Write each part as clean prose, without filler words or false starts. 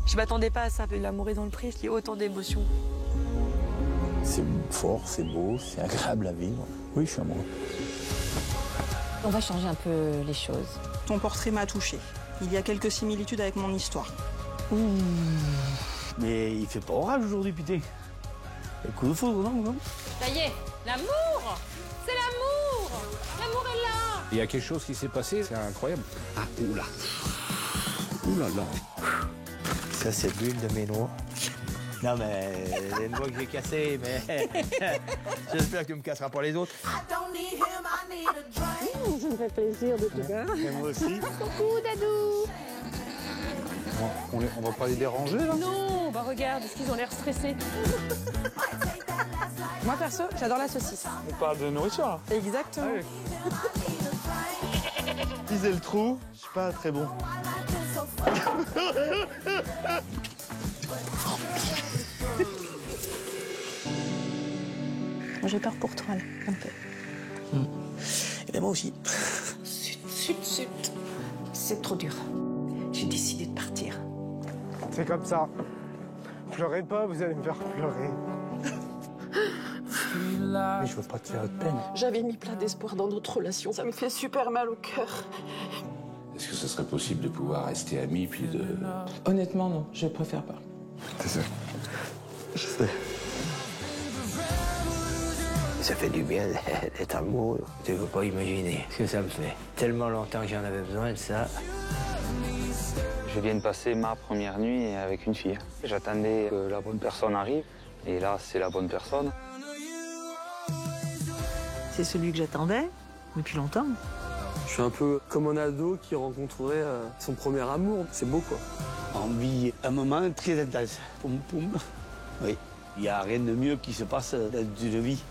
Je m'attendais pas à ça. L'amour est dans le pré, il y a autant d'émotions. C'est fort, c'est beau, c'est agréable à vivre. Oui, je suis amoureux. On va changer un peu les choses. Ton portrait m'a touchée. Il y a quelques similitudes avec mon histoire. Mais il fait pas orage aujourd'hui, putain. Le coup de foudre, non? Ça y est, l'amour! C'est l'amour! L'amour est là! Il y a quelque chose qui s'est passé, c'est incroyable. Ah, oula. Oula là. Ça, c'est l'huile de mes noix. Non, mais les noix que j'ai cassées, mais j'espère qu'elle me cassera pas les autres. Ça me fait plaisir de te voir. Et moi aussi. Coucou, Dadou! On va pas les déranger, là? Non, bah regarde, est-ce qu'ils ont l'air stressés? Moi perso, j'adore la saucisse. On parle de nourriture, là. Exactement. Viser le trou, je suis pas très bon. J'ai peur pour toi, là, un peu. Et bien moi aussi. Chut. C'est trop dur. J'ai décidé de partir. C'est comme ça. Pleurez pas, vous allez me faire pleurer. Mais je veux pas te faire de peine. J'avais mis plein d'espoir dans notre relation. Ça me fait super mal au cœur. Est-ce que ce serait possible de pouvoir rester amis puis de... Honnêtement, non. Je préfère pas. C'est ça. Je sais. Ça fait du bien d'être amoureux. Tu peux pas imaginer ce que ça me fait. Tellement longtemps que j'en avais besoin de ça. Je viens de passer ma première nuit avec une fille. J'attendais que la bonne personne arrive. Et là, c'est la bonne personne. C'est celui que j'attendais depuis longtemps. Je suis un peu comme un ado qui rencontrerait son premier amour. C'est beau, quoi. On vit un moment très intense. Poum, poum. Oui. Il n'y a rien de mieux qui se passe dans une vie.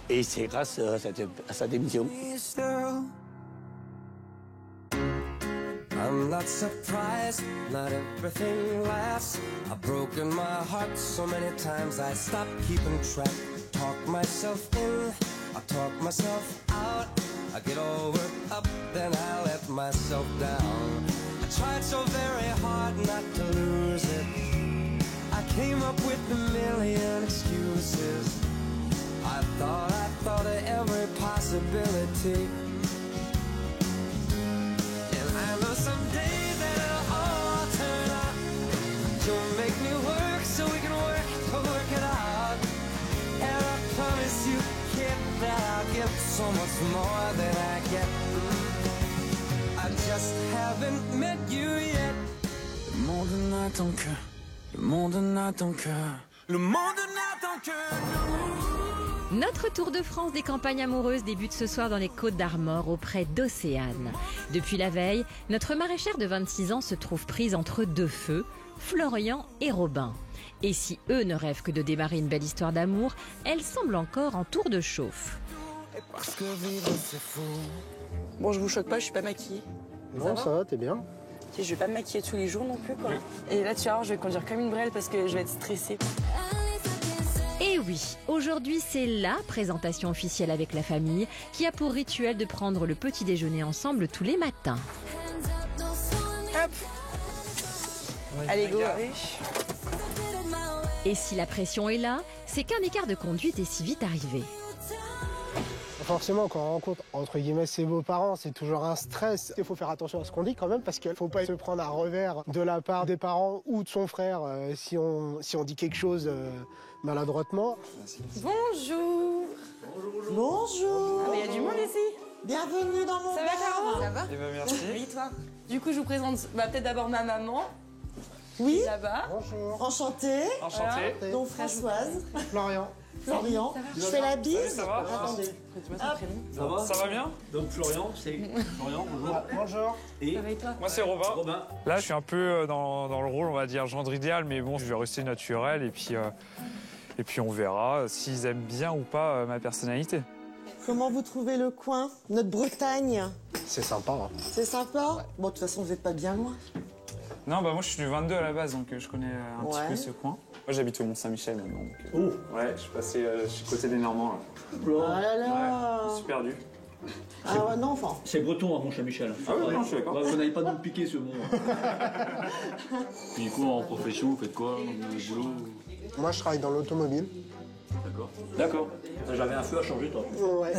Et c'est grâce à cette émission. I'm not surprised, not everything lasts. I've broken my heart so many times I stopped keeping track. Talk myself in, I talk myself out. I get all worked up, then I let myself down. I tried so very hard not to lose it. I came up with a million excuses. I thought of every possibility. And I know someday that it'll all turn out. You'll make me work so we can work to work it out. And I promise you, kid, that I'll give so much more than I get. I just haven't met you yet. Le monde n'attend que, le monde n'attend que, le monde n'attend que nous. Notre tour de France des campagnes amoureuses débute ce soir dans les Côtes d'Armor auprès d'Océane. Depuis la veille, notre maraîchère de 26 ans se trouve prise entre deux feux, Florian et Robin. Et si eux ne rêvent que de démarrer une belle histoire d'amour, elle semble encore en tour de chauffe. Bon, je vous choque pas, je suis pas maquillée. Non, ça va, t'es bien. Je vais pas me maquiller tous les jours non plus, quoi. Et là, tu vas voir, je vais conduire comme une brêle parce que je vais être stressée. Et oui, aujourd'hui c'est la présentation officielle avec la famille qui a pour rituel de prendre le petit déjeuner ensemble tous les matins. Hop. Allez, go. Et si la pression est là, c'est qu'un écart de conduite est si vite arrivé. Forcément, quand on rencontre, entre guillemets, ses beaux-parents, c'est toujours un stress. Il faut faire attention à ce qu'on dit quand même, parce qu'il ne faut pas se prendre un revers de la part des parents ou de son frère si on dit quelque chose maladroitement. Bonjour. Bonjour. Il y a du monde ici. Bienvenue dans mon Ça va, bar. Caro? Ça va? Eh ben, merci. Oui, toi. Du coup, je vous présente peut-être d'abord ma maman. Oui. Là-bas. Bonjour. Enchantée. Enchanté. Donc Françoise. Florian. Florian. Je fais la bise. Ça va? Attendez. Ça va bien? Donc Florian, c'est Florian, bonjour. Bonjour. Et Ça va et toi? Moi c'est Robin. Là je suis un peu dans le rôle, on va dire, gendre idéal, mais bon, je vais rester naturel et puis on verra s'ils aiment bien ou pas ma personnalité. Comment vous trouvez le coin? Notre Bretagne. C'est sympa. Hein. C'est sympa? Bon, de toute façon, vous n'êtes pas bien loin. Non, bah moi je suis du 22 à la base, donc je connais un petit peu ce coin. Moi j'habite au Mont-Saint-Michel maintenant, donc... Ouais, je suis passé, je suis côté des Normands là. Oh là là. Ouais, je suis perdu. Ah ouais, non, enfin. C'est breton, mon cher Michel. Ah oui, non, je suis d'accord. Vous n'allez pas nous piquer ce mot. Puis du coup, en profession, vous faites quoi? Le boulot? Moi, je travaille dans l'automobile. D'accord. D'accord. J'avais un feu à changer, toi. Ouais.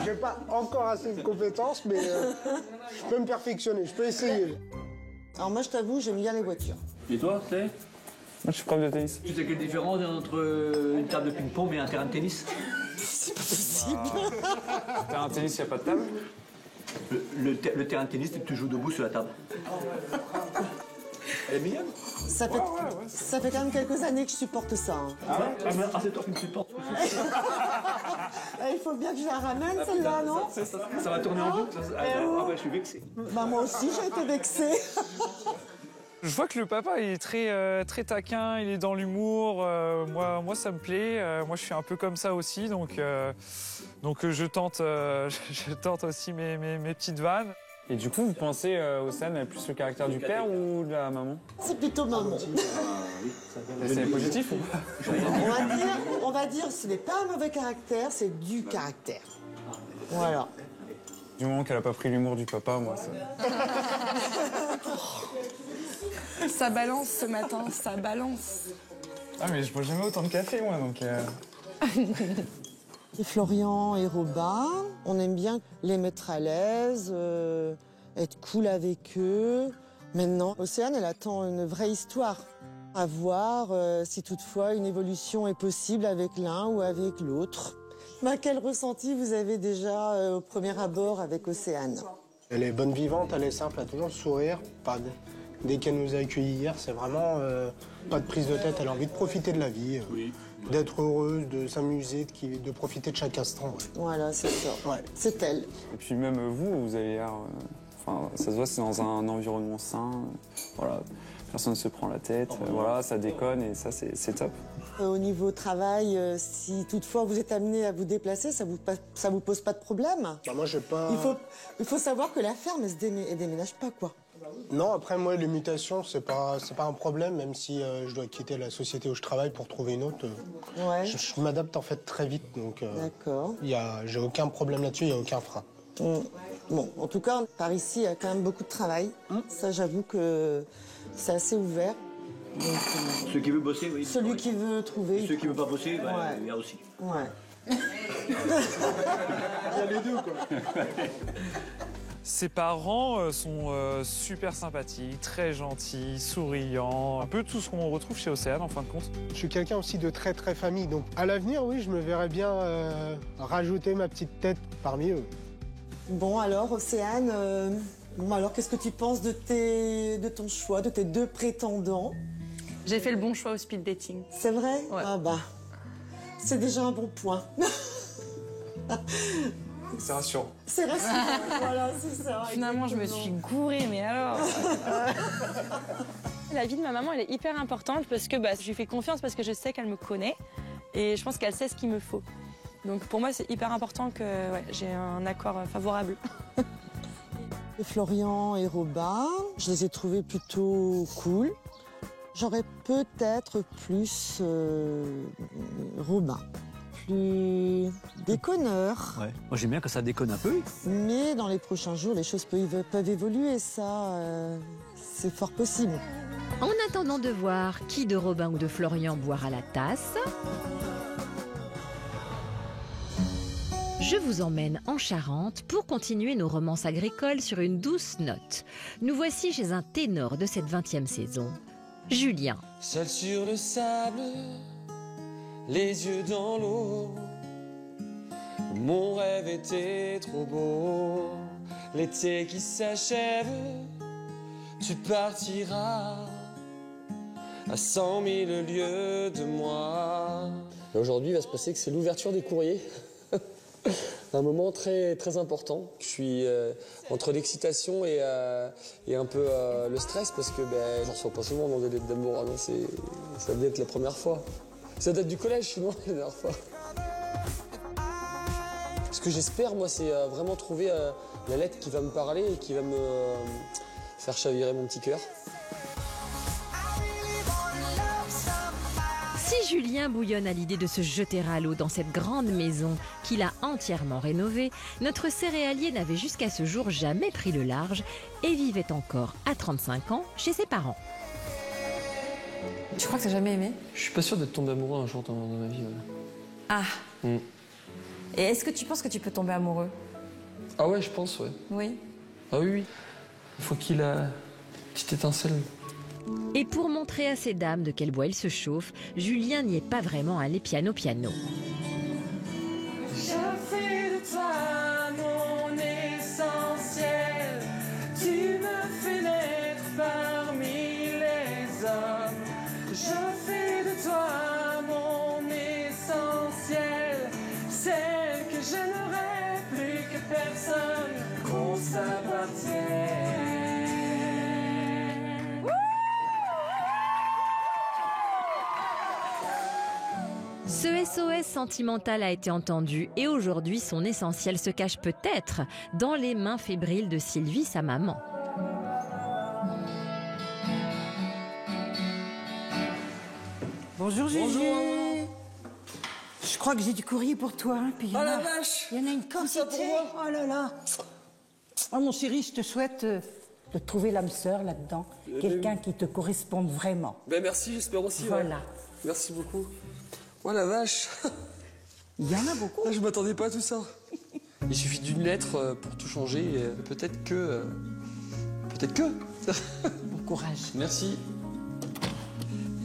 J'ai pas encore assez de compétences, mais je peux me perfectionner, je peux essayer. Alors moi, je t'avoue, j'aime bien les voitures. Et toi, tu sais? Moi, je suis prof de tennis. Tu sais quelle différence entre une table de ping-pong et un terrain de tennis? C'est pas possible. Terrain de tennis, il n'y a pas de table? Le terrain de tennis, tu joues debout sur la table. Elle est mignonne. Ça fait quand même quelques années que je supporte ça. Hein. Ah ouais? Ah, c'est toi qui me supportes. Il faut bien que je la ramène, celle-là, non? Ça va tourner en boucle. Ah ouais, je suis vexé. Bah moi aussi, j'ai été vexée. Je vois que le papa il est très taquin, il est dans l'humour. Moi, ça me plaît. Moi, je suis un peu comme ça aussi, donc je tente aussi mes petites vannes. Et du coup, vous pensez, Océane, elle a plus le caractère du père ou de la maman? C'est plutôt maman. C'est positif ou pas? On va dire, ce n'est pas un mauvais caractère, c'est du caractère. Voilà. Du moment qu'elle n'a pas pris l'humour du papa, moi, ça... Ça balance ce matin, ça balance. Ah, mais je bois jamais autant de café, moi, donc... Et Florian et Robin, on aime bien les mettre à l'aise, être cool avec eux. Maintenant, Océane, elle attend une vraie histoire. À voir si toutefois une évolution est possible avec l'un ou avec l'autre. Quel ressenti vous avez déjà au premier abord avec Océane? Elle est bonne vivante, elle est simple, elle a toujours le sourire. Dès qu'elle nous a accueillis hier, c'est vraiment pas de prise de tête. Elle a envie de profiter de la vie, d'être heureuse, de s'amuser, de profiter de chaque instant. Ouais. Voilà, c'est ça. Ouais. C'est elle. Et puis même vous avez l'air... Enfin, ça se voit, c'est dans un environnement sain. Voilà, personne ne se prend la tête. Voilà, ça déconne et ça, c'est top. Au niveau travail, si toutefois vous êtes amené à vous déplacer, ça vous pose pas de problème? Bah moi, j'ai pas... Il faut savoir que la ferme, elle déménage pas, quoi. Non, après, moi, les mutations, c'est pas un problème, même si je dois quitter la société où je travaille pour trouver une autre. Ouais. Je m'adapte, en fait, très vite, donc... D'accord. J'ai aucun problème là-dessus, il n'y a aucun frein. Bon, en tout cas, par ici, il y a quand même beaucoup de travail. Ça, j'avoue que c'est assez ouvert. Donc, celui qui veut bosser, oui. Celui qui veut trouver. Celui qui veut pas bosser, bah, il y a aussi. Ouais. Il y a les deux, quoi. Ses parents sont super sympathiques, très gentils, souriants. Un peu tout ce qu'on retrouve chez Océane, en fin de compte. Je suis quelqu'un aussi de très, très famille. Donc, à l'avenir, oui, je me verrais bien rajouter ma petite tête parmi eux. Bon, alors, Océane, alors, qu'est-ce que tu penses de ton choix, de tes deux prétendants? J'ai fait le bon choix au speed dating. C'est vrai? Ouais. Ah bah, c'est déjà un bon point. C'est rassurant. C'est rassurant, voilà, c'est ça. Finalement, je me suis gourée, mais alors... La vie de ma maman, elle est hyper importante parce que je lui fais confiance parce que je sais qu'elle me connaît et je pense qu'elle sait ce qu'il me faut. Donc pour moi, c'est hyper important que j'ai un accord favorable. Et Florian et Robin, je les ai trouvés plutôt cool. J'aurais peut-être plus Robin. Plus déconneur. Ouais. Moi, j'aime bien que ça déconne un peu. Mais dans les prochains jours, les choses peuvent évoluer, ça, c'est fort possible. En attendant de voir qui de Robin ou de Florian boira la tasse, je vous emmène en Charente pour continuer nos romances agricoles sur une douce note. Nous voici chez un ténor de cette 20e saison, Julien. Seul sur le sable, les yeux dans l'eau, mon rêve était trop beau. L'été qui s'achève, tu partiras à 100 000 lieues de moi. Aujourd'hui, il va se passer que c'est l'ouverture des courriers. Un moment très, très important. Je suis entre l'excitation et un peu le stress parce que j'en reçois pas souvent dans des lettres d'amour. Hein, ça doit être la première fois. Ça date du collège, sinon, la dernière fois. Ce que j'espère, moi, c'est vraiment trouver la lettre qui va me parler et qui va me faire chavirer mon petit cœur. Si Julien bouillonne à l'idée de se jeter à l'eau dans cette grande maison qu'il a entièrement rénovée. Notre céréalier n'avait jusqu'à ce jour jamais pris le large et vivait encore à 35 ans chez ses parents. Tu crois que t'as jamais aimé? Je suis pas sûr d'être tombé amoureux un jour dans ma vie. Ouais. Ah. Et est-ce que tu penses que tu peux tomber amoureux? Ah ouais, je pense, ouais. Oui. Ah oui. Il faut qu'il ait une petite étincelle. Et pour montrer à ces dames de quel bois il se chauffe, Julien n'y est pas vraiment allé piano. Je fais de toi mon essentiel. Tu me fais naître parmi les hommes. Je fais de toi mon essentiel. Celle que je n'aurai plus que personne. Qu'on s'appartienne. Ce SOS sentimental a été entendu et aujourd'hui son essentiel se cache peut-être dans les mains fébriles de Sylvie, sa maman. Bonjour Julie. Bonjour. Je crois que j'ai du courrier pour toi. Hein, puis Oh la vache! Il y en a une quantité. Oh là là. Oh mon chéri, je te souhaite de trouver l'âme sœur là-dedans. Quelqu'un qui te corresponde vraiment. Ben merci, j'espère aussi. Voilà. Ouais. Merci beaucoup. Oh la vache! Il y en a beaucoup. Je m'attendais pas à tout ça. Il suffit d'une lettre pour tout changer. Et peut-être que... Bon courage. Merci.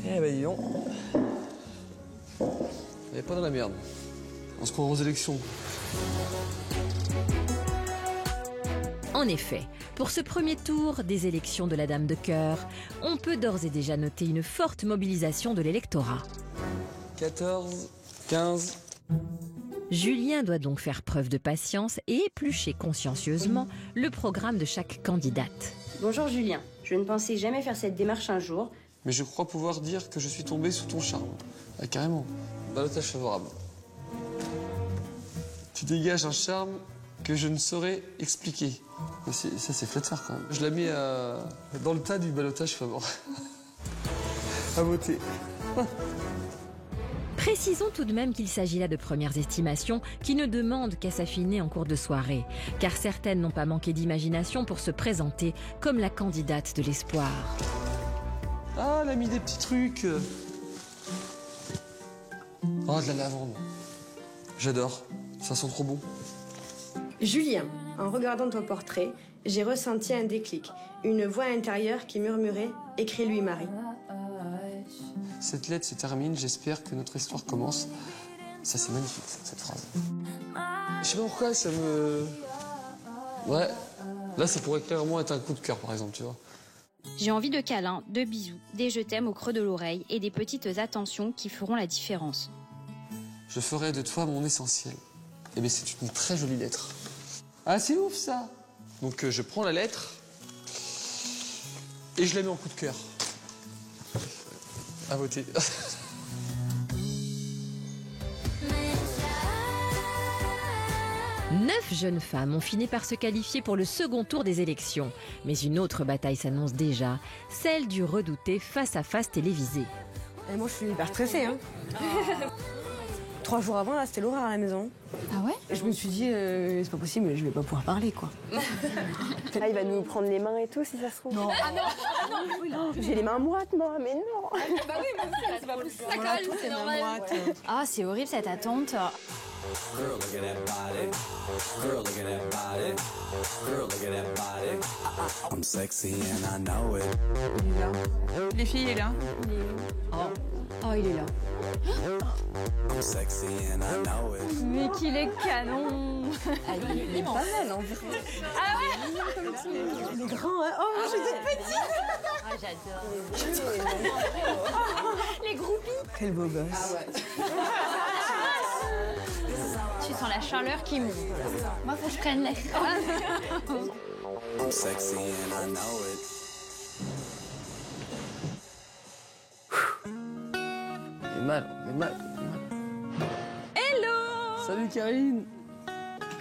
Eh ben dis donc. On n'est pas dans la merde. On se croit aux élections. En effet, pour ce premier tour des élections de la Dame de Cœur, on peut d'ores et déjà noter une forte mobilisation de l'électorat. 14, 15... Julien doit donc faire preuve de patience et éplucher consciencieusement le programme de chaque candidate. Bonjour Julien, je ne pensais jamais faire cette démarche un jour. Mais je crois pouvoir dire que je suis tombé sous ton charme. Ah, carrément. Ballottage favorable. Tu dégages un charme que je ne saurais expliquer. Mais ça, c'est flatteur quand même. Je la mets dans le tas du ballottage favorable. À voter. Précisons tout de même qu'il s'agit là de premières estimations qui ne demandent qu'à s'affiner en cours de soirée, car certaines n'ont pas manqué d'imagination pour se présenter comme la candidate de l'espoir. Ah, elle a mis des petits trucs. Oh, de la lavande. J'adore. Ça sent trop bon. Julien, en regardant ton portrait, j'ai ressenti un déclic. Une voix intérieure qui murmurait « Écris-lui, Marie ». Cette lettre se termine, j'espère que notre histoire commence. Ça, c'est magnifique, cette phrase. Je sais pas pourquoi, ça me... Ouais, là, ça pourrait clairement être un coup de cœur, par exemple, tu vois. J'ai envie de câlins, de bisous, des je t'aime au creux de l'oreille et des petites attentions qui feront la différence. Je ferai de toi mon essentiel. Eh bien, c'est une très jolie lettre. Ah, c'est ouf, ça. Donc, je prends la lettre et je la mets en coup de cœur. À voter. 9 jeunes femmes ont fini par se qualifier pour le second tour des élections. Mais une autre bataille s'annonce déjà, celle du redouté face-à-face télévisé. Et moi, je suis hyper stressée. Hein. 3 jours avant, là, c'était l'horreur à la maison. Ah ouais? Et je me suis dit, c'est pas possible, je vais pas pouvoir parler, quoi. Là, il va nous prendre les mains et tout, si ça se trouve. Non. Ah non, j'ai les mains moites, moi, mais non. Bah oui, mais c'est pas possible. Ça colle, c'est normal. Ah, c'est horrible cette attente. Girl, look at that body. Girl, look at that body. Girl, look at that body. I'm sexy and I know it. Les filles, il est là. Oh, il est là. I'm sexy and I know it. Mais qu'il est canon. Il est pas mal, en vrai. Ah ouais? Il est grand, hein. Oh, moi, j'étais petite. Ah, j'adore. Les groupies. Quel beau gosse. Ah ouais. Tu sens la chaleur qui monte. Moi, faut que je prenne l'air. I'm sexy and I know it. Mais mal. Hello! Salut Karine.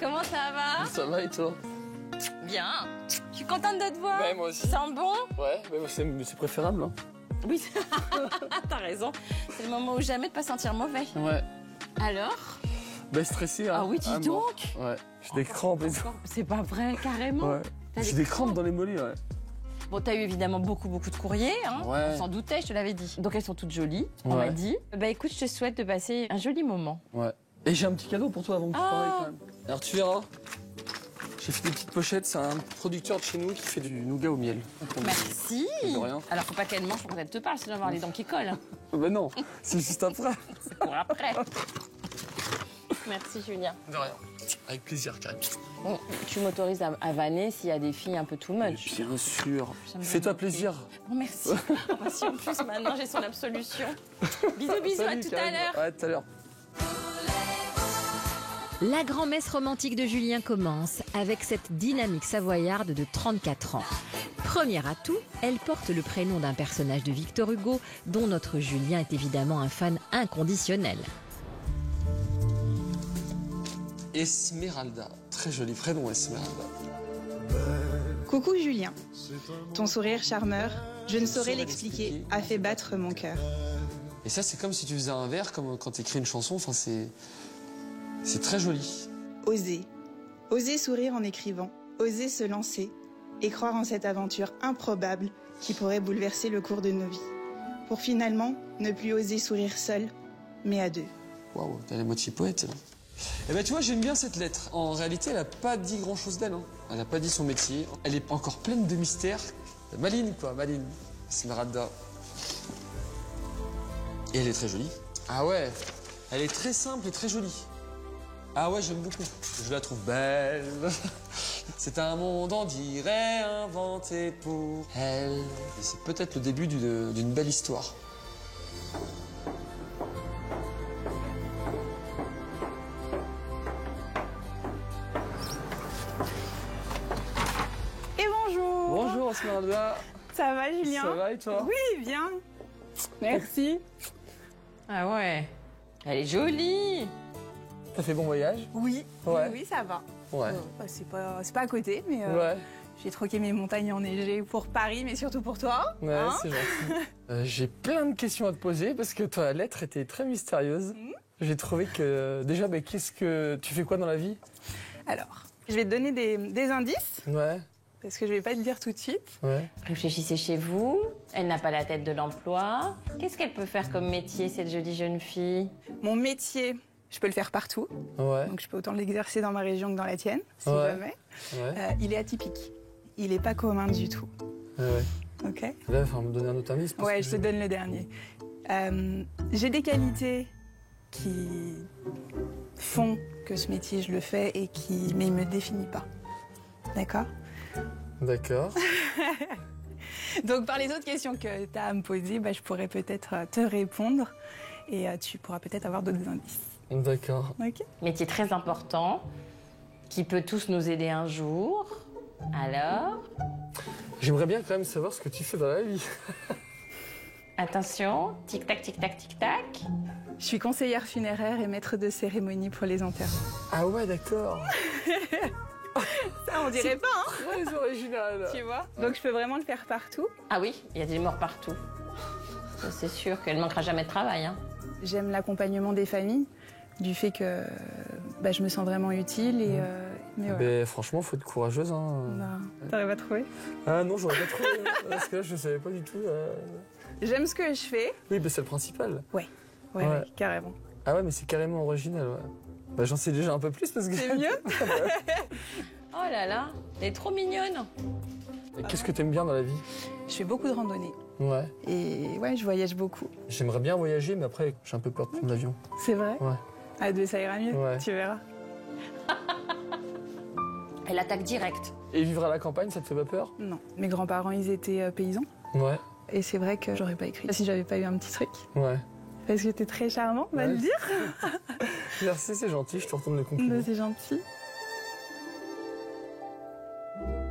Comment ça va? Ça va et toi? Bien. Je suis contente de te voir. Ouais, moi aussi. Ça sent bon? Ouais, mais c'est préférable. Hein. Oui, t'as raison. C'est le moment où jamais de pas sentir mauvais. Ouais. Alors? Ben stressé, hein. Ah oui, dis mort. donc. Ouais, j'ai des crampes et tout. C'est pas vrai, carrément. Ouais. J'ai des crampes dans les mollets, ouais. Bon, t'as eu évidemment beaucoup de courriers, hein. Ouais. On s'en doutait, je te l'avais dit. Donc elles sont toutes jolies, on Ouais. m'a dit. Bah écoute, je te souhaite de passer un joli moment. Ouais. Et j'ai un petit cadeau pour toi avant que tu travailles quand même. Alors tu verras. J'ai fait des petites pochettes, c'est un producteur de chez nous qui fait du nougat au miel. Merci. De rien. Alors faut pas qu'elle mange pour qu'elle te parle, sinon elle va avoir les dents qui collent. Ben non, c'est juste après. C'est pour après. Merci Julien. De rien. Avec plaisir, Karine. Bon, tu m'autorises à vanner s'il y a des filles un peu too much. Bien sûr. Fais-toi plaisir. Bon, merci. Si en plus maintenant j'ai son absolution. Bisous, Salut, à tout Karine. à l'heure. Ouais, tout à l'heure. La grand-messe romantique de Julien commence avec cette dynamique savoyarde de 34 ans. Premier atout, elle porte le prénom d'un personnage de Victor Hugo, dont notre Julien est évidemment un fan inconditionnel. Esmeralda. Très joli prénom, Esmeralda. Coucou Julien. Ton sourire charmeur, je ne saurais l'expliquer, a fait battre mon cœur. Et ça, c'est comme si tu faisais un vers, comme quand tu écris une chanson. Enfin, c'est très joli. Oser. Oser sourire en écrivant. Oser se lancer. Et croire en cette aventure improbable qui pourrait bouleverser le cours de nos vies. Pour finalement ne plus oser sourire seul, mais à deux. Waouh, t'as la moitié poète. Eh ben, tu vois, j'aime bien cette lettre. En réalité, elle a pas dit grand-chose d'elle. Hein. Elle a pas dit son métier. Elle est encore pleine de mystères. Maline, quoi, Maline. Esmeralda. Et elle est très jolie. Ah ouais, elle est très simple et très jolie. Ah ouais, j'aime beaucoup. Je la trouve belle. C'est un monde, on dirait, inventé pour elle. Et c'est peut-être le début d'une belle histoire. Et bonjour. Bonjour, Esmeralda. Ça va Julien? Ça va et toi? Oui, bien. Merci. Ah ouais, elle est jolie. T'as fait bon voyage? Oui, Ouais. oui, ça va. Ouais. C'est pas à côté, mais Ouais. j'ai troqué mes montagnes enneigées pour Paris, mais surtout pour toi. Ouais, hein. c'est gentil. J'ai plein de questions à te poser parce que ta lettre était très mystérieuse. J'ai trouvé que déjà, qu'est-ce que tu fais quoi dans la vie? Alors, je vais te donner des indices, Ouais, parce que je vais pas te dire tout de suite. ouais. Réfléchissez chez vous. Elle n'a pas la tête de l'emploi. Qu'est-ce qu'elle peut faire comme métier, cette jolie jeune fille? Mon métier, je peux le faire partout. Ouais. Donc je peux autant l'exercer dans ma région que dans la tienne, si Ouais. jamais. Ouais. Il est atypique. Il est pas commun du tout. Ouais. Ok? Là, il faut me donner un autre indice. parce Ouais, que je te donne le dernier. J'ai des qualités qui font que ce métier, je le fais, mais il me définit pas. D'accord? D'accord. Donc par les autres questions que tu as à me poser, je pourrais peut-être te répondre et tu pourras peut-être avoir d'autres indices. D'accord. Ok? Métier très important, qui peut tous nous aider un jour. Alors, J'aimerais bien quand même savoir ce que tu fais dans la vie. attention, tic-tac, tic-tac, tic-tac. Je suis conseillère funéraire et maître de cérémonie pour les enterrements. Ah ouais, d'accord. Ça, on dirait pas, hein? Très original. Tu vois? Donc je peux vraiment le faire partout. Ah oui, il y a des morts partout. Ça, c'est sûr qu'elle ne manquera jamais de travail. Hein. J'aime l'accompagnement des familles, du fait que je me sens vraiment utile. Et, mais voilà. Franchement, faut être courageuse. Hein. Non. T'arrives à trouver? Ah non, j'aurais pas trouvé. Parce que là, je savais pas du tout. J'aime ce que je fais. Oui, c'est le principal. Ouais, carrément. Ah ouais, mais c'est carrément original, ouais. J'en sais déjà un peu plus parce que... C'est mieux? Oh là là, elle est trop mignonne. Qu'est-ce que t'aimes bien dans la vie? Je fais beaucoup de randonnées. Ouais. Et ouais, je voyage beaucoup. J'aimerais bien voyager, mais après, j'ai un peu peur de prendre l'avion. C'est vrai? Ouais. À deux, ça ira mieux. Ouais. Tu verras. Elle attaque direct. Et vivre à la campagne, ça te fait pas peur? Non. Mes grands-parents, ils étaient paysans. Ouais. Et c'est vrai que j'aurais pas écrit si j'avais pas eu un petit truc. Ouais. Parce que t'es très charmant, on va le dire. Merci, c'est gentil, je te retourne le compliment. C'est gentil.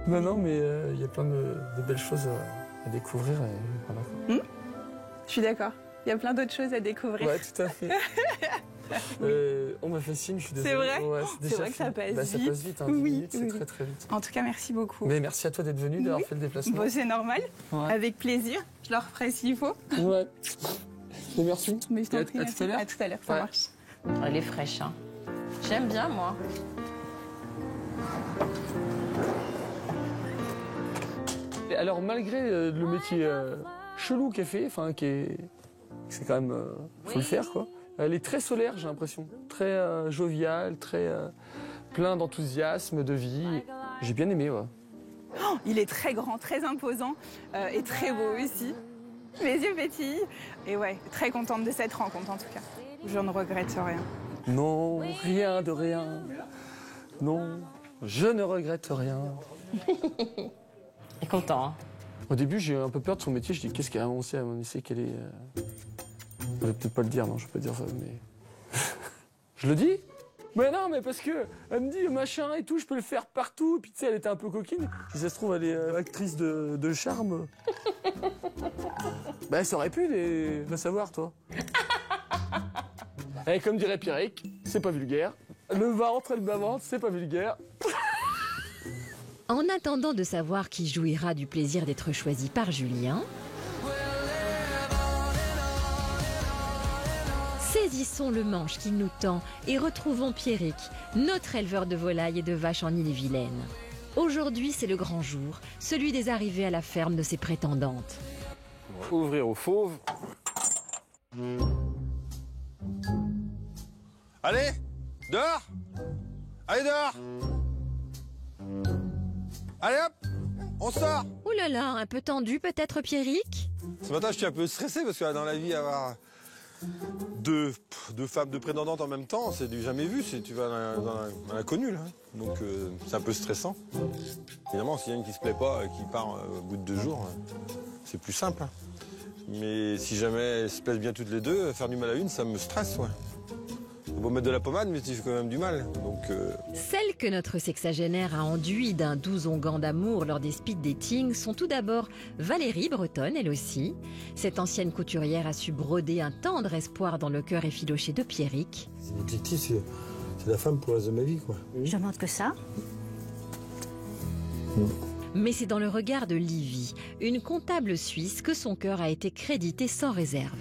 Non, mais il y a plein de belles choses à découvrir. Et voilà. Je suis d'accord. Il y a plein d'autres choses à découvrir. Ouais, tout à fait. On m'a fait signe, je suis désolé. C'est vrai? Ouais, C'est vrai que ça passe vite. Ça passe vite, hein, 10 minutes, c'est très très vite. En tout cas, merci beaucoup. Mais merci à toi d'être venu, d'avoir fait le déplacement. Bon, c'est normal, avec plaisir. Je leur ferai s'il faut. Ouais. Mais merci. Mais je t'en prie, à tout à l'heure. À tout à l'heure, ça marche. Elle est fraîche, hein. J'aime bien, moi. Et alors, malgré le métier chelou qu'elle fait, enfin, c'est quand même, faut le faire, quoi. Elle est très solaire, j'ai l'impression. Très joviale, très plein d'enthousiasme, de vie. J'ai bien aimé, ouais. Oh, il est très grand, très imposant et très beau aussi. Mes yeux pétillent. Et ouais, très contente de cette rencontre en tout cas. Je ne regrette rien. Non, rien de rien. Non, je ne regrette rien. Il est content, hein. Au début, j'ai eu un peu peur de son métier. Je dis, qu'est-ce qu'elle a annoncé à mon essai qu'elle est... Je vais peut-être pas le dire, non, je vais pas dire ça, mais... Je le dis? Mais non, mais parce que elle me dit machin et tout, je peux le faire partout. Puis tu sais, elle était un peu coquine. Si ça se trouve, elle est actrice de charme. Bah, ça aurait pu, va savoir, toi. Et comme dirait Pierrick, c'est pas vulgaire. Le ventre et le bas-ventre, c'est pas vulgaire. En attendant de savoir qui jouira du plaisir d'être choisi par Julien, saisissons le manche qu'il nous tend et retrouvons Pierrick, notre éleveur de volailles et de vaches en Ille-et-Vilaine. Aujourd'hui, c'est le grand jour, celui des arrivées à la ferme de ses prétendantes. On va ouvrir aux fauves. Allez, dehors! Allez, dehors! Allez hop, on sort! Oh là là, un peu tendu peut-être, Pierrick? Ce matin, je suis un peu stressé parce que dans la vie, avoir deux femmes de prétendantes en même temps, c'est du jamais vu. Tu vas dans l'inconnu, là. Donc, c'est un peu stressant. Évidemment, s'il y en a une qui se plaît pas et qui part au bout de 2 jours, c'est plus simple. Hein. Mais si jamais elles se plaisent bien toutes les deux, faire du mal à une, ça me stresse, ouais. On va mettre de la pommade, mais tu fais quand même du mal. Donc, Celles que notre sexagénaire a enduit d'un doux onguent d'amour lors des speed dating sont tout d'abord Valérie, bretonne, elle aussi. Cette ancienne couturière a su broder un tendre espoir dans le cœur effiloché de Pierrick. l'objectif, c'est la femme pour le reste de ma vie, quoi. Je demande que ça. Mais c'est dans le regard de Livy, une comptable suisse, que son cœur a été crédité sans réserve.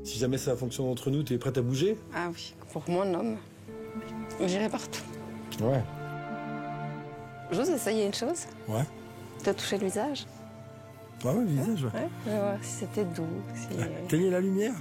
Si jamais ça fonctionne entre nous, tu es prête à bouger? Ah oui, pour mon homme, j'irai partout. Ouais. J'ose essayer une chose. Ouais. Te toucher le visage. Ah ouais, le visage, ouais. Ouais, je vais voir si c'était doux. Si... Éteigner la lumière.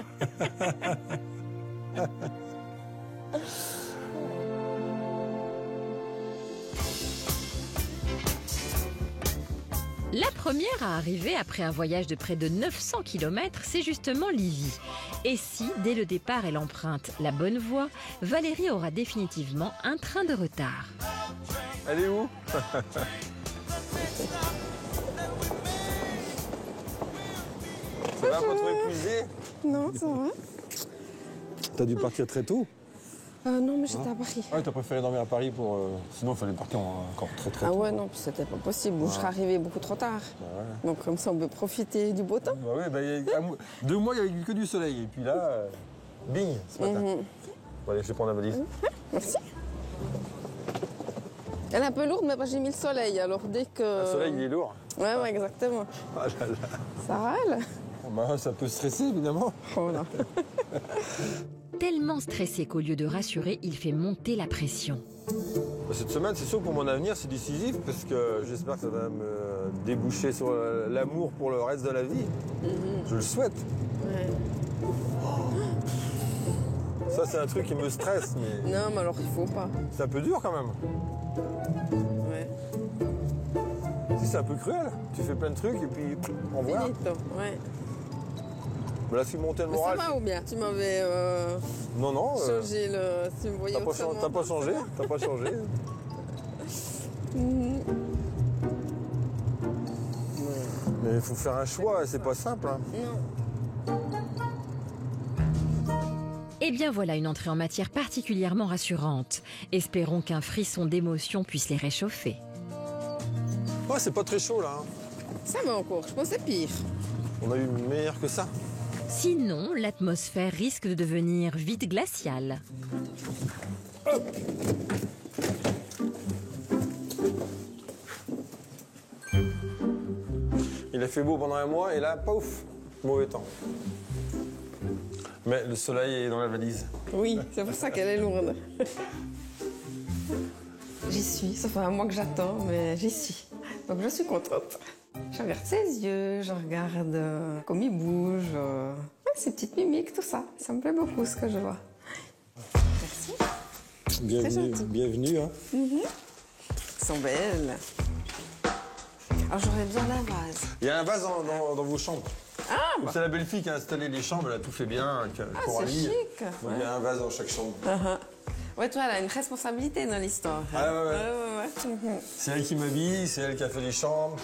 La première à arriver après un voyage de près de 900 km, c'est justement Livy. Et si, dès le départ, elle emprunte la bonne voie, Valérie aura définitivement un train de retard. Elle est où? Ça va, pas trop épuisé? Non, ça va. T'as dû partir très tôt? Non, mais j'étais à Paris. Ouais, t'as préféré dormir à Paris pour... Sinon, il fallait partir encore très tôt. Ah ouais, non, puis c'était pas possible. Je serais arrivée beaucoup trop tard. Ouais. Donc comme ça, on peut profiter du beau temps. Bah ouais, 2 mois, il n'y avait que du soleil. Et puis là, bing, ce matin. Bon, allez, je vais prendre la valise. Merci. Elle est un peu lourde, mais j'ai mis le soleil. Alors dès que... Le soleil, il est lourd. Ouais, exactement. Ah là là. Ça râle. Bah, ça peut stresser, évidemment. Oh là. Tellement stressé qu'au lieu de rassurer, il fait monter la pression. Cette semaine, c'est sûr, pour mon avenir, c'est décisif parce que j'espère que ça va me déboucher sur l'amour pour le reste de la vie. Je le souhaite. Ouais. Ça, c'est un truc qui me stresse, mais... Non, mais alors il faut pas. C'est un peu dur, quand même. Ouais. Si, c'est un peu cruel. Tu fais plein de trucs et puis on voit. Finito, ouais. Mais là, si monter le Mais moral... ça va ou bien? Tu m'avais Non, non. changé le... Tu me voyais autrement. T'as pas changé. T'as pas changé. Mais il faut faire un choix, c'est pas simple. Hein. Non. Eh bien voilà une entrée en matière particulièrement rassurante. Espérons qu'un frisson d'émotion puisse les réchauffer. Ouais, c'est pas très chaud là. Hein. Ça va encore, je pensais pire. On a eu meilleur que ça. Sinon, l'atmosphère risque de devenir vite glaciale. Il a fait beau pendant un mois et là, pouf, mauvais temps. Mais le soleil est dans la valise. Oui, c'est pour ça qu'elle est lourde. J'y suis, ça fait un mois que j'attends, mais j'y suis. Donc je suis contente. Je regarde ses yeux, je regarde comme il bouge, ses petites mimiques, tout ça. Ça me plaît beaucoup ce que je vois. Merci. Bienvenue. Hein. Elles sont belles. Alors j'aurais besoin d'un vase. Il y a un vase dans vos chambres. Ah bah. C'est la belle fille qui a installé les chambres, elle a tout fait bien. C'est chic. Donc, il y a un vase dans chaque chambre. Ouais, toi, elle a une responsabilité dans l'histoire. Ah ouais. C'est elle qui m'habille, c'est elle qui a fait les chambres.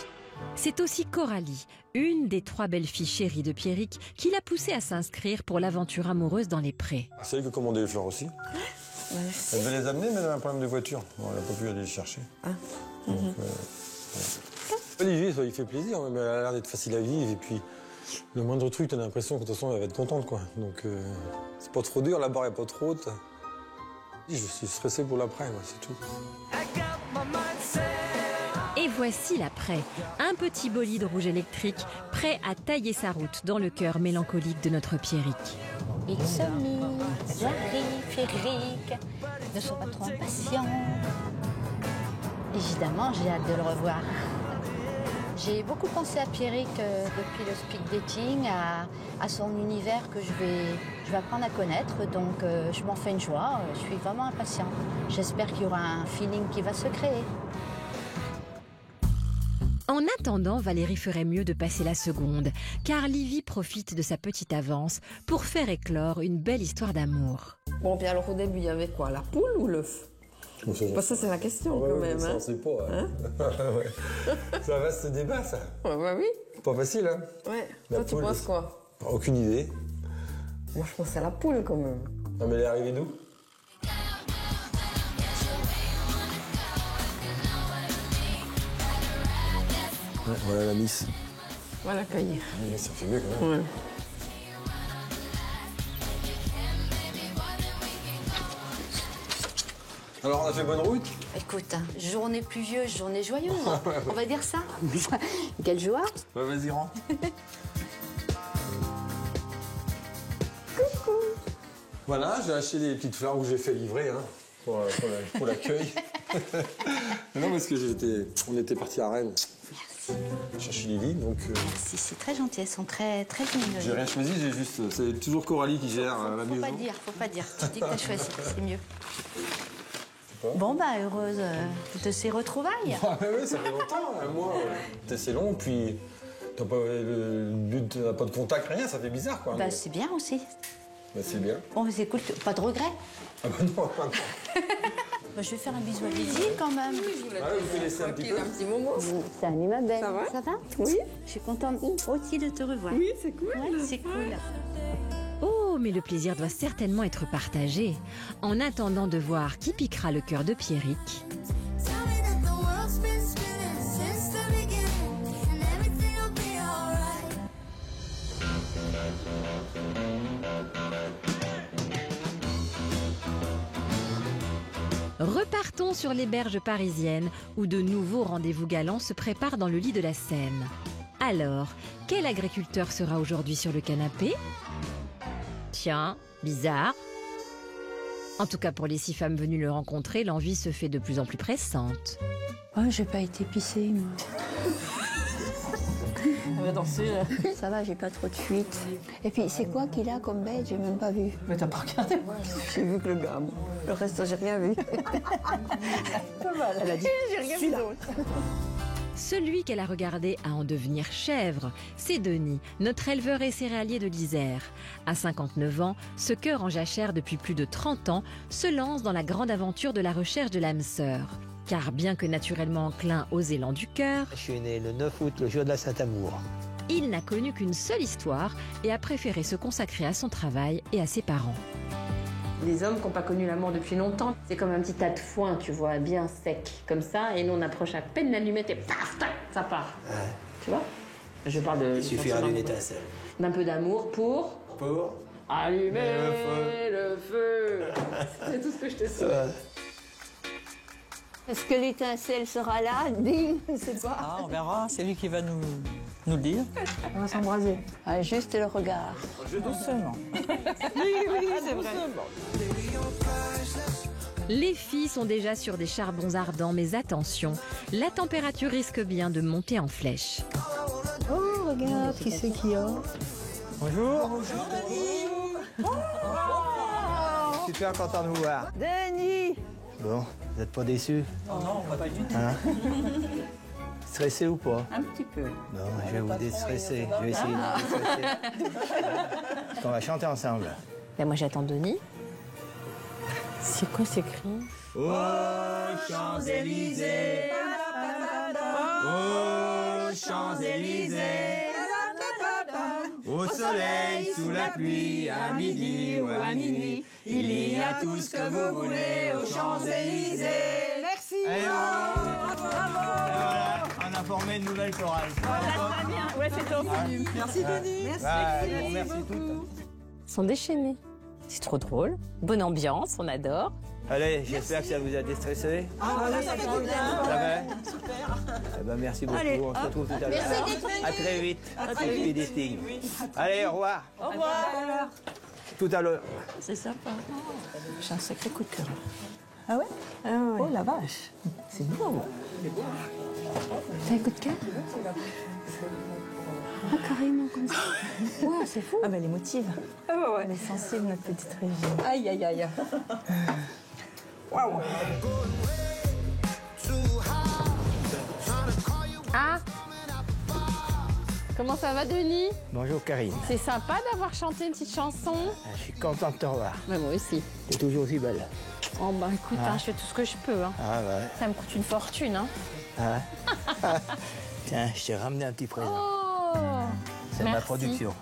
C'est aussi Coralie, une des 3 belles filles chéries de Pierrick, qui l'a poussée à s'inscrire pour l'aventure amoureuse dans les prés. C'est elle qui a commandé les fleurs aussi. Merci. Elle devait les amener, mais elle avait un problème de voiture. Bon, elle n'a pas pu aller les chercher. Donc, Olivier, il fait plaisir, mais elle a l'air d'être facile à vivre. Et puis, le moindre truc, t'as l'impression que de toute façon, elle va être contente, quoi. Donc, c'est pas trop dur, la barre est pas trop haute. Je suis stressé pour l'après, moi, c'est tout. Et voici l'après. Un petit bolide rouge électrique, prêt à tailler sa route dans le cœur mélancolique de notre Pierrick. It's me, j'arrive, Pierrick. Ne sois pas trop impatient. Évidemment, j'ai hâte de le revoir. J'ai beaucoup pensé à Pierrick depuis le speed dating, à son univers que je vais apprendre à connaître. Donc, je m'en fais une joie. Je suis vraiment impatiente. J'espère qu'il y aura un feeling qui va se créer. En attendant, Valérie ferait mieux de passer la seconde, car Livy profite de sa petite avance pour faire éclore une belle histoire d'amour. Bon, puis alors au début, il y avait quoi? La poule ou l'œuf? Ça, c'est la question quand même. Ça, on sait pas. Hein? C'est un vaste débat, ça. Ouais, bah oui. Pas facile, hein? Ouais. Toi, tu penses quoi? Aucune idée. Moi, je pense à la poule quand même. Non, mais elle est arrivée d'où? Ouais, voilà la miss. On va l'accueillir. Oui, ça fait mieux quand même. Ouais. Alors, on a fait bonne route? Écoute, journée pluvieuse, journée joyeuse. On va dire ça. Quelle joie. Bah, vas-y, rentre. Coucou. Voilà, j'ai acheté des petites fleurs que j'ai fait livrer hein, pour l'accueil. Non, parce que on était partis à Rennes. Merci. Chercher Lily, donc... Merci, c'est très gentil, elles sont très lumineuses. J'ai rien choisi, c'est toujours Coralie qui gère la maison. Faut pas dire. Tu dis que t'as choisi, c'est mieux. Bon, bah, heureuse de ces retrouvailles. Ah, oui, ça fait longtemps, un mois. C'est long, puis t'as pas le but, t'as pas de contact, rien, ça fait bizarre, quoi. Bah, c'est bien aussi. Bah, c'est bien. Bon, mais c'est cool, pas de regrets. Ah, bah non, pas non. Bah, je vais faire un bisou à Lydie quand même. Ah, vous pouvez laisser un petit peu. Un petit moment. Salut ma belle. Ça va? Oui. Je suis contente aussi de te revoir. Oui, c'est cool. Ouais, c'est cool. Oh, mais le plaisir doit certainement être partagé. En attendant de voir qui piquera le cœur de Pierrick. Repartons sur les berges parisiennes où de nouveaux rendez-vous galants se préparent dans le lit de la Seine. Alors, quel agriculteur sera aujourd'hui sur le canapé ? Tiens, bizarre. En tout cas, pour les 6 femmes venues le rencontrer, l'envie se fait de plus en plus pressante. Oh, j'ai pas été pissée, moi. On va danser, là. Ça va, j'ai pas trop de fuite. Et puis, c'est quoi qu'il a comme bête? J'ai même pas vu. Mais t'as pas regardé? J'ai vu que le gars. Le reste, j'ai rien vu. Elle a dit, j'ai rien vu d'autre. Celui qu'elle a regardé à en devenir chèvre, c'est Denis, notre éleveur et céréalier de l'Isère. À 59 ans, ce cœur en jachère depuis plus de 30 ans se lance dans la grande aventure de la recherche de l'âme sœur. Car bien que naturellement enclin aux élans du cœur, Je suis né le 9 août, le jour de la Saint-Amour. il n'a connu qu'une seule histoire et a préféré se consacrer à son travail et à ses parents. Les hommes qui n'ont pas connu l'amour depuis longtemps, c'est comme un petit tas de foin, tu vois, bien sec, comme ça, et nous on approche à peine l'allumette et paf, tac, ça part. Ouais. Tu vois? Je parle de... Il suffira d'une étincelle. Un peu d'amour pour allumer le feu. C'est tout ce que je te souhaite. Est-ce que l'étincelle sera là? Ding, je sais pas. Ah, on verra, c'est lui qui va nous le dire. On va s'embraser. Ah, juste le regard. Doucement. Oui, c'est vrai. Les filles sont déjà sur des charbons ardents, mais attention, la température risque bien de monter en flèche. Oh, regarde, qui c'est qui a? Bonjour. Bonjour, Denis. Super content de vous voir. Denis. Bon, vous n'êtes pas déçus? Non, pas du tout. Hein? Stressé ou pas? Un petit peu. Non, je vais vous déstresser. Je vais essayer de vous déstresser. Parce qu'on va chanter ensemble. Ben moi j'attends Denis. C'est quoi ces cris? Aux Champs-Élysées, aux Champs-Élysées, au soleil, sous la pluie, à midi ou à minuit, il y a tout ce que vous voulez aux Champs-Élysées. Merci. Voilà, on a formé une nouvelle chorale. Très bien, ouais c'est top. Merci Denis. Merci. Merci toutes. Ils sont déchaînés. C'est trop drôle. Bonne ambiance, on adore. Allez, j'espère que ça vous a déstressé. Ah, là, ça fait du bien. Ça va? Super. Eh ben, merci beaucoup. Allez, on se retrouve tout à l'heure. Merci d'être venu. À très vite. À très vite. Speedy. Allez, au revoir. Au revoir. Tout à l'heure. C'est sympa. J'ai un sacré coup de cœur. Ah ouais? Oh la vache. C'est beau. T'as un coup de cœur? Ah, carrément comme ça. Ouais, c'est fou. Ah, ben elle est motive. Ah ouais. Elle est sensible, notre petite Régine. Aïe, aïe, aïe. Waouh. Ah, comment ça va, Denis? Bonjour, Karine. C'est sympa d'avoir chanté une petite chanson. Je suis content de te revoir. Mais moi aussi. T'es toujours aussi belle. Oh bah écoute, Ah. hein, je fais tout ce que je peux. Hein. Ah ouais. Ça me coûte une fortune. Hein. Ah. Tiens, je t'ai ramené un petit présent. Oh, C'est ma merci. production.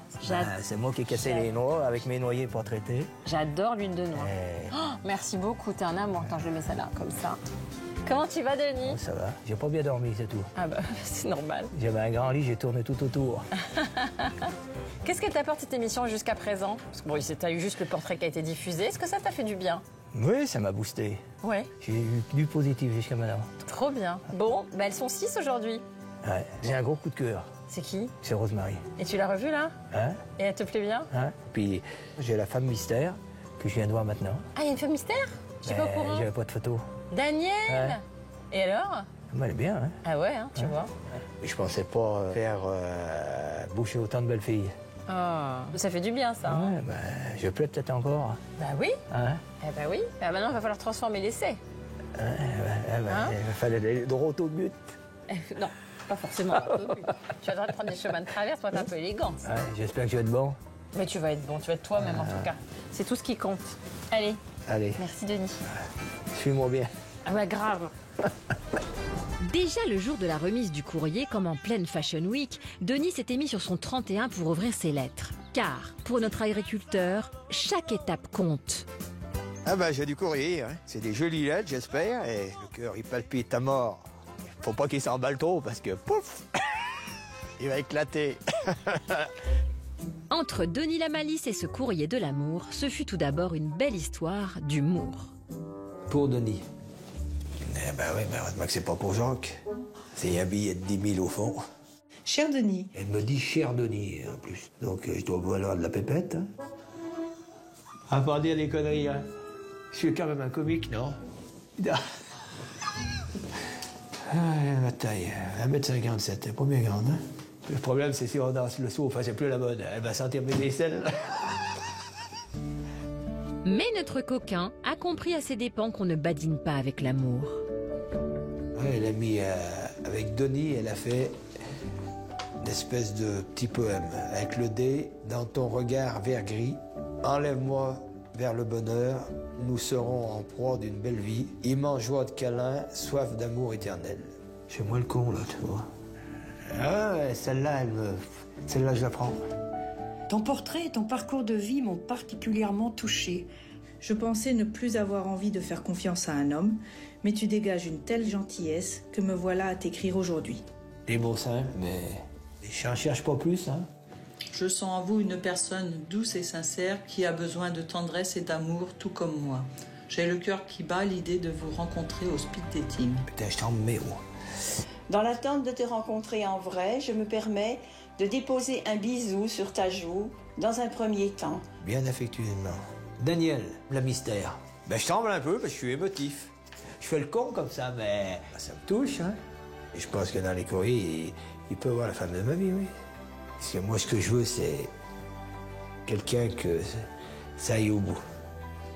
C'est moi qui ai cassé les noix avec mes noyers pour traiter. J'adore l'huile de noix. Oh, merci beaucoup, t'es un amour. Attends, je mets ça là, comme ça. Comment tu vas, Denis? Ça va. J'ai pas bien dormi, c'est tout. Ah bah, c'est normal. J'avais un grand lit, j'ai tourné tout autour. Qu'est-ce que t'apporte cette émission jusqu'à présent? Parce que bon, t'as eu juste le portrait qui a été diffusé. Est-ce que ça t'a fait du bien? Oui, ça m'a boosté. Ouais. J'ai eu du positif jusqu'à maintenant. Trop bien. Bon, bah elles sont 6 aujourd'hui. Ouais. J'ai un gros coup de cœur. C'est qui? C'est Rosemary. Et tu l'as revue là? Hein? Et elle te plaît bien? Hein? Puis j'ai la femme mystère que je viens de voir maintenant. Ah, il y a une femme mystère? Je suis pas au courant. J'avais pas de photo. Daniel! Ouais. Et alors? Elle est bien, hein? Ah ouais, hein, tu vois. Mais je pensais pas faire boucher autant de belles filles. Ah, ça fait du bien ça. Hein? Ouais, ben, je plais peut-être encore. Bah oui. Hein? Eh bah oui. Ah, maintenant, il va falloir transformer l'essai. Hein? Hein? Il fallait aller droit au but. Non, pas forcément. Tu as le droit de prendre des chemins de traverse pour être un peu élégant. Ouais, j'espère que je vais être bon. Mais tu vas être bon, tu vas être toi-même en tout cas. C'est tout ce qui compte. Allez. Allez. Merci Denis. Suis-moi bien. Ah bah grave. Déjà le jour de la remise du courrier, comme en pleine Fashion Week, Denis s'était mis sur son 31 pour ouvrir ses lettres. Car, pour notre agriculteur, chaque étape compte. Ah ben, j'ai du courrier, hein. C'est des jolies lettres, j'espère, et le cœur, il palpite à mort. Faut pas qu'il s'emballe trop, parce que, pouf, il va éclater. Entre Denis Lamalis et ce courrier de l'amour, ce fut tout d'abord une belle histoire d'humour. Pour Denis. Eh ben oui, ben heureusement que c'est pas pour Jacques. C'est un billet de 10 000 au fond. Cher Denis. Elle me dit cher Denis, en plus. Donc, je dois vouloir de la pépette. Hein. À pas dire des conneries, hein. Je suis quand même un comique, non? Ma taille, 1m57, elle est pas bien grande, hein. Le problème, c'est si on danse le saut, enfin, c'est plus la mode. Elle va sentir mes aisselles. Mais notre coquin a compris à ses dépens qu'on ne badine pas avec l'amour. Ouais, elle a mis, avec Denis, elle a fait une espèce de petit poème. Avec le dé, dans ton regard vert gris, enlève-moi vers le bonheur, nous serons en proie d'une belle vie, immense joie de câlin, soif d'amour éternel. C'est moi le con, là, tu vois. Ah ouais, celle-là, celle-là, je la prends. Ton portrait et ton parcours de vie m'ont particulièrement touchée. Je pensais ne plus avoir envie de faire confiance à un homme, mais tu dégages une telle gentillesse que me voilà à t'écrire aujourd'hui. Des mots simples, mais j'en cherche pas plus, hein. Je sens en vous une personne douce et sincère qui a besoin de tendresse et d'amour, tout comme moi. J'ai le cœur qui bat à l'idée de vous rencontrer au speed dating. Putain, je t'en mets où? Dans l'attente de te rencontrer en vrai, je me permets de déposer un bisou sur ta joue dans un premier temps. Bien affectueusement. Daniel, la mystère. Ben, je tremble un peu parce que je suis émotif. Je fais le con comme ça, mais ça me touche, hein. Et je pense que dans les courriers, il peut avoir la femme de ma vie, oui. Parce que moi, ce que je veux, c'est quelqu'un que ça aille au bout.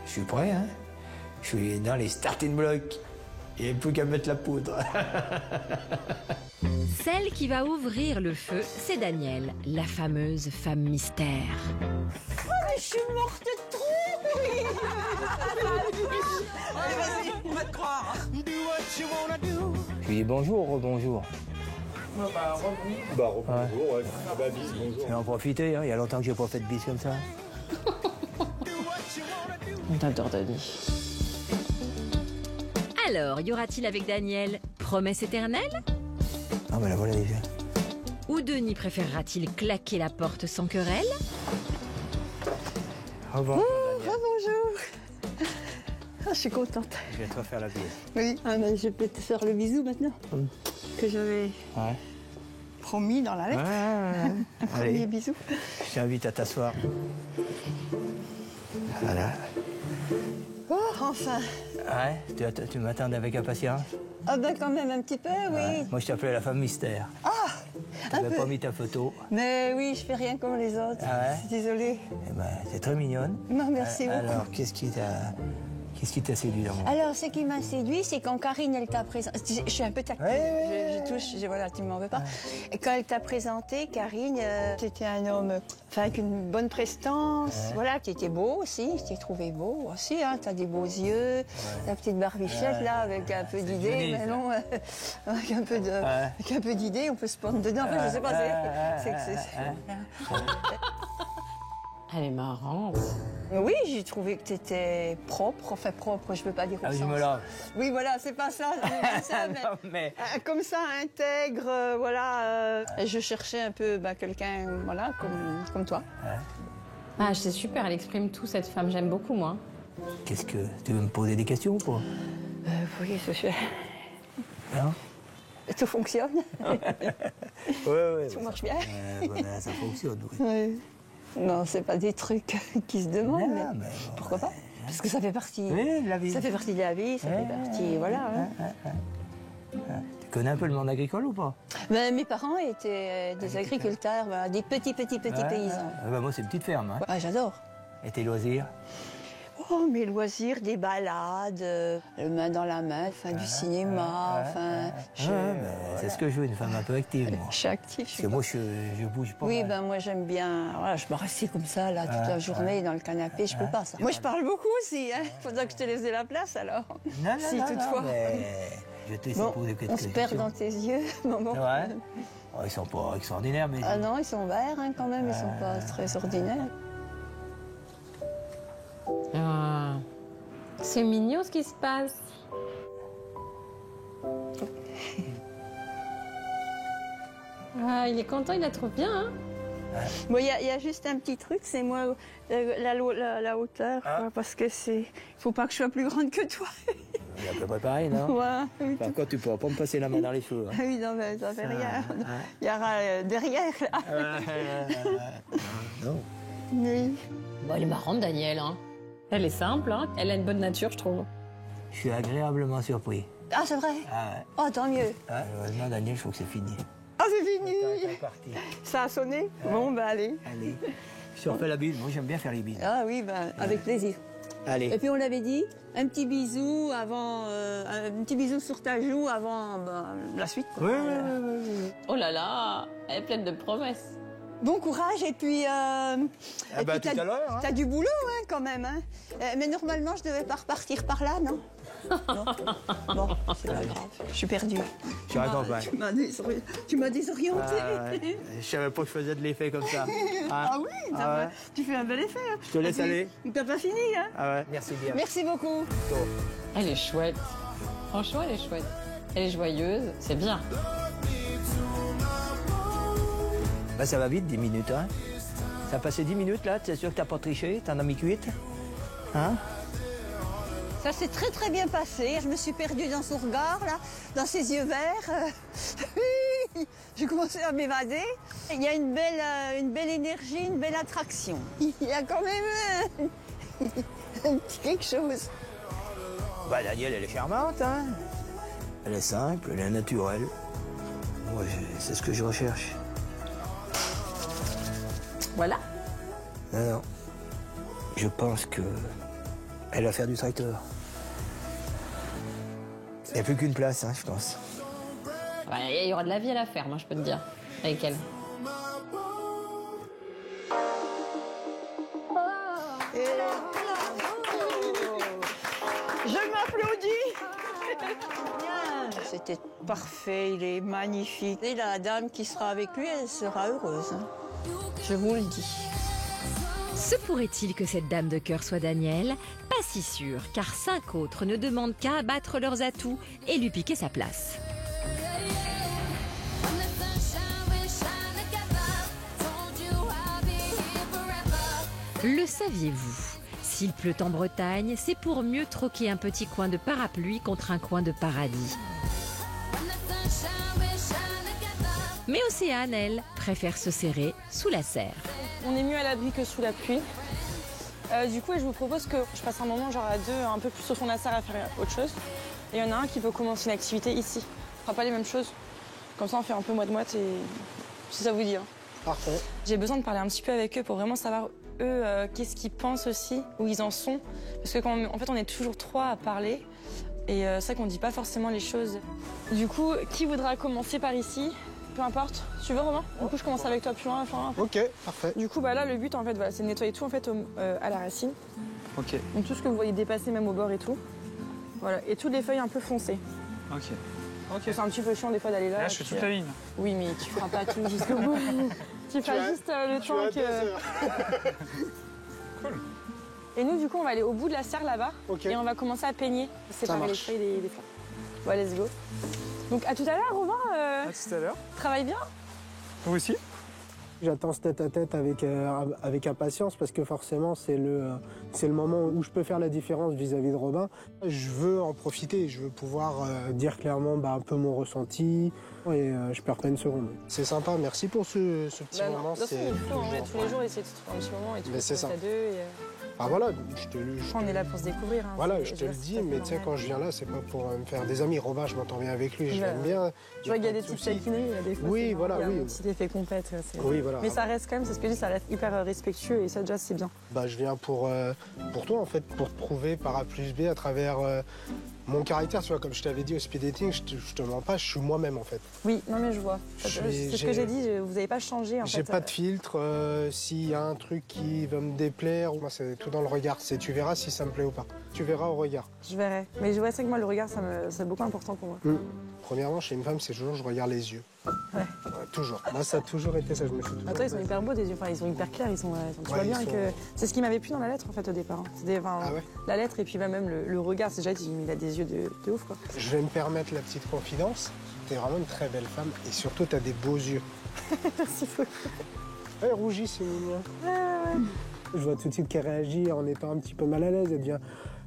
Je suis prêt, hein. Je suis dans les starting blocks. Il n'y a plus qu'à mettre la poudre. Celle qui va ouvrir le feu, c'est Danielle, la fameuse femme mystère. Oh, mais je suis morte de trop. Allez, vas-y, on va te croire. Je lui dis bonjour, rebonjour. Bah, Bonjour, ouais. Bah, bis, bonjour. Je vais en profiter, hein. Il y a longtemps que j'ai pas fait de bis comme ça. On t'adore, Dani. Alors, y aura-t-il avec Danielle promesse éternelle? Ah, mais la voilà déjà. Ou Denis préférera-t-il claquer la porte sans querelle? Au revoir. Bonjour. Ah, je suis contente. Je vais te refaire la bise. Oui, mais je peux te faire le bisou maintenant. Que j'avais promis dans la lettre. Un premier Allez. bisou. Je t'invite à t'asseoir. Voilà. Oh, enfin. Ouais, tu m'attendais avec impatience? Ah ben quand même un petit peu, oui. Ouais. Moi, je t'appelais la femme mystère. Ah, T'avais pas mis ta photo. mais oui, je fais rien comme les autres. Ah ouais? Désolée. Eh ben, c'est très mignonne. Non, merci beaucoup. Alors, qu'est-ce qui t'a séduit dans mon... Alors, ce qui m'a séduit, c'est quand Karine, elle t'a présenté... Je suis un peu tactile, je touche, voilà, tu m'en veux pas. Et quand elle t'a présenté, Karine, tu étais un homme avec une bonne prestance. Voilà, tu étais beau aussi, je t'ai trouvé beau aussi. Hein, tu as des beaux yeux, la petite barbichette, là, avec un peu d'idées. Mais non, avec un peu d'idées, on peut se prendre dedans. Enfin, je sais pas, Elle est marrante. Oui, j'ai trouvé que tu étais propre, enfin propre, je peux pas dire au Ah, je sens. me lave. Oui, voilà, c'est pas ça, Non, mais... comme ça, intègre, voilà. Je cherchais un peu quelqu'un, voilà, comme toi. Ah, c'est super, elle exprime tout, cette femme. J'aime beaucoup, moi. Qu'est-ce que... Tu veux me poser des questions ou pas? Oui, je fais. Non? Tout fonctionne. Ouais. Tout marche bien. Voilà, ça fonctionne, oui. Ouais. Non, c'est pas des trucs qui se demandent, Non, mais bon, pourquoi pas? Parce que ça fait partie. Oui, de la vie. Ça fait partie de la vie, ça fait partie, voilà. Tu connais un peu le monde agricole ou pas? Ben, mes parents étaient des agriculteurs, des petits paysans. Moi, c'est une petite ferme. Hein. Ouais, j'adore. Et tes loisirs? Oh, mes loisirs, des balades, main dans la main, du cinéma, c'est ce que je veux, une femme un peu active, moi. Je suis active. Parce que moi, je bouge pas. Oui, mal. moi j'aime bien. Voilà, je me reste comme ça là toute la journée dans le canapé, je peux pas ça. Moi je parle beaucoup aussi, hein. Faudra que je te laisse de la place alors. Non, si toutefois. mais je vais t'essayer de poser quelques questions. On se perd dans tes yeux, maman. Ouais. Oh, ils sont pas extraordinaires, mais. Ah non, ils sont verts hein, quand même, ils sont pas très ordinaires. Ah, c'est mignon ce qui se passe. Ah, il est content, il la trouve bien. Hein. Bon, il y a juste un petit truc, c'est moi la hauteur, parce que il faut pas que je sois plus grande que toi. C'est à peu près pareil, non? Ouais. Par contre, tu pourras pas me passer la main dans les cheveux. Hein. Oui, non, mais ça fait rien. Il y aura derrière, là. Non. Oui. Bon, elle est marrante, Danielle. Hein. Elle est simple, hein. Elle a une bonne nature, je trouve. Je suis agréablement surpris. Ah, c'est vrai? Oh, tant mieux. Heureusement, Daniel, je trouve que c'est fini. Ah, c'est fini. C'est parti. Ça a sonné? Bon, allez. Allez. Je te refais la bise. Moi, j'aime bien faire les bises. Ah oui, avec plaisir. Allez. Et puis, on l'avait dit, un petit bisou avant... un petit bisou sur ta joue avant la suite. Quoi. Oui. Oh là là, elle est pleine de promesses. Bon courage et puis... tout à l'heure. Hein. T'as du boulot hein, quand même. Hein. Mais normalement, je devais pas repartir par là, non? Non. Bon, c'est pas grave. Je suis perdue. Je raconte pas. Tu m'as désorientée. Je savais pas que je faisais de l'effet comme ça. Ah oui, tu fais un bel effet. Hein. Je te laisse aller. T'as pas fini, hein? Ah ouais, merci bien. Merci beaucoup. Elle est chouette. Franchement, elle est chouette. Elle est joyeuse, c'est bien. Ça va vite, 10 minutes, hein? Ça a passé 10 minutes là, t'es sûr que t'as pas triché? T'en as mis 8? Hein? Ça s'est très très bien passé. Je me suis perdue dans son regard, là, dans ses yeux verts. J'ai commencé à m'évader. Il y a une belle énergie, une belle attraction. Il y a quand même un petit quelque chose. Bah Danielle, elle est charmante, hein? Elle est simple, elle est naturelle. Moi, c'est ce que je recherche. Voilà. Non. Je pense que elle va faire du tracteur. Il n'y a plus qu'une place, hein, je pense. Il y aura de la vie à la ferme, je peux te dire, avec elle. Je m'applaudis. C'était parfait, il est magnifique. Et la dame qui sera avec lui, elle sera heureuse. Hein. Je vous le dis. Se pourrait-il que cette dame de cœur soit Danielle? Pas si sûr, car 5 autres ne demandent qu'à abattre leurs atouts et lui piquer sa place. Le saviez-vous? S'il pleut en Bretagne, c'est pour mieux troquer un petit coin de parapluie contre un coin de paradis. Mais Océane, elle, préfère se serrer sous la serre. On est mieux à l'abri que sous la pluie. Du coup, je vous propose que je passe un moment genre à deux, un peu plus au fond de la serre à faire autre chose. Et il y en a un qui peut commencer une activité ici. On fera pas les mêmes choses. Comme ça, on fait un peu moite-moite et si ça vous dit. Hein. Parfait. J'ai besoin de parler un petit peu avec eux pour vraiment savoir eux qu'est-ce qu'ils pensent aussi, où ils en sont. Parce que en fait, on est toujours 3 à parler. Et c'est vrai qu'on dit pas forcément les choses. Du coup, qui voudra commencer par ici? Peu importe. Tu veux, Romain? Du coup, je commence avec toi plus loin. Ok, parfait. Du coup, là, le but, en fait, voilà, c'est de nettoyer tout en fait, à la racine. Ok. Donc tout ce que vous voyez dépasser, même au bord et tout. Voilà. Et toutes les feuilles un peu foncées. Ok. C'est un petit peu chiant des fois d'aller là. Là, je fais toute la ligne. Oui, mais tu feras pas tout jusqu'au bout. Tu feras juste le temps que... Cool. Et nous, du coup, on va aller au bout de la serre là-bas. Et on va commencer à peigner, séparer les feuilles des fleurs. Voilà, let's go. Donc à tout à l'heure, Romain. À tout à l'heure. Travaille bien. Vous aussi? J'attends ce tête-à-tête avec impatience parce que forcément c'est le moment où je peux faire la différence vis-à-vis de Robin. Je veux en profiter, je veux pouvoir dire clairement un peu mon ressenti et je perds pas une seconde. C'est sympa, merci pour ce petit moment. C'est tous les jours essayer de se trouver un petit moment et tout. C'est ça. À deux voilà, on est là pour se découvrir. Hein, voilà, je te le dis, mais tu sais, quand je viens là, c'est pas pour me faire des amis. Robin, je m'entends bien avec lui, je l'aime bien. Je vois qu'il y a des petites taquineries, des fois. Oui, voilà, oui. Il y a un petit effet compète. Oui, voilà. Mais ça reste quand même, c'est ce que je dis, ça reste hyper respectueux et ça déjà c'est bien. Je viens pour toi en fait, pour te prouver par A plus B à travers mon caractère. Tu vois, comme je t'avais dit au speed dating, je te mens pas, je suis moi-même en fait. Oui, non mais je vois. C'est ce que j'ai dit, vous n'avez pas changé en fait. J'ai pas de filtre, s'il y a un truc qui va me déplaire, moi c'est tout dans le regard, tu verras si ça me plaît ou pas. Tu verras au regard. Je verrai. Mais je vois c'est que moi le regard c'est beaucoup important pour moi. Premièrement, chez une femme, c'est toujours je regarde les yeux. Ouais. Toujours. Moi, ça a toujours été ça. Je me suis toujours. Toi, ils sont hyper beaux des yeux. Enfin, ils sont hyper clairs. Tu vois bien que c'est ce qui m'avait plu dans la lettre en fait au départ. C'était la lettre et puis même le regard. C'est déjà il a des yeux de ouf quoi. Je vais me permettre la petite confidence. T'es vraiment une très belle femme et surtout t'as des beaux yeux. Merci beaucoup. Elle rougit, c'est mignon. Ouais. Je vois tout de suite qu'elle réagit en étant un petit peu mal à l'aise. Elle devient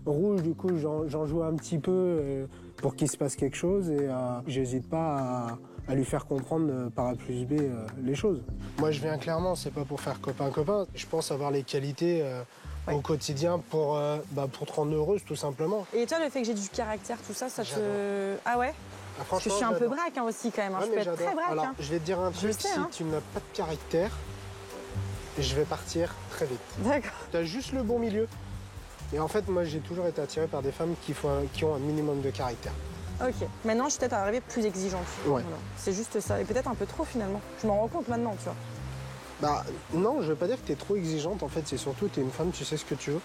rouge, du coup j'en joue un petit peu pour qu'il se passe quelque chose et j'hésite pas à lui faire comprendre par A plus B les choses. Moi je viens clairement, c'est pas pour faire copain-copain. Je pense avoir les qualités au quotidien pour te rendre heureuse tout simplement. Et toi le fait que j'ai du caractère, tout ça, ça te... Ah ouais? Parce que je suis un peu braque aussi quand même, je peux être très braque. Alors je vais te dire un truc, si tu n'as pas de caractère, je vais partir très vite. D'accord. Tu as juste le bon milieu. Et en fait, moi, j'ai toujours été attiré par des femmes qui ont un minimum de caractère. Ok. Maintenant, je suis peut-être arrivée plus exigeante. Ouais. Voilà. C'est juste ça. Et peut-être un peu trop, finalement. Je m'en rends compte maintenant, tu vois. Non, je veux pas dire que tu es trop exigeante. En fait, c'est surtout que tu es une femme, tu sais ce que tu veux.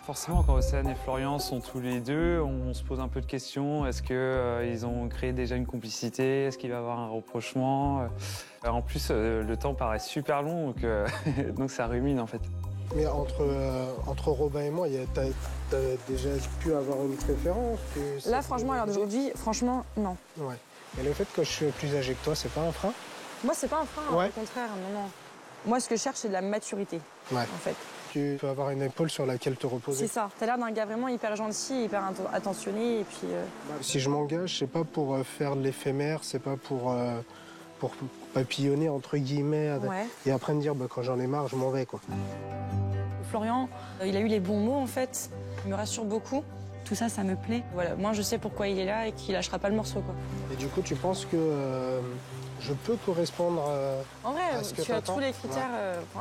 Forcément, quand Océane et Florian sont tous les deux, on se pose un peu de questions. Est-ce qu'ils ont créé déjà une complicité? Est-ce qu'il va y avoir un rapprochement? En plus, le temps paraît super long, donc ça rumine, en fait. Mais entre Robin et moi, t'as déjà pu avoir une préférence? Là, franchement, à l'heure d'aujourd'hui, franchement, non. Ouais. Et le fait que je suis plus âgé que toi, c'est pas un frein? Moi, c'est pas un frein, ouais. au contraire, non. Moi, ce que je cherche, c'est de la maturité, Ouais. en fait. Tu peux avoir une épaule sur laquelle te reposer. C'est ça. T'as l'air d'un gars vraiment hyper gentil, hyper attentionné, et puis... Si je m'engage, c'est pas pour faire de l'éphémère, c'est pas pour papillonner, entre guillemets, Ouais. et après me dire, quand j'en ai marre, je m'en vais, quoi. Florian, il a eu les bons mots, en fait. Il me rassure beaucoup. Tout ça, ça me plaît. Voilà, moi, je sais pourquoi il est là et qu'il lâchera pas le morceau, quoi. Et du coup, tu penses que je peux correspondre En vrai, à ce que tu as t'attends? tous les critères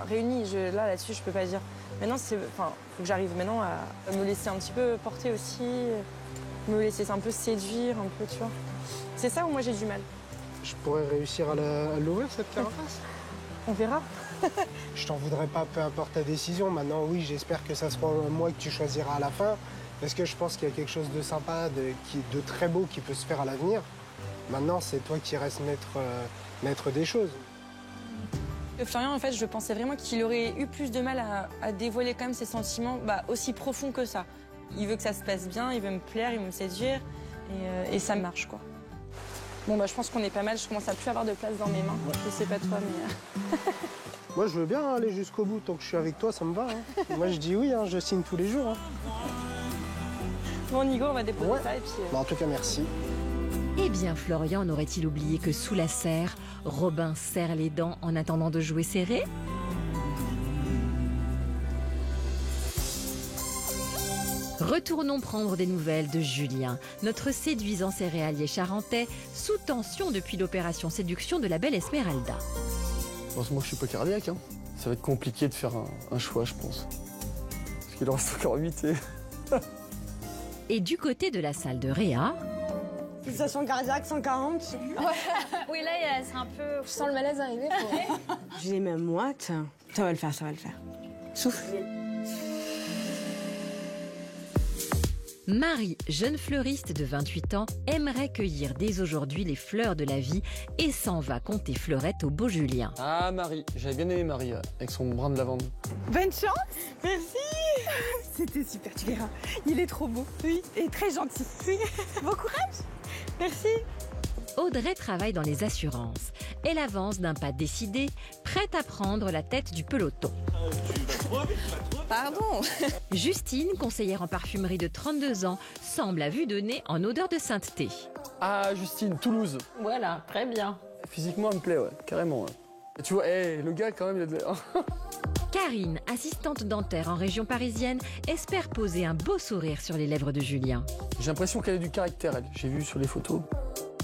réunis. Là-dessus, je peux pas dire. Maintenant, faut que j'arrive maintenant à me laisser un petit peu porter aussi, me laisser un peu séduire, un peu, tu vois. C'est ça où moi j'ai du mal. Je pourrais réussir à l'ouvrir, cette carapace? On verra. Je t'en voudrais pas, peu importe ta décision. Maintenant, oui, j'espère que ça sera moi que tu choisiras à la fin, parce que je pense qu'il y a quelque chose de sympa, de très beau qui peut se faire à l'avenir. Maintenant, c'est toi qui restes maître des choses. Florian, en fait, je pensais vraiment qu'il aurait eu plus de mal à dévoiler quand même ses sentiments aussi profonds que ça. Il veut que ça se passe bien, il veut me plaire, il veut me séduire, et ça marche, quoi. Bon, je pense qu'on est pas mal, je commence à plus avoir de place dans mes mains. Je sais pas toi, mais... Moi, je veux bien aller jusqu'au bout. Tant que je suis avec toi, ça me va. Moi, je dis oui, je signe tous les jours. Bon, Nigo, on va déposer ça et puis... En tout cas, merci. Eh bien, Florian n'aurait-il oublié que sous la serre, Robin serre les dents en attendant de jouer serré? Retournons prendre des nouvelles de Julien, notre séduisant céréalier charentais, sous tension depuis l'opération séduction de la belle Esmeralda. Heureusement que je suis pas cardiaque. Ça va être compliqué de faire un choix, je pense. Parce qu'il en reste encore 8 Et du côté de la salle de Réa... Pulsation cardiaque, 140. Oui, là, c'est un peu... Je sens le malaise arriver. J'ai les mêmes moites. Ça va le faire, ça va le faire. Souffle. Marie, jeune fleuriste de 28 ans, aimerait cueillir dès aujourd'hui les fleurs de la vie et s'en va compter fleurette au beau Julien. Ah, Marie. J'avais bien aimé Marie, avec son brin de lavande. Bonne chance. Merci. C'était super, tu verras. Il est trop beau. Oui, et très gentil. Oui. Bon courage. Merci. Audrey travaille dans les assurances. Elle avance d'un pas décidé, prête à prendre la tête du peloton. Pardon. Justine, conseillère en parfumerie de 32 ans, semble à vue de nez en odeur de sainteté. Ah, Justine, Toulouse. Voilà, très bien. Physiquement, elle me plaît, carrément. Ouais. Et tu vois, le gars, quand même, il a de... Karine, assistante dentaire en région parisienne, espère poser un beau sourire sur les lèvres de Julien. J'ai l'impression qu'elle a du caractère, elle. J'ai vu sur les photos.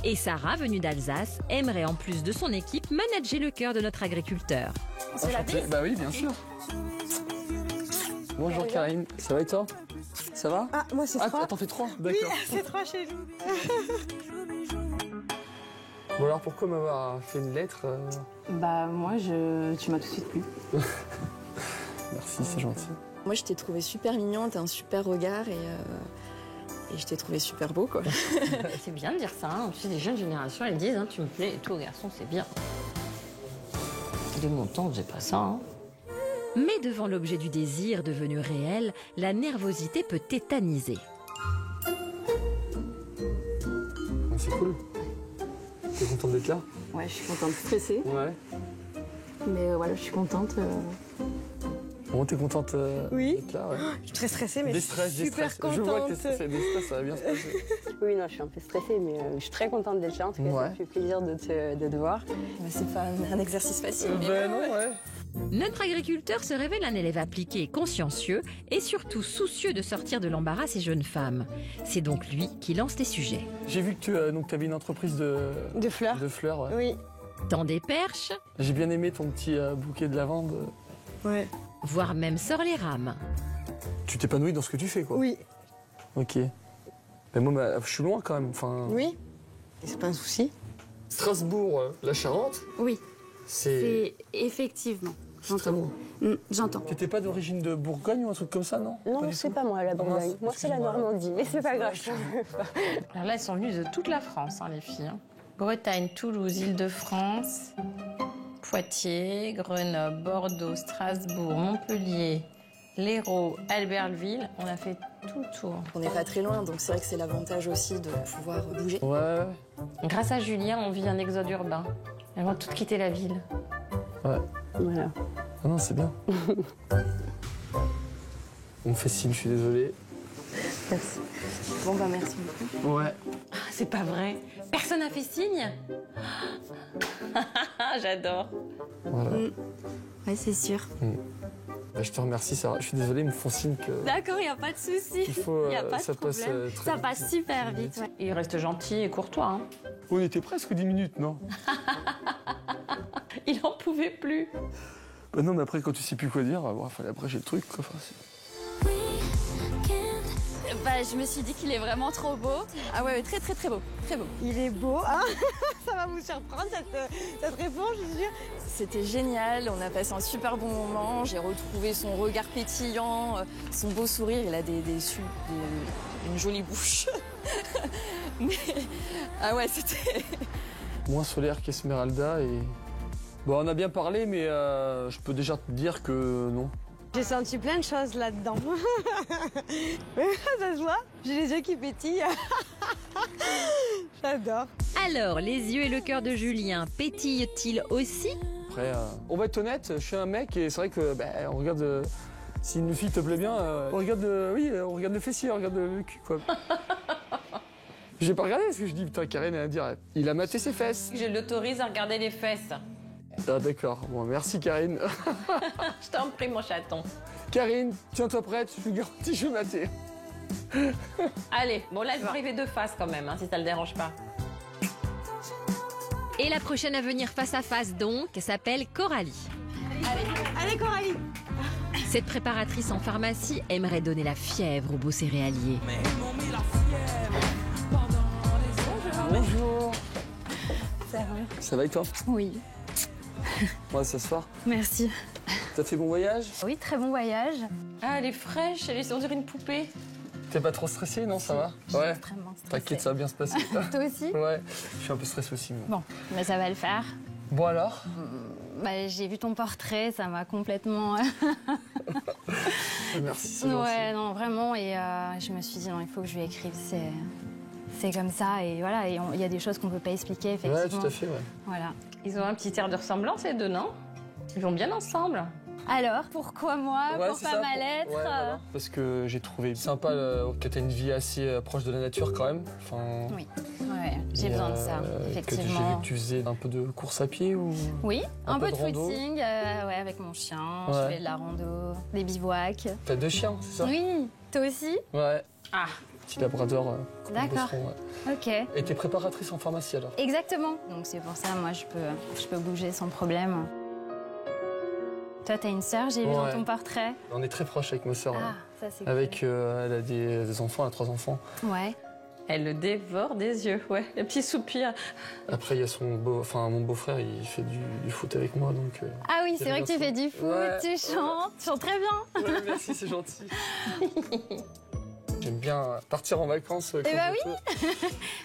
Et Sarah, venue d'Alsace, aimerait en plus de son équipe manager le cœur de notre agriculteur. Bah oui, bien sûr. Bonjour Karine, ça va et toi? Ça va? Ah, moi c'est 3. Ah, t'en fais 3? D'accord. Oui, c'est 3 chez nous. Bon alors pourquoi m'avoir fait une lettre Bah moi, tu m'as tout de suite plu. Merci, c'est gentil. Moi, je t'ai trouvé super mignon, t'as un super regard et je t'ai trouvé super beau, quoi. C'est bien de dire ça, hein. Tu sais, les jeunes générations, elles disent, tu me plais et tout, garçon, c'est bien. De mon temps, on faisait pas ça, hein. Mais devant l'objet du désir devenu réel, la nervosité peut tétaniser. C'est cool. T'es contente d'être là? Ouais, je suis contente, stressée. Ouais. Mais voilà, je suis contente. Bon, t'es contente Oui. d'être là, ouais. Je suis très stressée, mais Des je suis stress, super contente. Je vois que t'es stressée, des stress, ça va bien se passer. Oui, non, je suis un peu stressée, mais je suis très contente d'être là. En tout cas, ça me fait plaisir de te voir. Mais c'est pas un exercice facile. Ben non, ouais. Notre agriculteur se révèle un élève appliqué, consciencieux et surtout soucieux de sortir de l'embarras ces jeunes femmes. C'est donc lui qui lance les sujets. J'ai vu que tu avais une entreprise de fleurs. De fleurs, ouais. Oui. Tend des perches. J'ai bien aimé ton petit bouquet de lavande. Ouais. Voire même sort les rames. Tu t'épanouis dans ce que tu fais, quoi. Oui. Ok. Mais moi, je suis loin quand même. Enfin... Oui. C'est pas un souci. Strasbourg, la Charente. Oui. C'est effectivement. très bon. J'entends. T'étais pas d'origine de Bourgogne ou un truc comme ça, non? Non, c'est pas moi la Bourgogne. Moi, c'est la Normandie, mais c'est pas grave. Alors là, elles sont venues de toute la France, hein, les filles. Hein. Bretagne, Toulouse, Île-de-France, Poitiers, Grenoble, Bordeaux, Strasbourg, Montpellier, l'Hérault, Albertville. On a fait tout le tour. On n'est pas très loin, donc c'est vrai que c'est l'avantage aussi de pouvoir bouger. Ouais. Grâce à Julien, on vit un exode urbain. Elles vont toutes quitter la ville. Ouais. Voilà. Ah non, c'est bien. On me fait signe, je suis désolé. Merci. Bon, bah merci beaucoup. Ouais. Ah, c'est pas vrai. Personne n'a fait signe. J'adore. Voilà. Ouais, c'est sûr. Bah, je te remercie, Sarah. Je suis désolé, ils me font signe que... D'accord, il n'y a pas de souci. Il faut, Y a pas ça de passe problème. très Ça vite. passe super vite. Ouais. Il reste gentil et courtois. Hein. On était presque 10 minutes, non? Il en pouvait plus. Bah non, mais après, quand tu sais plus quoi dire, bon, fallait abréger le truc, quoi. Enfin, Bah, je me suis dit qu'il est vraiment trop beau. Ah ouais, très très très beau. Très beau. Il est beau. Ah, ça va vous surprendre cette réponse, je suis sûre. C'était génial, on a passé un super bon moment. J'ai retrouvé son regard pétillant, son beau sourire. Il a une jolie bouche. Mais, ah ouais, c'était... moins solaire qu'Esmeralda et... Bon, on a bien parlé, mais je peux déjà te dire que non. J'ai senti plein de choses là-dedans. Ça se voit, j'ai les yeux qui pétillent. J'adore. Alors, les yeux et le cœur de Julien pétillent-ils aussi? Après, on va être honnête, je suis un mec et c'est vrai que on regarde... si une fille te plaît bien, on regarde on regarde le fessier, on regarde le cul, quoi. J'ai pas regardé parce que je dis, putain, Karine, elle va dire, il a maté ses fesses. Je l'autorise à regarder les fesses. Ah d'accord, bon, merci Karine. Je t'en prie, mon chaton. Karine, tiens-toi prête, je te garantis, je vais mater. Allez, bon là, elle va arriver de face quand même, hein, si ça le dérange pas. Et la prochaine à venir face à face donc s'appelle Coralie. Allez Coralie. Cette préparatrice en pharmacie aimerait donner la fièvre aux beaux céréaliers. Bonjour. Ça va? Ça va et toi? Oui. On va s'asseoir. Merci. T'as fait bon voyage? Oui, très bon voyage. Ah, elle est fraîche, elle est on dirait une poupée. T'es pas trop stressée, non? Ça va? Ouais. Extrêmement stressée. T'inquiète, ça va bien se passer. Toi aussi? Ouais, je suis un peu stressé aussi. Moi. Bon, mais ça va le faire. Bon alors? Bah, j'ai vu ton portrait, ça m'a complètement... Merci, c'est gentil. Ouais, non, vraiment, et je me suis dit, non, il faut que je lui écrive, c'est comme ça, et voilà, et il y a des choses qu'on peut pas expliquer, effectivement. Ouais, tout à fait, ouais. Voilà. Ils ont un petit air de ressemblance, les deux, non? Ils vont bien ensemble. Alors, pourquoi moi? Ouais, pour c'est pas ça, ma lettre? Ouais, voilà. Parce que j'ai trouvé sympa que t'aies une vie assez proche de la nature quand même. Enfin, oui, ouais, j'ai besoin de ça, effectivement. J'ai vu que tu faisais un peu de course à pied ou... Oui, un peu de rando. footing, ouais, avec mon chien, Ouais. je fais de la rando, des bivouacs. T'as 2 chiens, c'est ça? Oui, toi aussi? Ouais. Ah. Petit labrador. D'accord. Ouais. Ok. Et t'es préparatrice en pharmacie alors? Exactement. Donc c'est pour ça, moi, je peux bouger sans problème. Toi, t'as une sœur, j'ai vu dans ton portrait. On est très proches avec ma sœur. Ah, ouais. ça c'est Avec, elle a des enfants, elle a 3 enfants. Ouais. Elle le dévore des yeux, ouais. Le petit soupir. Après, il y a mon beau-frère, il fait du foot avec moi, donc... Ah oui, c'est vrai que tu fais du foot, ouais. tu chantes très bien. Ouais, merci, c'est gentil. J'aime bien partir en vacances. Eh bah oui.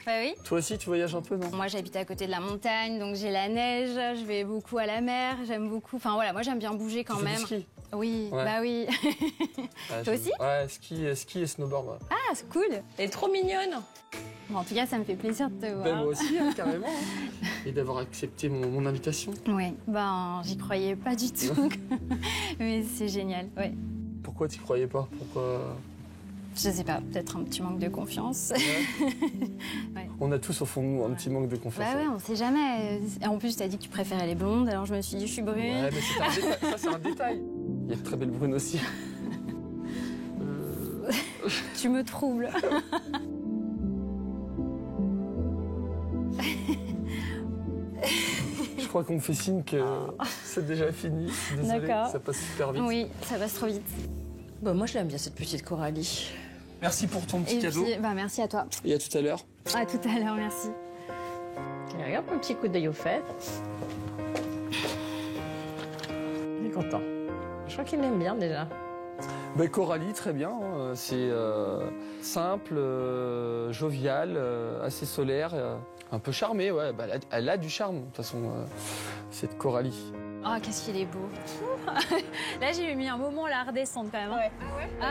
Bah oui. Toi aussi, tu voyages un peu, non? Moi, j'habite à côté de la montagne, donc j'ai la neige, je vais beaucoup à la mer, j'aime beaucoup... Enfin voilà, moi j'aime bien bouger quand même. Tu fais du ski? Oui, Ouais. bah oui. Toi aussi? Ouais, ski et snowboard. Ouais. Ah, c'est cool. Elle est trop mignonne. Bon, en tout cas, ça me fait plaisir de te voir. Ben, moi aussi, hein, carrément. Hein. Et d'avoir accepté mon invitation. Oui, ben j'y croyais pas du tout. Mais c'est génial, ouais. Pourquoi t'y croyais pas? Pourquoi... Je sais pas, peut-être un petit manque de confiance. Ouais. On a tous au fond de nous un petit manque de confiance. Bah ouais, on sait jamais. En plus, t'as dit que tu préférais les blondes, alors je me suis dit, je suis brune. Ouais, mais c'est un détail. Ça, c'est un détail. Il y a de très belles brunes aussi. Tu me troubles. Je crois qu'on me fait signe que c'est déjà fini. Désolé, D'accord. ça passe super vite. Oui, ça passe trop vite. Bah, moi, je l'aime bien, cette petite Coralie. Merci pour ton petit Et cadeau. puis, bah, merci à toi. Et à tout à l'heure. À tout à l'heure, merci. Et regarde un petit coup d'œil aux fêtes. Il est content. Je crois qu'il l'aime bien déjà. Ben, Coralie, très bien. Hein. C'est simple, jovial, assez solaire, un peu charmé. Ouais. Ben, elle a du charme, de toute façon, cette Coralie. Oh, qu'est-ce qu'il est beau. Là, j'ai mis un moment là, à redescendre quand même. Hein. Ouais. Ah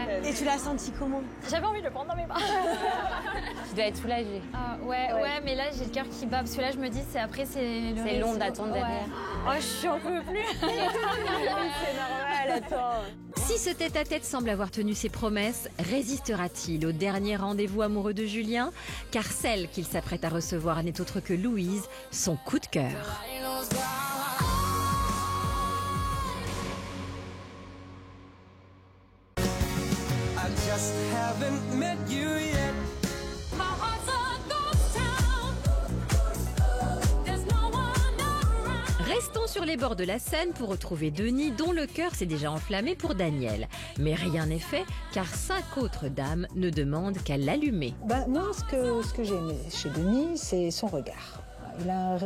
ouais. Et tu l'as senti comment? J'avais envie de le prendre dans mes bras. Tu dois être soulagée. Ah, ouais, mais là, j'ai le cœur qui bat. Parce que là, je me dis, après, c'est le C'est long d'attendre derrière. Oh, je n'en peux plus. C'est normal, attends. Si ce tête-à-tête semble avoir tenu ses promesses, résistera-t-il au dernier rendez-vous amoureux de Julien? Car celle qu'il s'apprête à recevoir n'est autre que Louise, son coup de cœur. I just haven't met you yet. My heart's a ghost town. There's no one around. Restons sur les bords de la Seine pour retrouver Denis, dont le cœur s'est déjà enflammé pour Daniel. Mais rien n'est fait, car 5 autres dames ne demandent qu'à l'allumer. Moi, ce que j'ai aimé chez Denis, c'est son regard. Il a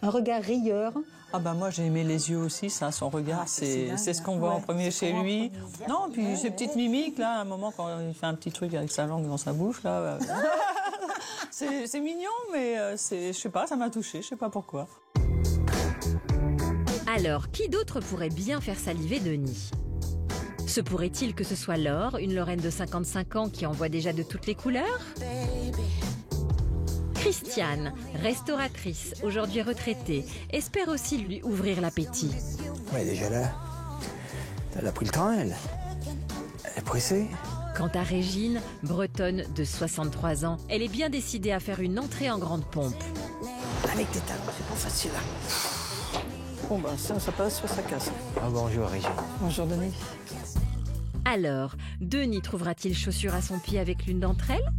un regard rieur. Ah bah moi j'ai aimé les yeux aussi, ça, son regard, c'est ce qu'on voit en premier chez lui. Non, puis ces petites mimiques là, à un moment quand il fait un petit truc avec sa langue dans sa bouche là, c'est mignon, mais je sais pas, ça m'a touchée, je sais pas pourquoi. Alors, qui d'autre pourrait bien faire saliver Denis? Se pourrait-il que ce soit Laure, une Lorraine de 55 ans qui en voit déjà de toutes les couleurs? Christiane, restauratrice, aujourd'hui retraitée, espère aussi lui ouvrir l'appétit. Ouais, déjà là, elle a pris le train, elle. Elle est pressée. Quant à Régine, bretonne de 63 ans, elle est bien décidée à faire une entrée en grande pompe. Avec tes talons, c'est pas facile. Hein. Bon bah ça passe, ça casse. Ah, bonjour Régine. Bonjour Denis. Alors, Denis trouvera-t-il chaussure à son pied avec l'une d'entre elles?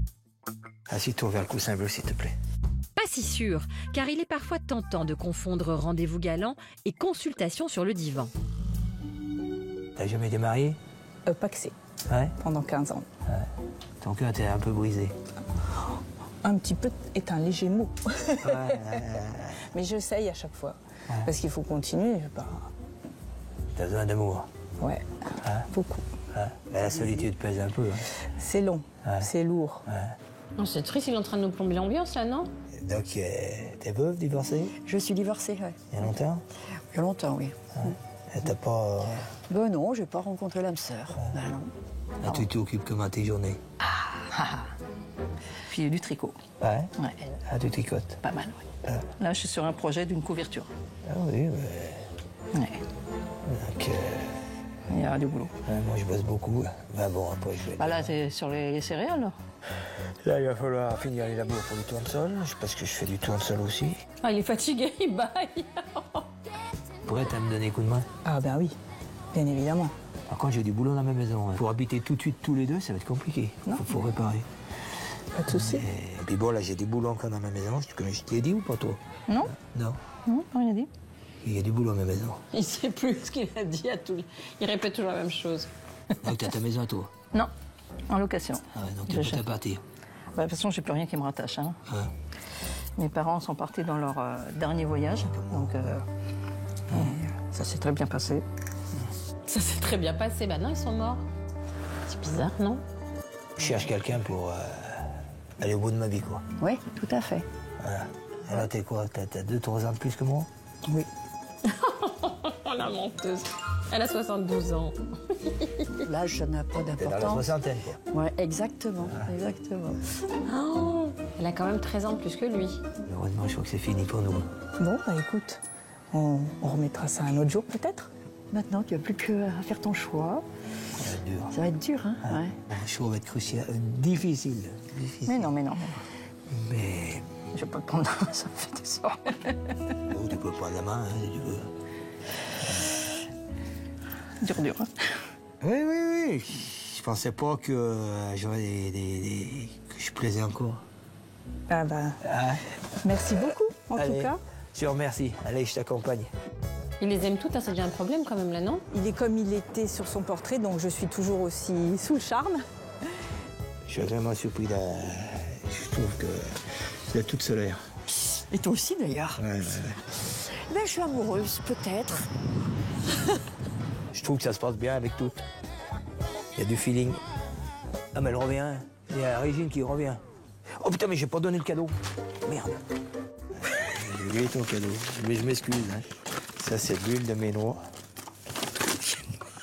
Assis-toi vers le coussin bleu, s'il te plaît. Pas si sûr, car il est parfois tentant de confondre rendez-vous galant et consultation sur le divan. T'as jamais été mariée? Paxé. Ouais. Pendant 15 ans. Ouais. Ton cœur était un peu brisé. Un petit peu est un léger mot. Ouais. Mais j'essaye à chaque fois. Ouais. Parce qu'il faut continuer. T'as besoin d'amour? Ouais, beaucoup. Ouais. La solitude pèse un peu. Hein. C'est long, c'est lourd. Ouais. Oh, c'est triste, il est en train de nous plomber l'ambiance là, non? Donc, t'es veuve, divorcée? Je suis divorcée, oui. Il y a longtemps? Il y a longtemps, oui. Et t'as pas... Ben non, j'ai pas rencontré l'âme sœur. Ben non. Ah, tu t'occupes comment tes journées? Puis du tricot. Ouais? Ouais. Ah, tu tricotes? Pas mal, oui. Là, je suis sur un projet d'une couverture. Ah oui, ouais. Ouais. Donc, il y a du boulot. Ouais, moi, je bosse beaucoup. Ben bon, après, je vais... Bah là, t'es sur les céréales, là. Là, il va falloir finir les labours pour du tournesol, parce que je fais du tournesol aussi. Ah, il est fatigué, il baille. Pourrais-tu me donner un coup de main? Ah ben oui, bien évidemment. Par contre, j'ai du boulot dans ma maison. Hein. Pour habiter tout de suite tous les deux, ça va être compliqué. Non. Faut réparer. Pas de souci. Et puis bon, là, j'ai des boulots encore dans ma maison. Je t'ai dit ou pas, toi? Non. Non. Non, rien dit. Il y a du boulot à ma maison. Il sait plus ce qu'il a dit à tout. Il répète toujours la même chose. Donc, t'as ta maison à toi? Non, en location. Ah ouais, donc t'es prêt à partir? Bah, de toute façon, j'ai plus rien qui me rattache. Hein. Mes parents sont partis dans leur dernier voyage, donc ça s'est très bien passé. Ça s'est très bien passé. Bah non, ils sont morts. C'est bizarre, non? Je cherche quelqu'un pour aller au bout de ma vie, quoi. Oui, tout à fait. Voilà. Alors, t'es quoi? T'as 2-3 ans de plus que moi? Oui. Oh, la menteuse. Elle a 72 ans. L'âge, ça n'a pas d'importance. T'es dans la soixantaine, quoi. Ouais, exactement, exactement. Oh, elle a quand même 13 ans de plus que lui. Heureusement, je crois que c'est fini pour nous. Bon, bah écoute, on remettra ça un autre jour, peut-être? Maintenant, tu n'as plus qu'à faire ton choix. Ça va être dur. Ça va être dur, hein? Ouais. Le choix va être crucial. Difficile. Mais non. Mais... Je vais pas le prendre, ça me fait des sorts. Oh, tu peux prendre la main, hein, si tu veux. Dur, hein? Oui. Je pensais pas que j'aurais que je plaisais encore. Ah bah... Merci beaucoup, en Allez, tout cas. Je te remercie. Allez, je t'accompagne. Il les aime toutes, ça devient un problème quand même là, non? Il est comme il était sur son portrait, donc je suis toujours aussi sous le charme. Je suis vraiment surpris. Je trouve que c'est toute solaire. Et toi aussi, d'ailleurs. Ouais. Ben, je suis amoureuse, peut-être. Je trouve que ça se passe bien avec toutes. Il y a du feeling. Ah, mais elle revient. Il y a Régine qui revient. Oh putain, mais j'ai pas donné le cadeau. Merde. J'ai oublié ton cadeau. Mais je m'excuse. Hein. Ça, c'est de l'huile de mes noix.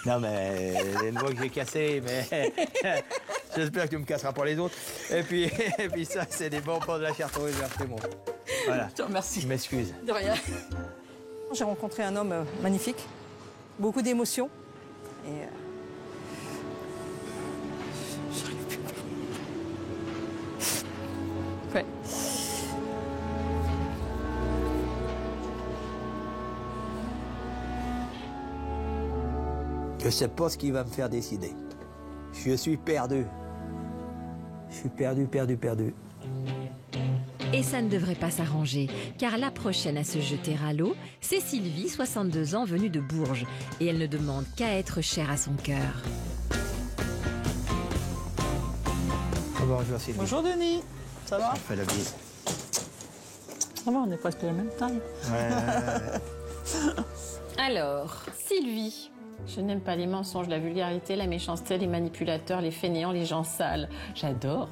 Non, mais les noix que j'ai cassées, mais j'espère que tu ne me casseras pas les autres. Et puis ça, c'est des bonbons de la chartreuse, c'est bon. Voilà. Je te remercie. Je m'excuse. De rien. J'ai rencontré un homme magnifique, beaucoup d'émotions. Et j'arrive plus. Ouais. Je ne sais pas ce qui va me faire décider. Je suis perdu. Je suis perdu. Et ça ne devrait pas s'arranger, car la prochaine à se jeter à l'eau, c'est Sylvie, 62 ans, venue de Bourges. Et elle ne demande qu'à être chère à son cœur. Bonjour Sylvie. Bonjour Denis, ça va? On fait la bise. Ça va, on est presque à la même taille. Alors, Sylvie. Je n'aime pas les mensonges, la vulgarité, la méchanceté, les manipulateurs, les fainéants, les gens sales. J'adore.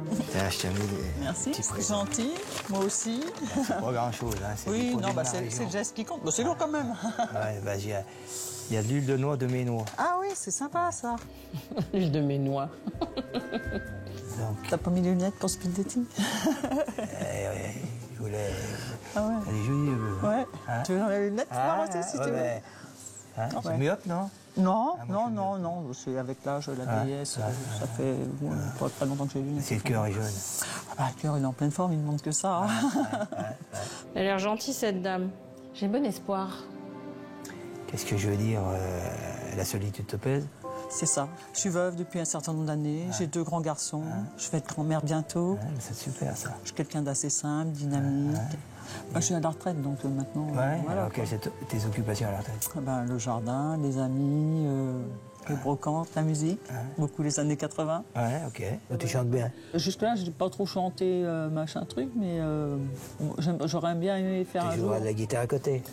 Je t'ai mis des Merci, c'est gentil. Moi aussi. C'est pas grand-chose. Hein. Oui, non, bah, c'est le geste qui compte. Bah, c'est lourd quand même. Ouais, bah, il y a de l'huile de noix de mes noix. Ah oui, c'est sympa ça. L'huile de mes noix. T'as pas mis les lunettes pour speed dating? Je voulais... Ah ouais. Elle est jolie. Ouais. Hein? Tu veux enlever les lunettes pour voir aussi si tu veux? Hein? Ouais. C'est myope, non? Non, non. C'est avec l'âge, la vieillesse. Ça fait pas longtemps que j'ai lu. C'est le cœur est jeune. Ah bah, le cœur, il est en pleine forme, il ne demande que ça. Hein. Elle a l'air gentille, cette dame. J'ai bon espoir. Qu'est-ce que je veux dire? La solitude te pèse? C'est ça. Je suis veuve depuis un certain nombre d'années. J'ai 2 grands garçons. Je vais être grand-mère bientôt. C'est super, ça. Je suis quelqu'un d'assez simple, dynamique. Moi, je suis à la retraite, donc maintenant... Ouais, voilà, alors quelles sont tes occupations à la retraite? Le jardin, les amis, les brocantes, la musique, beaucoup les années 80. Ouais, ok. Tu chantes bien? Jusque-là, je n'ai pas trop chanté machin truc, mais j'aurais bien aimé faire un jour. Tu joueras de la guitare à côté?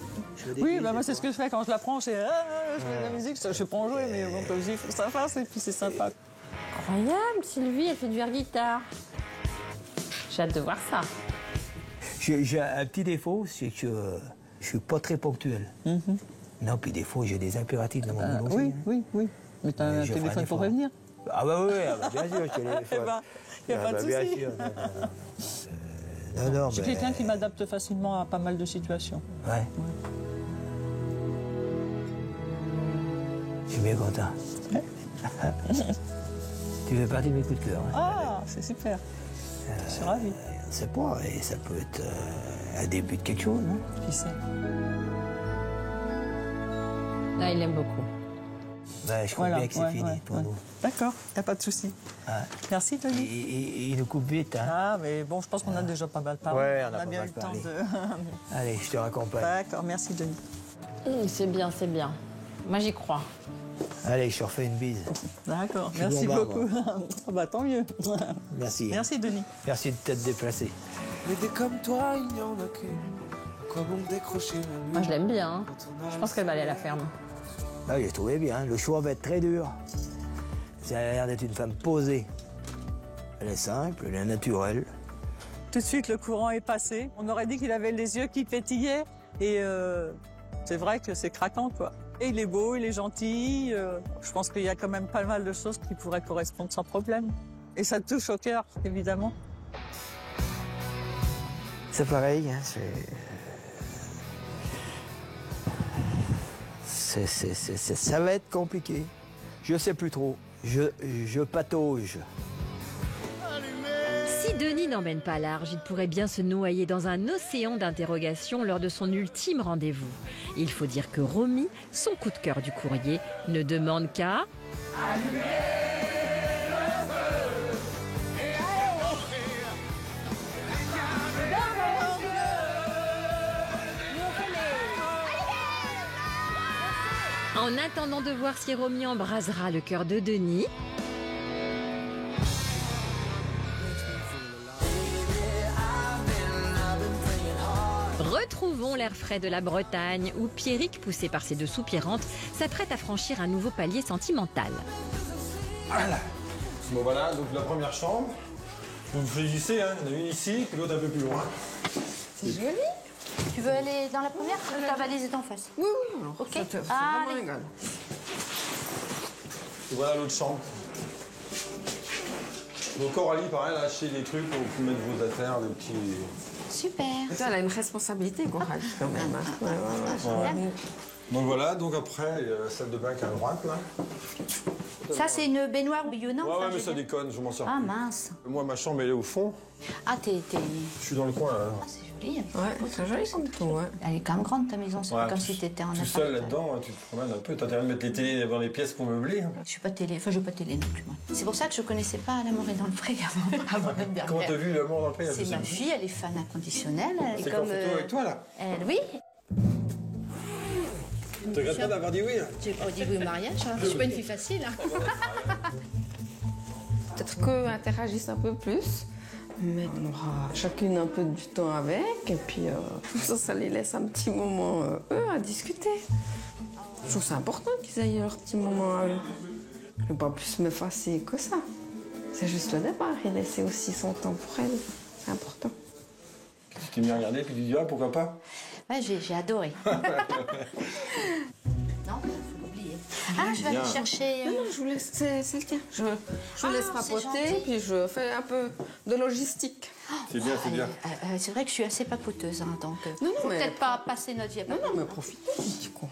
Oui, moi c'est ce que je fais quand je la prends, je fais la musique, je ne sais pas en jouer, mais bon, comme je dis, il faut que ça fasse, et puis c'est sympa. Incroyable, Sylvie, elle fait du air guitare. J'ai hâte de voir ça. J'ai un petit défaut, c'est que je suis pas très ponctuel. Non, puis des fois, j'ai des impératifs dans mon boulot. Oui. Mais tu as un téléphone pour revenir? Ah bah oui, bien sûr, je téléphone. Il n'y a pas de souci. Bien sûr, non, je suis quelqu'un qui m'adapte facilement à pas mal de situations. Ouais. Je suis bien content. Tu fais partie de mes coups de cœur. Hein. Ah, c'est super. Je suis ravi. On ne sait pas, et ça peut être un début de quelque chose. Hein. Qui sait? Ah, il aime beaucoup. Ben, je crois bien que c'est fini pour nous. D'accord, il n'y a pas de souci. Merci, Tony. Il nous coupe vite. Hein. Ah, mais bon, je pense qu'on a déjà pas mal parlé. Ouais, on a bien pas eu mal le temps de... Allez, je te raccompagne. D'accord, merci, Denis. C'est bien, c'est bien. Moi, j'y crois. Allez, je te refais une bise. D'accord, merci beaucoup. Ah bah, tant mieux. Merci. Merci, Denis. Merci de t'être déplacé. Mais des comme toi, il n'y en a que. Quoi bon décrocher la nuit? Moi, je l'aime bien. Hein. Je pense qu'elle va aller à la ferme. Ah, j'ai trouvé bien. Le choix va être très dur. Ça a l'air d'être une femme posée. Elle est simple, elle est naturelle. Tout de suite, le courant est passé. On aurait dit qu'il avait les yeux qui pétillaient. Et c'est vrai que c'est craquant, quoi. Et il est beau, il est gentil. Je pense qu'il y a quand même pas mal de choses qui pourraient correspondre sans problème. Et ça touche au cœur, évidemment. C'est pareil, hein, ça va être compliqué. Je sais plus trop. Je patauge. Si Denis n'emmène pas large, il pourrait bien se noyer dans un océan d'interrogations lors de son ultime rendez-vous. Il faut dire que Romy, son coup de cœur du courrier, ne demande qu'à... En attendant de voir si Romy embrasera le cœur de Denis... Retrouvons l'air frais de la Bretagne où Pierrick, poussé par ses 2 soupirante, s'apprête à franchir un nouveau palier sentimental. Voilà. Bon voilà, donc la première chambre. Vous me choisissez, hein. Il y en a une ici, puis l'autre un peu plus loin. C'est joli. Tu veux aller dans la première? Ta valise est en face. Oui, oui, alors. Ok. C'est vraiment égal. Et voilà l'autre chambre. Donc Coralie, pareil, là, acheter des trucs pour vous mettre vos affaires, des petits... Super. Elle a une responsabilité, Coralie, quand même. Hein. Ouais. Donc voilà, donc après, il y a la salle de bain qui est à droite, là. Ça, c'est une baignoire bouillonnante. Ouais, mais ça déconne, je m'en sors Ah plus. mince. Moi, ma chambre, elle est au fond. Ah, t'es... Je suis dans le coin, là. Ah, c'est joli. Ouais, c'est joli comme tout, ouais. Elle est quand même grande, ta maison. C'est Ouais, comme si t'étais en appart. Tout seul là-dedans, tu te promènes un peu. T'as intérêt de mettre les télés dans les pièces pour meubler. Hein. Je suis pas télé. Enfin, je veux pas télé non plus, moi. C'est pour ça que je connaissais pas L'amour est dans le pré avant l'année dernière. Comment t'as vu L'amour dans le pré? C'est ma fille, elle est fan inconditionnelle. C'est comme photo avec toi, là? Elle, oui. Tu regrettes pas d'avoir dit oui? J'ai pas dit oui au mariage. Hein. Je suis pas une fille facile. Hein. Peut-être qu'eux interagissent un peu plus, mais on aura chacune un peu du temps avec, et puis ça les laisse un petit moment, eux, à discuter. Je trouve ça important qu'ils aient leur petit moment à eux. Je ne vais pas plus m'effacer que ça. C'est juste le départ, et laisser aussi son temps pour elle. C'est important. Tu t'es mis à regarder, puis tu dis, ah, pourquoi pas? Ouais, j'ai adoré. Non, faut l'oublier. Ah, je vais aller chercher... Non, je vous laisse, c'est le tien. Je vous laisse papoter, puis je fais un peu de logistique. C'est bien, c'est bien. C'est vrai que je suis assez papoteuse, hein, donc... Non, faut mais... peut-être pas passer notre vie à papoter. Non, mais profitez, petit con.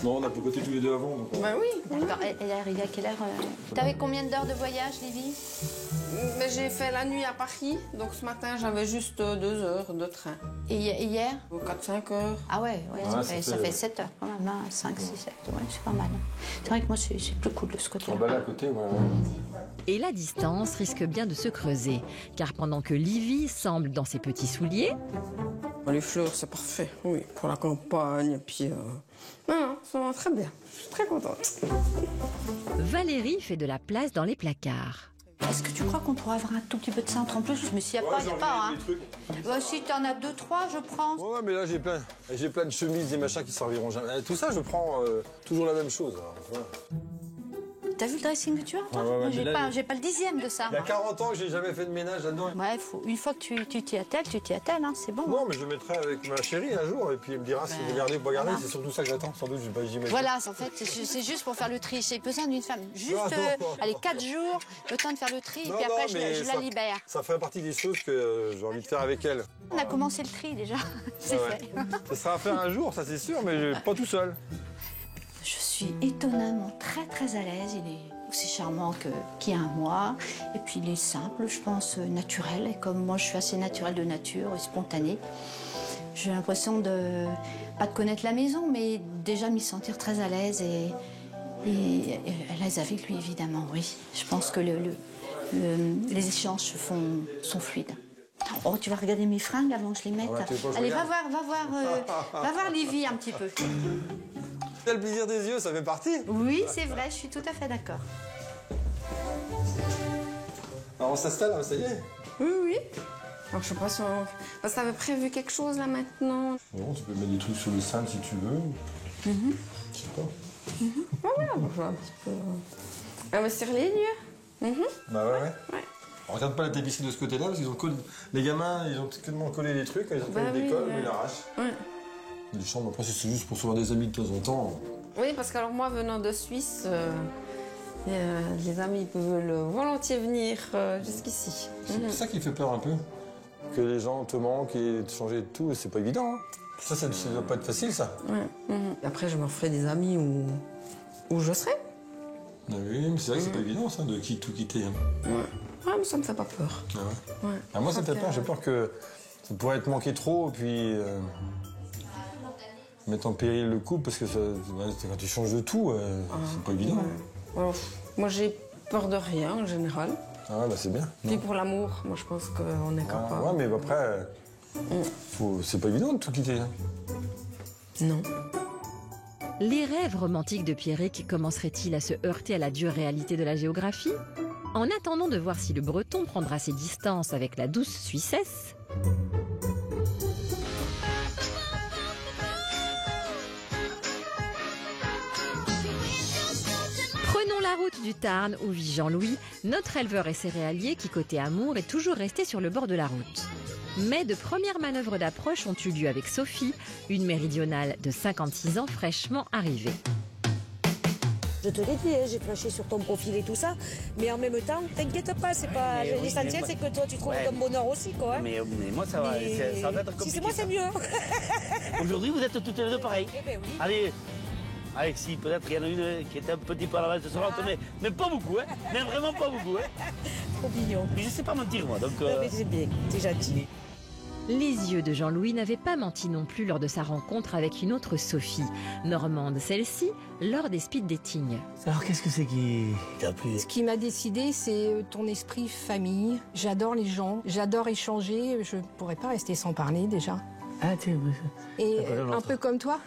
Non, on a papoté tous les deux avant. Donc... Bah oui. D'accord, elle est arrivée à quelle heure T'avais combien d'heures de voyage, Livy? Mais j'ai fait la nuit à Paris, donc ce matin j'avais juste 2 heures de train. Et hier 4-5 heures. Ah ouais, ça fait 7 heures quand même, hein, 5, 6, 7, ouais, c'est pas mal. C'est vrai que moi c'est plus cool de ce côté-là. En bas là à côté, ouais. Et la distance risque bien de se creuser, car pendant que Livy semble dans ses petits souliers... Les fleurs, c'est parfait, oui, pour la campagne, puis... Non, ça va très bien, je suis très contente. Valérie fait de la place dans les placards. Est-ce que tu crois qu'on pourrait avoir un tout petit peu de cintre en plus? Mais s'il n'y a pas, il n'y a pas. Hein. Bah, si t'en as 2, 3, je prends. Ouais, mais là, j'ai plein de chemises et machins qui serviront jamais. Tout ça, je prends toujours la même chose. Alors, voilà. T'as vu le dressing que tu as, toi? Ouais, j'ai pas le 10e de ça. Il y a 40 ans que j'ai jamais fait de ménage là-dedans. Ouais, une fois que tu t'y attelles, hein, c'est bon. Non, mais je le mettrai avec ma chérie un jour et puis elle me dira si vous gardez ou pas garder. C'est surtout ça que j'attends. Sans doute, j'imagine. Voilà, en fait, c'est juste pour faire le tri. J'ai besoin d'une femme. Juste, allez, 4 jours, le temps de faire le tri, et puis après, je la libère. Ça fait partie des choses que j'ai envie de faire avec elle. On a commencé le tri déjà. C'est fait. Ça sera à faire un jour, ça c'est sûr, mais pas tout seul. Je suis étonnamment très très à l'aise. Il est aussi charmant qu'il y a un mois. Et puis il est simple, je pense, naturel. Et comme moi, je suis assez naturelle de nature et spontanée, j'ai l'impression de pas de connaître la maison, mais déjà de m'y sentir très à l'aise et à l'aise avec lui, évidemment, oui. Je pense que les échanges sont fluides. Oh, tu vas regarder mes fringues avant que je les mette. Ouais, allez, va voir Livy un petit peu. Le plaisir des yeux, ça fait partie. Oui, c'est vrai, je suis tout à fait d'accord. Alors on s'installe, ça y est. Oui. Alors je sais pas si parce que t'avais prévu quelque chose là maintenant. Non, tu peux mettre des trucs sur le sein si tu veux. Je sais pas. Voilà, on va un petit peu investir les lieux. Bah ouais. On regarde pas la tapisserie de ce côté-là parce qu'ils ont collé... Les gamins, ils ont tellement collé les trucs, ils ont fait des cols, mais ils l'arrachent. Ouais. Les chambres, après, c'est juste pour se voir des amis de temps en temps. Oui, parce que alors moi, venant de Suisse, les amis peuvent volontiers venir jusqu'ici. C'est ça qui fait peur un peu. Que les gens te manquent et te changer de tout, c'est pas évident. Hein. Ça doit pas être facile, ça. Ouais. Après, je me referai des amis où je serai. Ah oui, mais c'est vrai que c'est pas évident, ça, de tout quitter. Hein. Ouais, mais ça me fait pas peur. Ah ouais. Ah, moi, ça me fait peur. J'ai peur que ça pourrait être manqué trop, puis mettre en péril le couple, parce que quand tu changes de tout, c'est pas évident. Ouais. Moi, j'ai peur de rien, en général. Ah ouais, bah c'est bien. Puis pour l'amour, moi, je pense qu'on est capable. Ouais, mais après, c'est pas évident de tout quitter. Hein. Non. Les rêves romantiques de Pierrick commenceraient-ils à se heurter à la dure réalité de la géographie? En attendant de voir si le Breton prendra ses distances avec la douce Suissesse, prenons la route du Tarn où vit Jean-Louis, notre éleveur et céréalier qui côté amour est toujours resté sur le bord de la route. Mais de premières manœuvres d'approche ont eu lieu avec Sophie, une méridionale de 56 ans fraîchement arrivée. Je te l'ai dit, hein, j'ai flashé sur ton profil et tout ça, mais en même temps, t'inquiète pas, c'est pas l'essentiel, c'est que toi tu trouves ton bonheur aussi, quoi. Hein. Mais moi ça va, ça va être compliqué. Si c'est moi, c'est mieux. Aujourd'hui, vous êtes toutes les deux pareilles. Eh ben oui. Allez, Alexis, peut-être qu'il y en a une qui était un petit peu à l'avance sur l'autre, mais pas beaucoup, hein. Mais vraiment pas beaucoup, hein. Trop mignon. Mais je sais pas mentir, moi, donc... Mais c'est bien, c'est gentil. Les yeux de Jean-Louis n'avaient pas menti non plus lors de sa rencontre avec une autre Sophie, normande celle-ci, lors des speed dating. Alors qu'est-ce que c'est qui t'a plu? Ce qui m'a décidé, c'est ton esprit famille. J'adore les gens, j'adore échanger, je ne pourrais pas rester sans parler déjà. Ah, tu... Et un peu comme toi.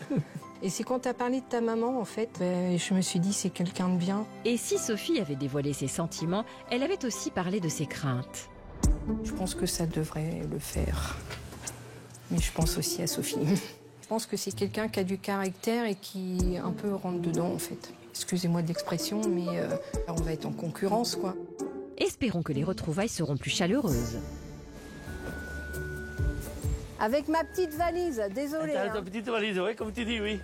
Et c'est quand tu as parlé de ta maman, en fait, je me suis dit c'est quelqu'un de bien. Et si Sophie avait dévoilé ses sentiments, elle avait aussi parlé de ses craintes. Je pense que ça devrait le faire. Mais je pense aussi à Sophie. Je pense que c'est quelqu'un qui a du caractère et qui un peu rentre dedans, en fait. Excusez-moi de l'expression, mais on va être en concurrence, quoi. Espérons que les retrouvailles seront plus chaleureuses. Avec ma petite valise, désolée. T'as ta petite valise, oui, comme tu dis, oui.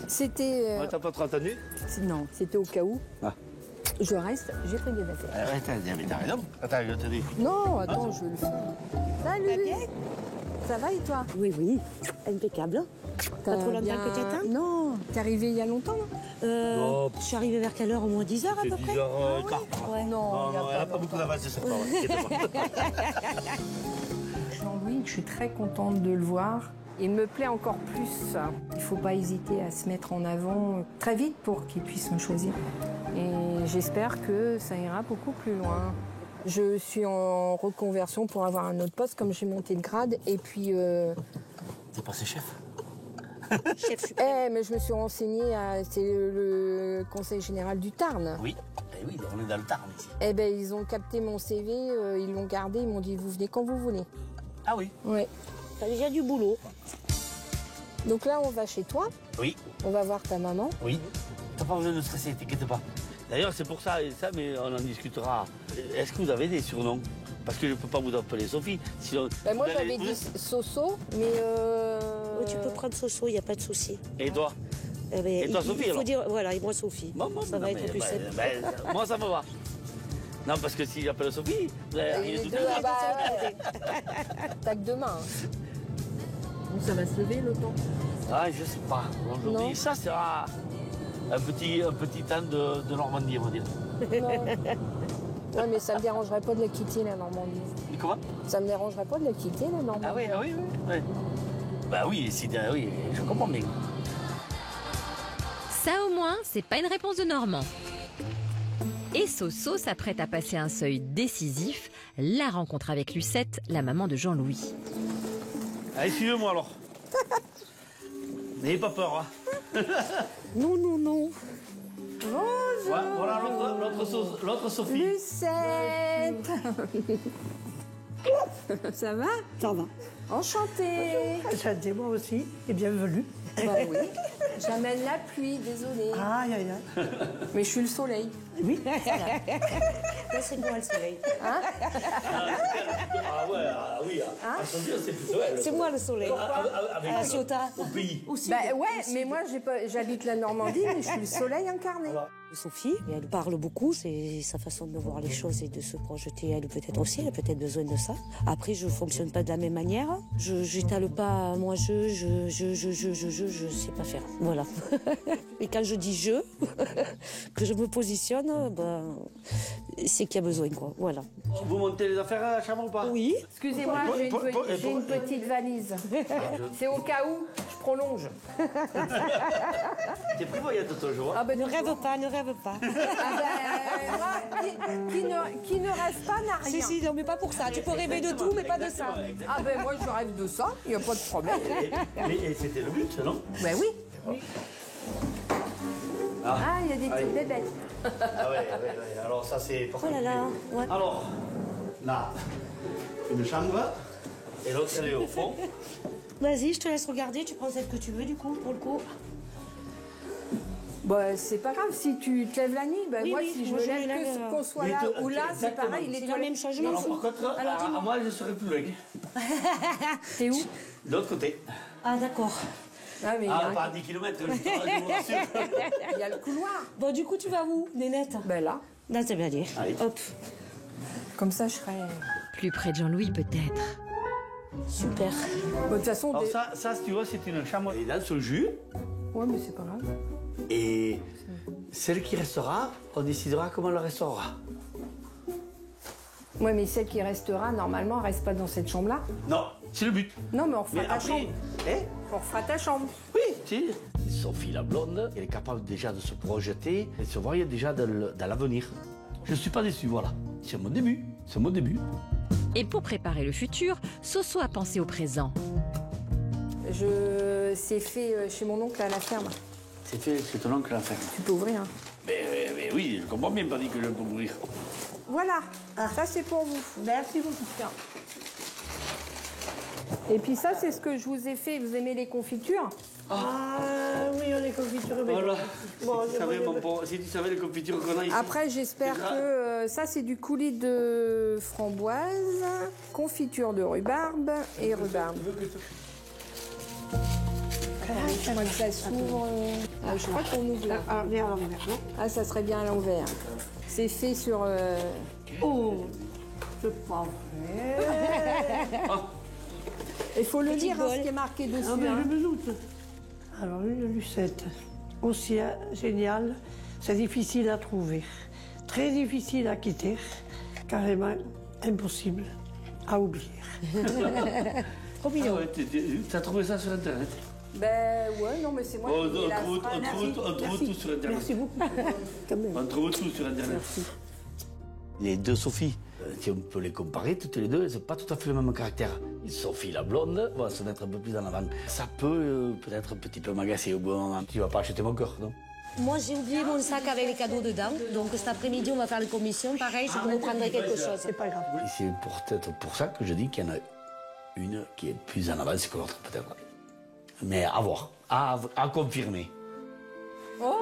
C'était... T'as pas trop entendu? Non, c'était au cas où. Ah. Je reste, j'ai pris des affaires. Mais t'as raison. Attends, je te dis. Non, attends, je vais le faire. Salut. Ça va et toi? Oui, oui, impeccable. Pas trop longtemps que t'éteins? Non, t'es arrivée il y a longtemps, non? Je suis arrivée vers quelle heure? Au moins 10h à peu près? 10h15. Ouais. Non, elle n'a pas beaucoup d'avance ce soir. Jean-Louis, je suis très contente de le voir. Il me plaît encore plus. Il ne faut pas hésiter à se mettre en avant très vite pour qu'il puisse me choisir. Et j'espère que ça ira beaucoup plus loin. Je suis en reconversion pour avoir un autre poste, comme j'ai monté de grade. Et puis... T'es passé chef? Chef. Mais je me suis renseignée, c'est le Conseil général du Tarn. Oui, oui, on est dans le Tarn ici. Eh ben, ils ont capté mon CV, ils l'ont gardé, ils m'ont dit vous venez quand vous voulez. Ah oui? Oui. T'as déjà du boulot. Donc là, on va chez toi. Oui. On va voir ta maman. Oui. T'as pas besoin de stresser, t'inquiète pas. D'ailleurs, c'est pour ça, mais on en discutera. Est-ce que vous avez des surnoms? Parce que je ne peux pas vous appeler Sophie. Sinon, ben moi, j'avais dit Soso, mais... Oui, tu peux prendre Soso, il n'y a pas de souci. Et toi? Et toi, Sophie, alors? Dire, voilà, et moi, Sophie. Ça va être plus simple. Moi, ça me va. Non, parce que si j'appelle Sophie, vous allez arriver tout de suite. T'as que demain. Ça va se lever, le temps? Ah, je sais pas. Aujourd'hui, ça sera un petit temps de Normandie, on va dire. Non. Ouais, mais ça me dérangerait pas de la quitter, la Normandie. Et comment? Ça me dérangerait pas de la quitter, la Normandie. Ah oui. Bah oui, oui, je comprends bien. Ça au moins, c'est pas une réponse de Normand. Et Soso s'apprête à passer un seuil décisif, la rencontre avec Lucette, la maman de Jean-Louis. Allez, suivez-moi alors. N'ayez pas peur, hein. Non. Bonjour. Voilà l'autre Sophie. Lucette. Ça va? Ça va. Enchantée. Enchantée, moi aussi. Et bienvenue. Bah oui. J'amène la pluie, désolée. Aïe, aïe, aïe. Mais je suis le soleil. Oui, voilà. C'est moi le soleil. Ah oui. C'est plutôt elle. C'est moi le soleil. Avec Ciotat. Au pays. Bah ouais, mais moi j'habite la Normandie, mais je suis le soleil incarné. Sophie, elle parle beaucoup, c'est sa façon de voir les choses et de se projeter. Elle peut-être aussi, elle a peut-être besoin de ça. Après, je fonctionne pas de la même manière. Je n'étale pas, moi je sais pas faire. Voilà. Et quand je dis je, que je me positionne, ben, c'est qu'il y a besoin, quoi. Voilà. Vous montez les affaires à la chambre ou pas? Oui. Excusez-moi, j'ai une petite valise. C'est au cas où je prolonge. T'es prévoyante ton jour. Ah ben ne rêve pas. Qui ne rêve pas n'a rien. Si, non mais pas pour ça. Tu peux rêver de tout, mais pas de ça. Ah ben moi je rêve de ça, il n'y a pas de problème. Et c'était le but, non? Ben oui. Ah, il y a des petites bébêtes. Ah ouais. Alors ça c'est... Oh là là. Ouais. Alors, là, une chambre, et l'autre elle est au fond. Vas-y, je te laisse regarder. Tu prends celle que tu veux, du coup, pour le coup. Bah, c'est pas grave, si tu te lèves la nuit, bah, moi si je me lève, qu'on soit là ou là, c'est pareil, les la même chose. Alors par contre, moi je serai plus loin. T'es où? De l'autre côté. Ah d'accord. Ah, mais pas à 10 km, je vous rassure. Il y a le couloir. Bon, du coup, tu vas où, Nénette? Ben là. Là, c'est bien dit. Allez. Hop. Comme ça, je serai... Plus près de Jean-Louis, peut-être. Super. De toute façon... Alors ça, si tu vois, c'est une chambre. Et dans son jus. Ouais, mais c'est pas grave. Et celle qui restera, on décidera comment elle restaurera. Ouais, mais celle qui restera, normalement, elle reste pas dans cette chambre-là. Non, c'est le but. Non, mais on refera ta après, chambre. On refera ta chambre. Oui, si. Sophie la blonde, elle est capable déjà de se projeter et de se voir déjà dans l'avenir. Je ne suis pas déçu, voilà. C'est mon début. C'est mon début. Et pour préparer le futur, Soso a pensé au présent. C'est fait chez mon oncle à la ferme. C'est fait chez ton oncle à la ferme. Tu peux ouvrir. Mais oui, je comprends bien, pas dit que je peux ouvrir. Voilà, ça c'est pour vous. Merci beaucoup. Et puis ça, c'est ce que je vous ai fait. Vous aimez les confitures? Ah oui, on est confitures. Voilà. Bon, Si tu savais les confitures qu'on a ici. Après, j'espère que ça, c'est du coulis de framboise, confiture de rhubarbe et rhubarbe. Je crois que ça s'ouvre. Je crois qu'on ouvre là. Ah, bien à l'envers, non? Ah, ça serait bien à l'envers. C'est fait sur. Oh, c'est pas vrai. Il faut le Petit lire, bol. ce qui est marqué dessus. Ah, mais hein. je me doute. Alors, une lucette, aussi géniale, c'est difficile à trouver, très difficile à quitter, carrément impossible à oublier. Trop mignon. Ah ouais, t'as trouvé ça sur Internet? Ben ouais, non, mais c'est moi qui ai la phrase. On trouve tout sur Internet. Merci beaucoup. On trouve tout sur Internet. Merci. Les deux Sophie, si on peut les comparer, toutes les deux, elles n'ont pas tout à fait le même caractère. Sophie la blonde va se mettre un peu plus en avant. Ça peut peut-être un petit peu m'agacer au bon moment. Tu vas pas acheter mon cœur, non? Moi, j'ai oublié mon sac avec les cadeaux dedans. Donc cet après-midi, on va faire les commissions. Pareil, je vous prendrai quelque chose. C'est pas grave. Et c'est peut-être pour ça que je dis qu'il y en a une qui est plus en avance que l'autre, peut-être. Mais à voir, à confirmer. Oh!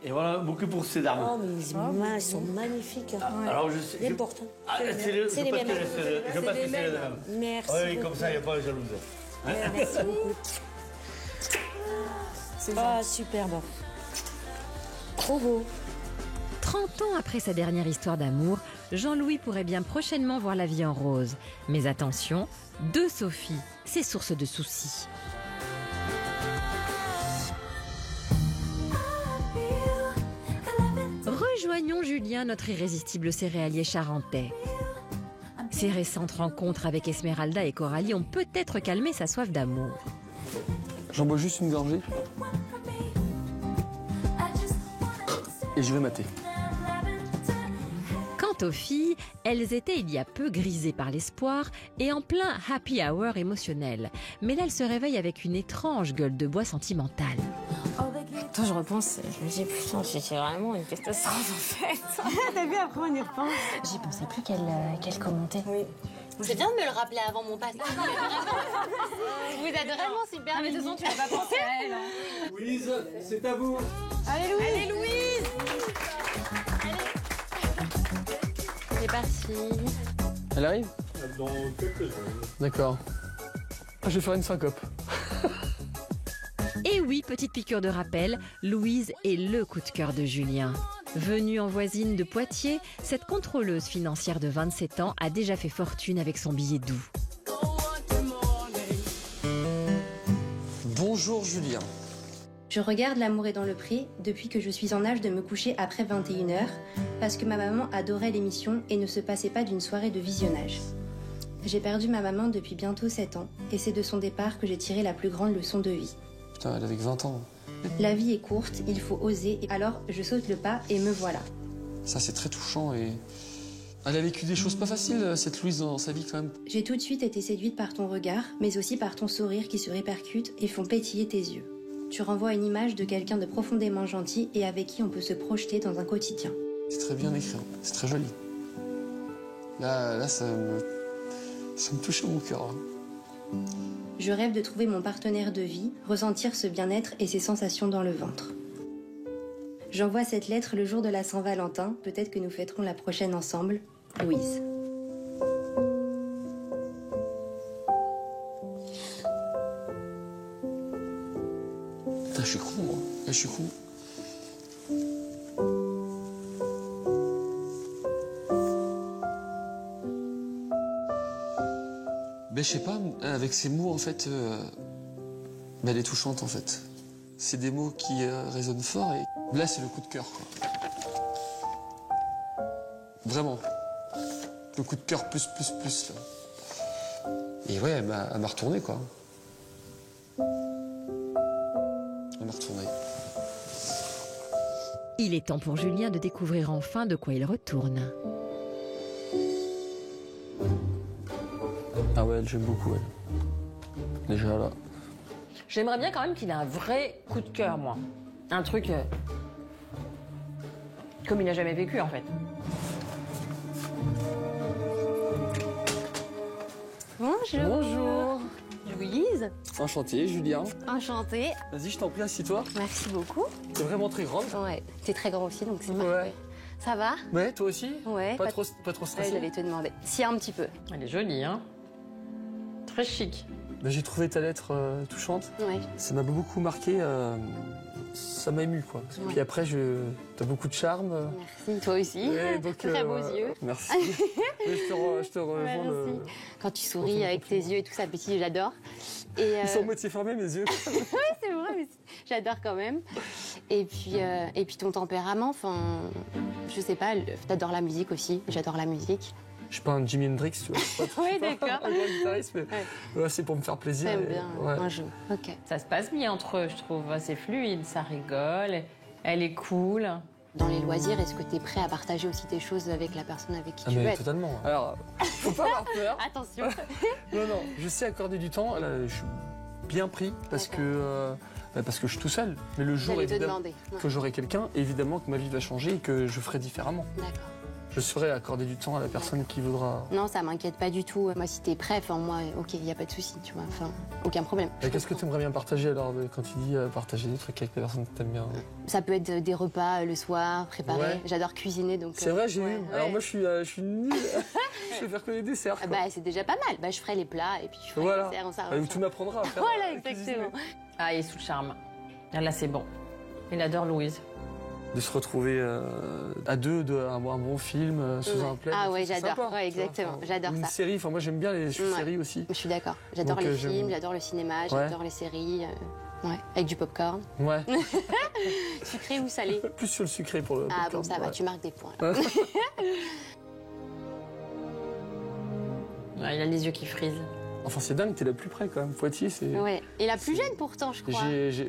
Et voilà, beaucoup pour ces dames. Oh, mais elles sont magnifiques. Alors je sais. N'importe. C'est les mêmes. Je pense que c'est les mêmes. Merci. Oui, comme ça, il n'y a pas de jalousie. Hein? Merci beaucoup. Ah, superbe. Trop beau. 30 ans après sa dernière histoire d'amour, Jean-Louis pourrait bien prochainement voir la vie en rose. Mais attention, deux Sophie, c'est source de soucis. Rejoignons Julien, notre irrésistible céréalier charentais. Ses récentes rencontres avec Esmeralda et Coralie ont peut-être calmé sa soif d'amour. J'en bois juste une gorgée. Et je vais mater. Quant aux filles, elles étaient il y a peu grisées par l'espoir et en plein happy hour émotionnel. Mais là, elles se réveillent avec une étrange gueule de bois sentimentale. Quand je repense, je me dis putain, c'est vraiment une catastrophe en fait. T'as vu, après on y repense. J'y pensais plus qu'elle commentait. Oui. C'est bien de me le rappeler avant mon passage. Vous êtes vraiment super. Ah, mais de toute façon, tu n'as pas pensé à elle. Hein. Louise, c'est à vous. Allez, Louise. Allez, Louise. C'est parti. Elle arrive? Dans quelques secondes. D'accord. Je vais faire une syncope. Et oui, petite piqûre de rappel, Louise est le coup de cœur de Julien. Venue en voisine de Poitiers, cette contrôleuse financière de 27 ans a déjà fait fortune avec son billet doux. Bonjour Julien. Je regarde L'amour est dans le pré depuis que je suis en âge de me coucher après 21h parce que ma maman adorait l'émission et ne se passait pas d'une soirée de visionnage. J'ai perdu ma maman depuis bientôt 7 ans et c'est de son départ que j'ai tiré la plus grande leçon de vie. Putain, elle avait que 20 ans. La vie est courte, il faut oser, alors je saute le pas et me voilà. Ça, c'est très touchant et... Elle a vécu des choses pas faciles, cette Louise, dans sa vie quand même. J'ai tout de suite été séduite par ton regard, mais aussi par ton sourire qui se répercute et font pétiller tes yeux. Tu renvoies une image de quelqu'un de profondément gentil et avec qui on peut se projeter dans un quotidien. C'est très bien écrit, c'est très joli. Là, ça me touche au mon cœur. Je rêve de trouver mon partenaire de vie, ressentir ce bien-être et ces sensations dans le ventre. J'envoie cette lettre le jour de la Saint-Valentin. Peut-être que nous fêterons la prochaine ensemble. Louise. Putain, je suis con, moi. Je suis con. Ben, je sais pas, avec ces mots, en fait, ben, elle est touchante, en fait. C'est des mots qui résonnent fort et là, c'est le coup de cœur, quoi. Vraiment. Le coup de cœur plus, là. Et ouais, elle m'a retourné, quoi. Elle m'a retourné. Il est temps pour Julien de découvrir enfin de quoi il retourne. Ah ouais, j'aime beaucoup, elle. Déjà, là. J'aimerais bien quand même qu'il ait un vrai coup de cœur, moi. Un truc comme il n'a jamais vécu, en fait. Bonjour. Bonjour. Louise. Enchanté, Julien. Enchantée. Vas-y, je t'en prie, assis-toi. Merci beaucoup. T'es vraiment très grande. Ouais, t'es très grand aussi, donc c'est Ouais. parfait. Ça va? Ouais, toi aussi? Ouais. Pas trop stressé? Ouais, j'allais te demander. Si, un petit peu. Elle est jolie, hein? Très chic. Ben, j'ai trouvé ta lettre touchante. Ouais. Ça m'a beaucoup marqué. Ça m'a ému, quoi. Ouais. Puis après, t'as beaucoup de charme. Merci, toi aussi. Ouais, donc, Très beaux yeux. Merci. Mais je te rejoins. Merci. Quand tu souris avec tes yeux et tout ça, petit, j'adore. Et Ils sont à moitié fermés, mes yeux. oui, c'est vrai, mais j'adore quand même. Et puis ton tempérament, enfin, je sais pas, t'adores la musique aussi. J'adore la musique. Je suis pas un Jimi Hendrix, tu vois. Oui, d'accord. Un grand guitariste, mais ouais, c'est pour me faire plaisir. J'aime bien, ouais. un jeu. Ok. Ça se passe bien entre eux, je trouve. C'est fluide, ça rigole. Elle est cool. Dans les loisirs, est-ce que tu es prêt à partager aussi tes choses avec la personne avec qui tu veux mais être? totalement. Alors, faut pas avoir peur. Attention. Non, je sais accorder du temps. Là, je suis bien pris parce que je suis tout seul. Mais le jour J'allais te évidemment, demander. Ouais. que j'aurai quelqu'un, évidemment que ma vie va changer et que je ferai différemment. D'accord. Je saurai accorder du temps à la personne qui voudra. Non, ça m'inquiète pas du tout. Moi, si t'es prêt, enfin, moi, ok, il n'y a pas de souci, tu vois. Enfin, aucun problème. Et qu'est-ce que tu aimerais bien partager alors quand tu dis partager des trucs avec les personnes que tu aimes bien? Ça peut être des repas le soir, préparés. Ouais. J'adore cuisiner, donc. C'est vrai, j'ai vu. ouais. Alors moi, je suis nulle. Je vais faire que les desserts. Quoi. Bah, c'est déjà pas mal. Bah, je ferai les plats et puis je ferai Voilà. les desserts. On s'arrange. Tu m'apprendras à faire. Voilà, à cuisiner. exactement. Ah, il est sous le charme. Là, c'est bon. Il adore Louise. De se retrouver à deux, un bon film sous un plaid. Ah ouais, c'est j'adore. sympa, Ouais, tu vois. exactement. Enfin, J'adore ça. Une série, enfin moi j'aime bien les séries aussi. Je suis d'accord. J'adore Donc, les j'aime- films, j'adore le cinéma, j'adore les séries. Ouais, avec du popcorn. Ouais. Sucré ou salé? Plus sur le sucré pour le. Ah popcorn, bon, ça va, ouais. tu marques des points. Là. Ouais, il a les yeux qui frisent. Enfin c'est dingue, t'es la plus près quand même. Poitiers, c'est. Ouais. Et la plus jeune pourtant, je crois.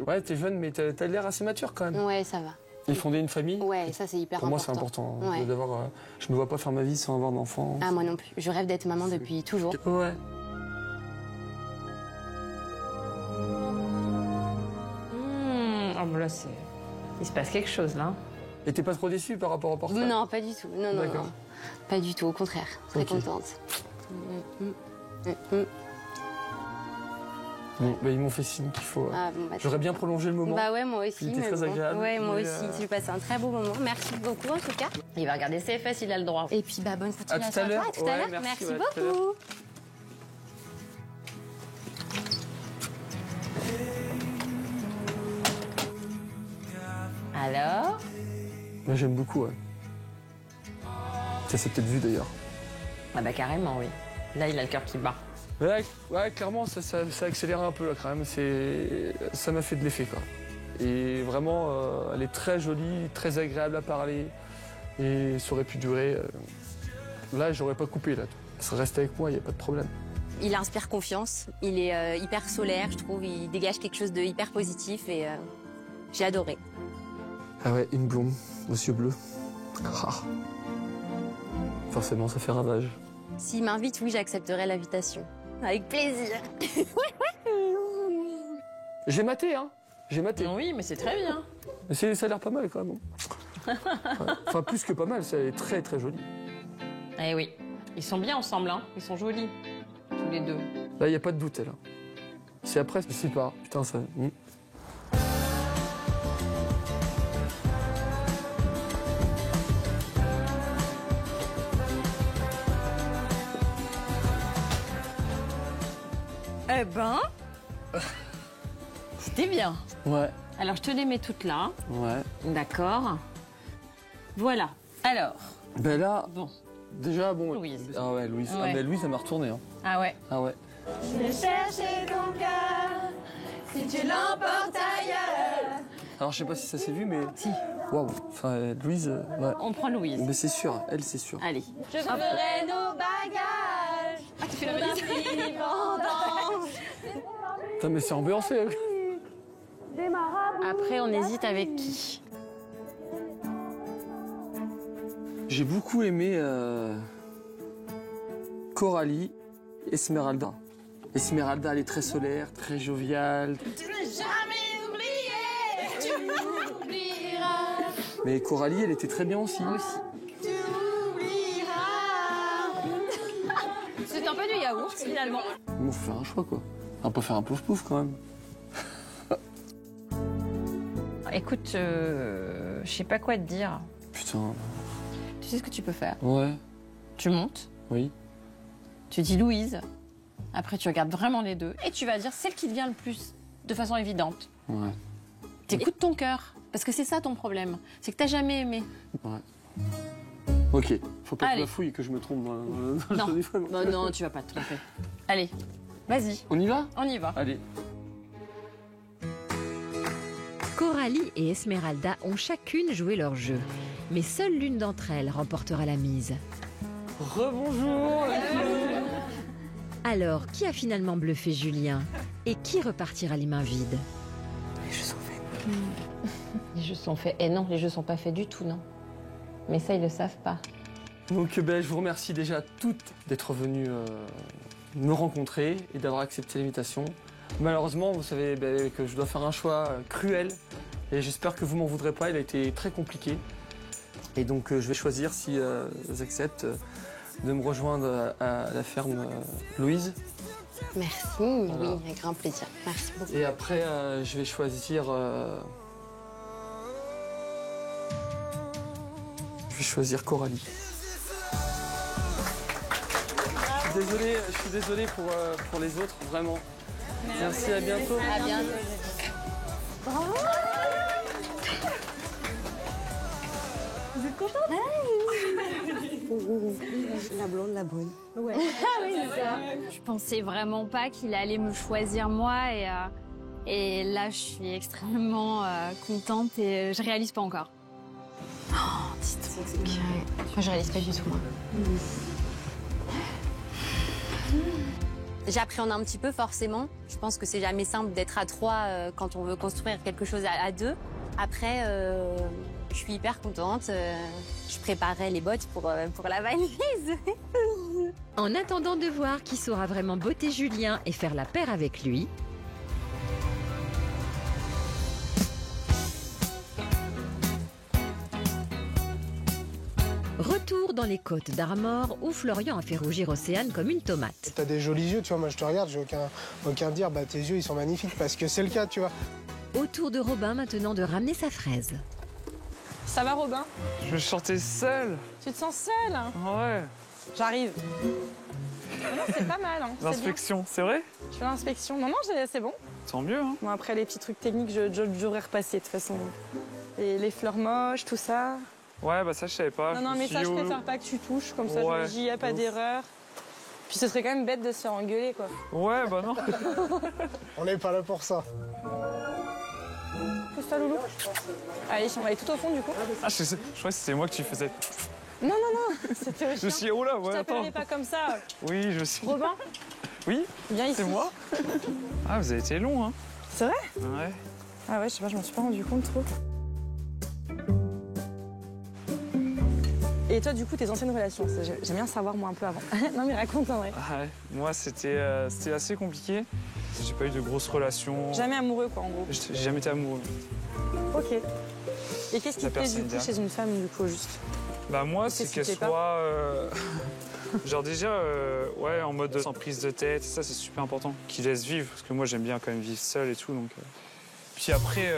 Ouais, t'es jeune, mais t'as l'air assez mature quand même. Ouais, ça va. Et fonder une famille. Ouais, ça c'est hyper Pour moi, important. c'est important Ouais. d'avoir. Je me vois pas faire ma vie sans avoir d'enfant. Ah, moi non plus. Je rêve d'être maman depuis toujours. Ouais. Ah, bon, là, c'est. Il se passe quelque chose, là. Et t'es pas trop déçu par rapport au portrait? Non, pas du tout. Non, non, D'accord. non. Pas du tout, au contraire. Très Ok. contente. Bon, bah, ils m'ont fait signe qu'il faut. Ah, bon, bah, J'aurais bien prolongé le moment. Bah ouais, moi aussi. Il était mais très bon. agréable. Ouais, moi mais, aussi. J'ai passé un très beau moment. Merci beaucoup en tout cas. Il va regarder CFS, il a le droit. Et puis bah bonne continuation. À tout à l'heure. toi, à tout à Ouais, l'heure. merci, Merci ouais, à tout à l'heure. beaucoup. Alors? Moi, j'aime beaucoup, ouais. Ça s'est peut-être vu d'ailleurs. Ah bah carrément, oui. Là, il a le cœur qui bat. Ouais, clairement, ça a accéléré un peu là quand même. Ça m'a fait de l'effet, quoi. Et vraiment, elle est très jolie, très agréable à parler. Et ça aurait pu durer. Là, j'aurais pas coupé, là. Ça reste avec moi, il n'y a pas de problème. Il inspire confiance. Il est hyper solaire, je trouve. Il dégage quelque chose de hyper positif et j'ai adoré. Ah ouais, une blonde, monsieur bleu. Ah. Forcément, ça fait ravage. S'il m'invite, oui, j'accepterai l'invitation. Avec plaisir. J'ai maté, hein. J'ai maté. Oui, mais c'est très bien. Mais ça a l'air pas mal quand même. Ouais. Enfin, plus que pas mal, ça est très très joli. Eh oui. Ils sont bien ensemble, hein. Ils sont jolis. Tous les deux. Là, il n'y a pas de doute, là. C'est après, je sais pas. Putain, ça. Eh ben, c'était bien. Ouais. Alors, je te les mets toutes là. Ouais. D'accord. Voilà. Alors. Ben là, bon. Déjà, bon. Louise. Ah ouais, Louise. Ouais. Ah ben Louise, ça m'a retourné. Hein. Ah ouais. Ah ouais. Je vais chercher ton cœur, si tu l'emportes ailleurs. Alors, je sais pas si ça s'est vu, mais. Si. Waouh. Enfin, Louise. Ouais. On prend Louise. Mais c'est sûr, elle, c'est sûr. Allez. Je ferai nos bagages. Ah, tu fais la valise. Putain, mais c'est ambiancé. Après, on hésite avec qui? J'ai beaucoup aimé Coralie, Esmeralda. Esmeralda, elle est très solaire, très joviale. Tu n'as jamais oublié, tu m'oublieras. Mais Coralie, elle était très bien aussi. Tu oublieras. C'est un peu du yaourt, finalement. On faut faire un choix, quoi. On peut faire un pouf-pouf, quand même. Écoute, je sais pas quoi te dire. Putain. Tu sais ce que tu peux faire? Ouais. Tu montes, Oui. tu dis Louise, après tu regardes vraiment les deux et tu vas dire celle qui te vient le plus, de façon évidente. Ouais. T'écoutes ton cœur, parce que c'est ça ton problème, c'est que t'as jamais aimé. Ouais. Ok. Faut pas que je Allez. me fouille, que je me trompe dans le Non, téléphone. non, non, tu vas pas te tromper. Allez, vas-y. On y va? On y va. Allez. Coralie et Esmeralda ont chacune joué leur jeu. Mais seule l'une d'entre elles remportera la mise. Rebonjour. Alors, qui a finalement bluffé Julien? Et qui repartira les mains vides? Les jeux sont faits. Les jeux sont faits. Eh non, les jeux sont pas faits du tout, non. Mais ça, ils le savent pas. Donc ben, je vous remercie déjà toutes d'être venues me rencontrer et d'avoir accepté l'invitation. Malheureusement, vous savez ben, que je dois faire un choix cruel et j'espère que vous m'en voudrez pas, il a été très compliqué. Et donc je vais choisir, si vous acceptez, de me rejoindre à la ferme Louise. Merci, Voilà. oui, avec grand plaisir. Merci beaucoup. Et après, je vais choisir... je vais choisir Coralie. Je suis désolé pour les autres, vraiment. Merci, à bientôt. À bientôt. Bravo. Vous êtes contente? La blonde, la bonne. Ouais. Ah oui, c'est ça. Je pensais vraiment pas qu'il allait me choisir moi et là je suis extrêmement contente et je réalise pas encore. Oh, dis-toi. Moi je réalise pas du tout moi. J'appréhende un petit peu forcément. Je pense que c'est jamais simple d'être à trois quand on veut construire quelque chose à deux. Après, je suis hyper contente. Je préparerai les bottes pour la valise. En attendant de voir qui saura vraiment botter Julien et faire la paire avec lui, retour dans les côtes d'Armor où Florian a fait rougir Océane comme une tomate. T'as des jolis yeux, tu vois, moi je te regarde, j'ai aucun dire, bah tes yeux ils sont magnifiques parce que c'est le cas, tu vois. Au tour de Robin maintenant de ramener sa fraise. Ça va, Robin? Je me sentais seul. Tu te sens seul? Ouais. J'arrive. Non, c'est pas mal. Hein. L'inspection, c'est vrai? Je fais l'inspection. Non, c'est bon. Tant mieux. Hein. Bon, après, les petits trucs techniques, j'aurais repassé de toute façon. Et les fleurs moches, tout ça. Ouais, bah ça, je savais pas. Non, mais ça, je préfère pas que tu touches. Comme ça, Ouais. je me dis, y a pas d'erreur. Puis ce serait quand même bête de se faire engueuler, quoi. Ouais, bah non. On n'est pas là pour ça. Pousse-toi, loulou. Allez, on va aller tout au fond, du coup. Ah, je crois que c'était moi que tu faisais. Non, c'était au Je suis oh là, Je ouais, attends. t'appellerai pas comme ça. Oui, je sais. Robin, Oui, viens ici. c'est moi. Ah, vous avez été long, hein. C'est vrai? Ouais. Ah ouais, je sais pas, je m'en suis pas rendu compte trop. Et toi, du coup, tes anciennes relations, j'aime bien savoir, moi, un peu avant. Non, mais raconte en vrai. Ah ouais. Moi, c'était assez compliqué. J'ai pas eu de grosses relations. Jamais amoureux, quoi, en gros. J'ai jamais été amoureux. Ok. Et qu'est-ce qui te plaît, du coup, chez une femme, du coup, au juste? Bah moi, Qu'est-ce c'est qui qu'elle te plaît pas soit... genre déjà, ouais, en mode sans prise de tête, ça c'est super important. Qu'il laisse vivre, parce que moi j'aime bien quand même vivre seul et tout, donc... Puis après,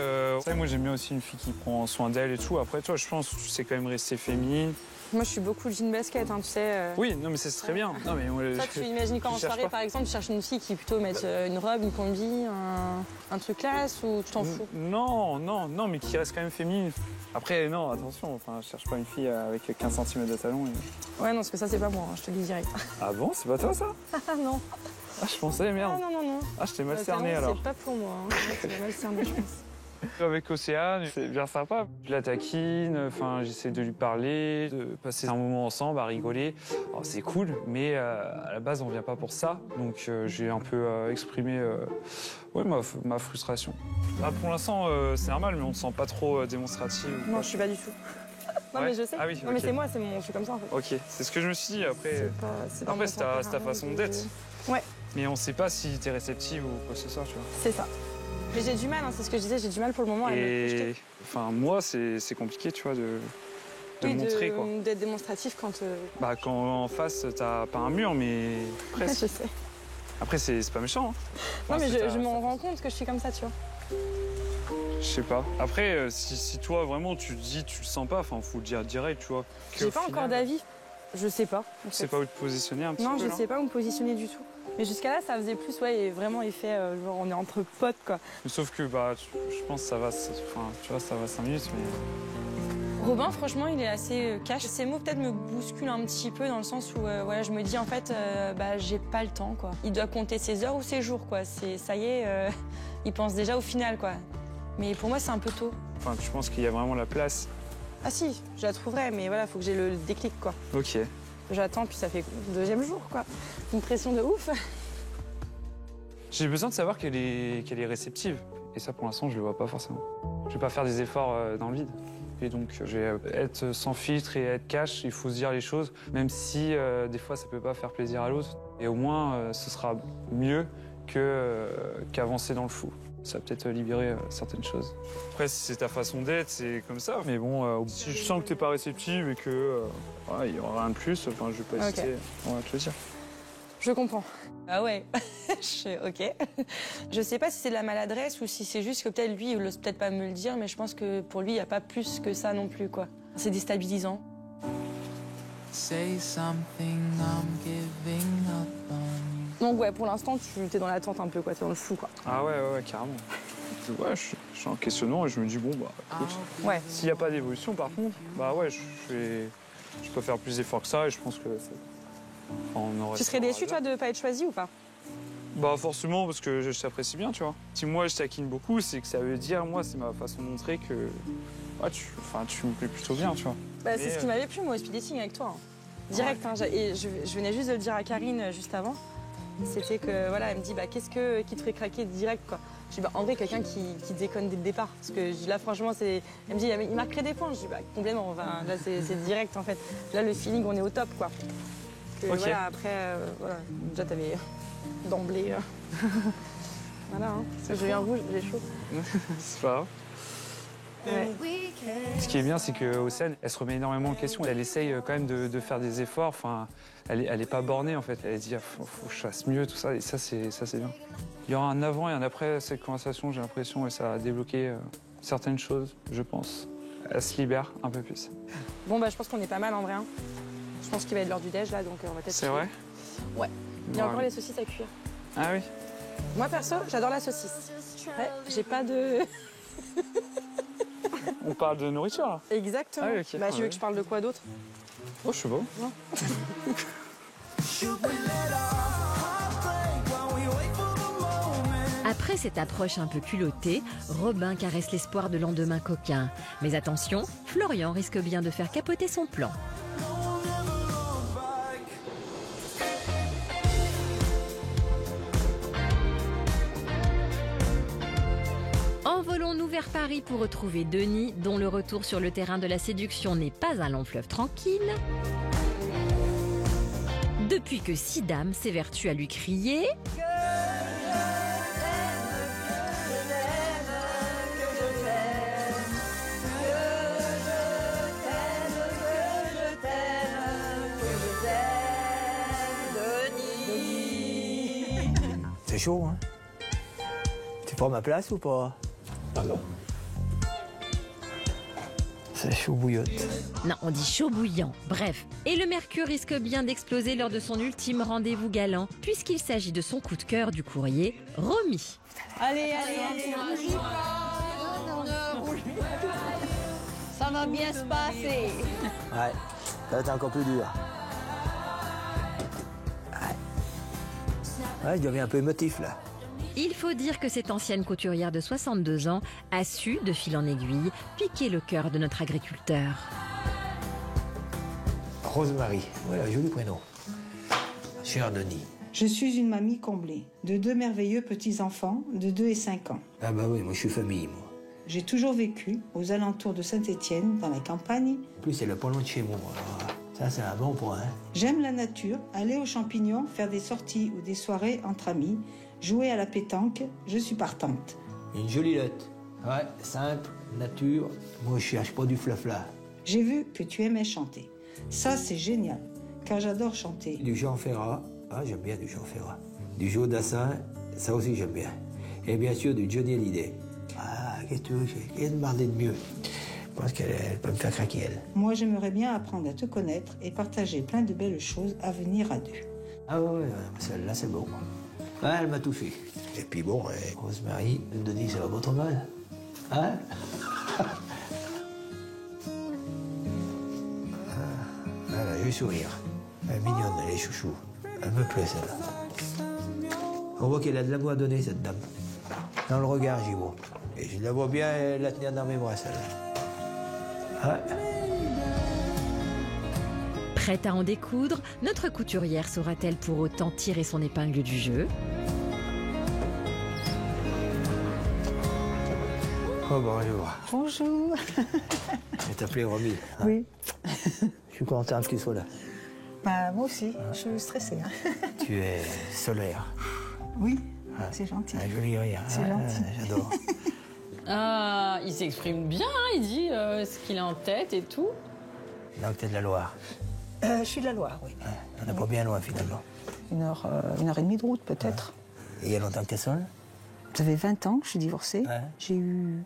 moi j'aime bien aussi une fille qui prend soin d'elle et tout. Après, toi, je pense que c'est quand même rester féminine. Moi, je suis beaucoup jean basket, hein, tu sais. Oui, non, mais c'est très bien. Non, mais moi, toi, tu imagines quand en soirée, par exemple, tu cherches une fille qui plutôt met une robe, une combi, un truc classe, ou tu t'en fous? Non, mais qui reste quand même féminine. Après, non, attention, enfin, je cherche pas une fille avec 15 cm de talons. Ouais, non, parce que ça, c'est pas moi, hein, je te le dis direct. Ah bon, c'est pas toi, ça? Non. Ah, je pensais, merde. Ah, non. Ah, je t'ai mal cerné, alors. C'est pas pour moi, hein. Tu m'as mal cerné, je pense. Avec Océane, c'est bien sympa. Je la taquine, enfin, j'essaie de lui parler, de passer un moment ensemble, à rigoler. Alors, c'est cool, mais à la base, on vient pas pour ça. Donc, j'ai un peu exprimé ouais, ma frustration. Là, pour l'instant, c'est normal, mais on ne sent pas trop démonstrative. Non, je suis pas du tout. Non, ouais, mais je sais. Ah oui, non, okay. mais c'est moi, je suis comme ça, en fait. Ok, c'est ce que je me suis dit. Après, c'est ta façon d'être. Ouais. Mais on sait pas si t'es réceptive ou quoi que ce soit, tu vois. C'est ça. Mais j'ai du mal, hein, c'est ce que je disais, j'ai du mal pour le moment à me projeter. Enfin, moi, c'est compliqué, tu vois, de montrer, quoi. D'être démonstratif quand... Bah, quand en face, t'as pas un mur, mais presque. Je sais. Après, c'est pas méchant. Hein. Non, mais je m'en rends compte que je suis comme ça, tu vois. Je sais pas. Après, si toi, vraiment, tu te dis, tu le sens pas, enfin, faut le dire direct, tu vois. J'ai pas encore d'avis. Je sais pas. Tu sais pas où te positionner un petit peu? Non, je sais pas où me positionner du tout. Mais jusqu'à là, ça faisait plus, ouais, vraiment effet, genre on est entre potes, quoi. Sauf que, bah, je pense que ça va, enfin, tu vois, ça va 5 minutes, mais... Robin, franchement, il est assez cash. Ces mots peut-être me bousculent un petit peu dans le sens où, voilà, je me dis, en fait, bah, j'ai pas le temps, quoi. Il doit compter ses heures ou ses jours, quoi. Ça y est, il pense déjà au final, quoi. Mais pour moi, c'est un peu tôt. Enfin, tu penses qu'il y a vraiment la place? Ah si, je la trouverai, mais voilà, faut que j'ai le déclic, quoi. Ok. J'attends, puis ça fait le 2e jour, quoi. Une pression de ouf. J'ai besoin de savoir qu'elle est réceptive. Et ça, pour l'instant, je le vois pas forcément. Je vais pas faire des efforts dans le vide. Et donc, je vais être sans filtre et être cash. Il faut se dire les choses, même si des fois, ça peut pas faire plaisir à l'autre. Et au moins, ce sera mieux qu'avancer dans le flou. Ça va peut-être libérer certaines choses. Après, si c'est ta façon d'être, c'est comme ça. Mais bon, si je sens que t'es pas réceptive et que voilà, il y aura rien de plus, enfin, je vais pas hésiter à te le dire. Je comprends. Ah ouais, ok. Je sais pas si c'est de la maladresse ou si c'est juste que peut-être lui, il n'ose peut-être pas me le dire, mais je pense que pour lui, il n'y a pas plus que ça non plus, quoi. C'est déstabilisant. Donc ouais, pour l'instant, tu es dans l'attente un peu, quoi. T'es dans le flou, quoi. Ah ouais, carrément. Ouais, je suis en questionnement et je me dis, bon, bah, écoute, ouais. S'il n'y a pas d'évolution, par contre, bah ouais, je peux faire plus d'efforts que ça et je pense que tu serais déçu, toi, de ne pas être choisi ou pas? Bah forcément, parce que je t'apprécie bien, tu vois. Si moi, je taquine beaucoup, c'est que ça veut dire, moi, c'est ma façon de montrer que ouais, tu me plais plutôt bien, tu vois. Bah, c'est ce qui m'avait plu, moi, au speed dating avec toi. Hein. Direct, hein, et je venais juste de le dire à Karine juste avant. C'était que, voilà, elle me dit, bah, qu'est-ce qui te ferait craquer direct, quoi. Je dis, bah, en vrai, quelqu'un qui déconne dès le départ. Parce que là, franchement, elle me dit, il marquerait des points. Je dis, bah, complètement. Enfin, là, c'est direct, en fait. Là, le feeling, on est au top, quoi. Okay. Voilà, après, voilà, déjà, t'avais d'emblée. Voilà, hein. J'ai eu un rouge, j'ai chaud. C'est pas grave. Ouais. Ce qui est bien, c'est qu'Océane, elle se remet énormément en question. Elle essaye quand même de faire des efforts. Enfin, elle est pas bornée, en fait. Elle dit, faut que je fasse mieux, tout ça. Et ça, c'est bien. Il y aura un avant et un après cette conversation, j'ai l'impression, et ça a débloqué certaines choses, je pense. Elle se libère un peu plus. Bon, bah, je pense qu'on est pas mal, en vrai. Hein. Je pense qu'il va être l'heure du déj, là, donc on va peut-être... C'est vrai? Ouais. Il y a encore les saucisses à cuire. Ah oui? Moi, perso, j'adore la saucisse. Ouais, j'ai pas de... On parle de nourriture, là? Exactement. Ah oui, okay. Bah, tu veux que je parle de quoi d'autre? Oh, je sais pas. Non. Après cette approche un peu culottée, Robin caresse l'espoir de lendemain coquin. Mais attention, Florian risque bien de faire capoter son plan. Envolons-nous vers Paris pour retrouver Denis, dont le retour sur le terrain de la séduction n'est pas un long fleuve tranquille. Depuis que Sidam s'évertue à lui crier... C'est chaud, hein? Tu prends ma place ou pas? Alors. C'est chaud bouillotte. Non, on dit chaud bouillant. Bref. Et le mercure risque bien d'exploser lors de son ultime rendez-vous galant, puisqu'il s'agit de son coup de cœur du courrier, Romy. Allez. Ça va bien se passer. Ouais, ça va être encore plus dur. Ouais, je deviens un peu émotif là. Il faut dire que cette ancienne couturière de 62 ans a su, de fil en aiguille, piquer le cœur de notre agriculteur. Rosemary, voilà, joli prénom. Cher Denis. Je suis une mamie comblée, de 2 merveilleux petits-enfants de 2 et 5 ans. Ah bah oui, moi je suis famille, moi. J'ai toujours vécu aux alentours de Saint-Étienne, dans la campagne. En plus, elle est pas loin de chez moi. Alors, ça, c'est un bon point. Hein. J'aime la nature, aller aux champignons, faire des sorties ou des soirées entre amis, jouer à la pétanque, je suis partante. Une jolie lettre. Ouais, simple, nature. Moi, je cherche pas du flafla. J'ai vu que tu aimais chanter. Ça, c'est génial, car j'adore chanter. Du Jean Ferrat. Ah, j'aime bien du Jean Ferrat. Du Joe Dassin, ça aussi, j'aime bien. Et bien sûr, du Johnny Hallyday. Ah, qu'est-ce que tu veux, j'ai demandé de mieux. Je pense qu'elle peut me faire craquer, elle. Moi, j'aimerais bien apprendre à te connaître et partager plein de belles choses à venir à deux. Ah ouais, celle-là, c'est bon. Ouais, elle m'a touché. Et puis bon, Rosemary, Denis, ça va pas trop mal. Hein? Elle a eu le sourire. Elle est mignonne, elle est chouchou. Elle me plaît, celle-là. On voit qu'elle a de l'amour à donner, cette dame. Dans le regard, j'y vois. Et je la vois bien la tenir dans mes bras, celle-là. Ouais. Prête à en découdre, notre couturière saura-t-elle pour autant tirer son épingle du jeu? Oh, bonjour. Bonjour. Je vais t'appeler Romy. Hein. Oui. Je suis content que tu sois là. Bah, moi aussi, je suis stressée. Hein. Tu es solaire. Oui, c'est gentil. Un joli rire. C'est gentil. J'adore. Ah, il s'exprime bien, hein, il dit ce qu'il a en tête et tout. Donc t'es de la Loire. Je suis de la Loire, oui. Ouais, on n'est pas bien loin finalement. 1 heure et demie de route peut-être. Et il y a longtemps que t'es seule? Ça fait 20 ans que je suis divorcée. Ouais. J'ai eu,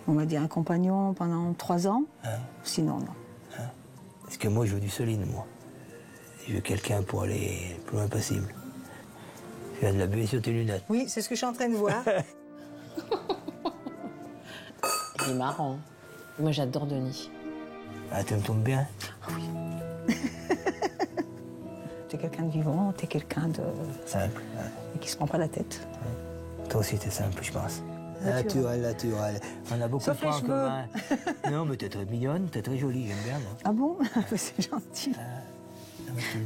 on va dire, un compagnon pendant 3 ans. Ouais. Sinon, non. Ouais. Parce que moi, je veux du solide, moi. Je veux quelqu'un pour aller le plus loin possible. Tu as de la buée sur tes lunettes. Oui, c'est ce que je suis en train de voir. Il est marrant. Moi, j'adore Denis. Ah, tu me tombes bien? Oui. T'es quelqu'un de vivant, t'es quelqu'un de... Simple. Ouais. Et qui se prend pas la tête. Ouais. Toi aussi, t'es simple, je pense. Naturel. On a beaucoup Sauf de points en les commun. Non, mais t'es très mignonne, t'es très jolie, j'aime bien, moi. Ah bon? C'est gentil.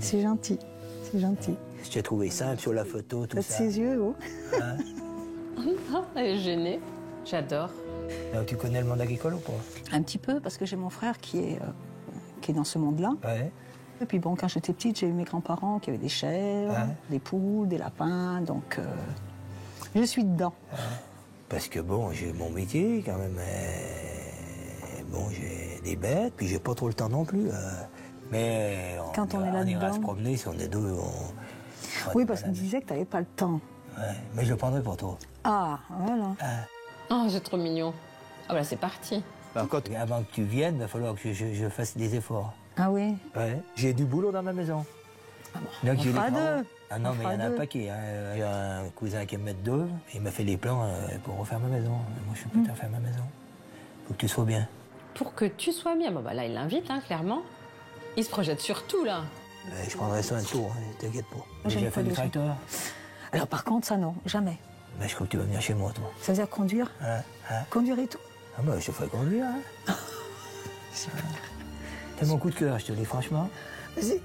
C'est gentil. C'est gentil. Je t'ai trouvé simple sur la photo, tout ça. Ses yeux, oh. Hein? Elle est gênée. J'adore. Alors, tu connais le monde agricole ou pas? Un petit peu, parce que j'ai mon frère qui est dans ce monde-là. Ouais. Et puis bon, quand j'étais petite, j'ai eu mes grands-parents qui avaient des chèvres, des poules, des lapins, donc je suis dedans. Ouais. Parce que bon, j'ai mon métier quand même. Bon, j'ai des bêtes, puis j'ai pas trop le temps non plus. Mais quand on est là-dedans, on ira se promener si on est deux. Oui, parce qu'on disait que t'avais pas le temps. Ouais, mais je le prendrai pour toi. Ah, voilà. Oh, c'est trop mignon. Ah bah c'est parti. Par contre, avant que tu viennes, il va falloir que je fasse des efforts. Ah oui? Ouais. J'ai du boulot dans ma maison. Ah bon, donc, on fera deux. Ah non, mais il y en a un paquet. Hein. J'ai un cousin qui aime mettre d'œuvre. Il m'a fait les plans pour refaire ma maison. Moi, je suis plus à faire ma maison. Faut que tu sois bien. Pour que tu sois bien, bah là, il l'invite, hein, clairement. Il se projette sur tout, là. Je prendrai soin de toi, hein, t'inquiète pas. J'ai déjà fait du tracteur. Alors, par contre, ça, non, jamais. Mais je crois que tu vas venir chez moi, toi. Ça veut dire conduire? Conduire et tout? Ah, moi, je te ferai conduire, hein. T'es mon coup de cœur, je te le dis franchement. Vas-y.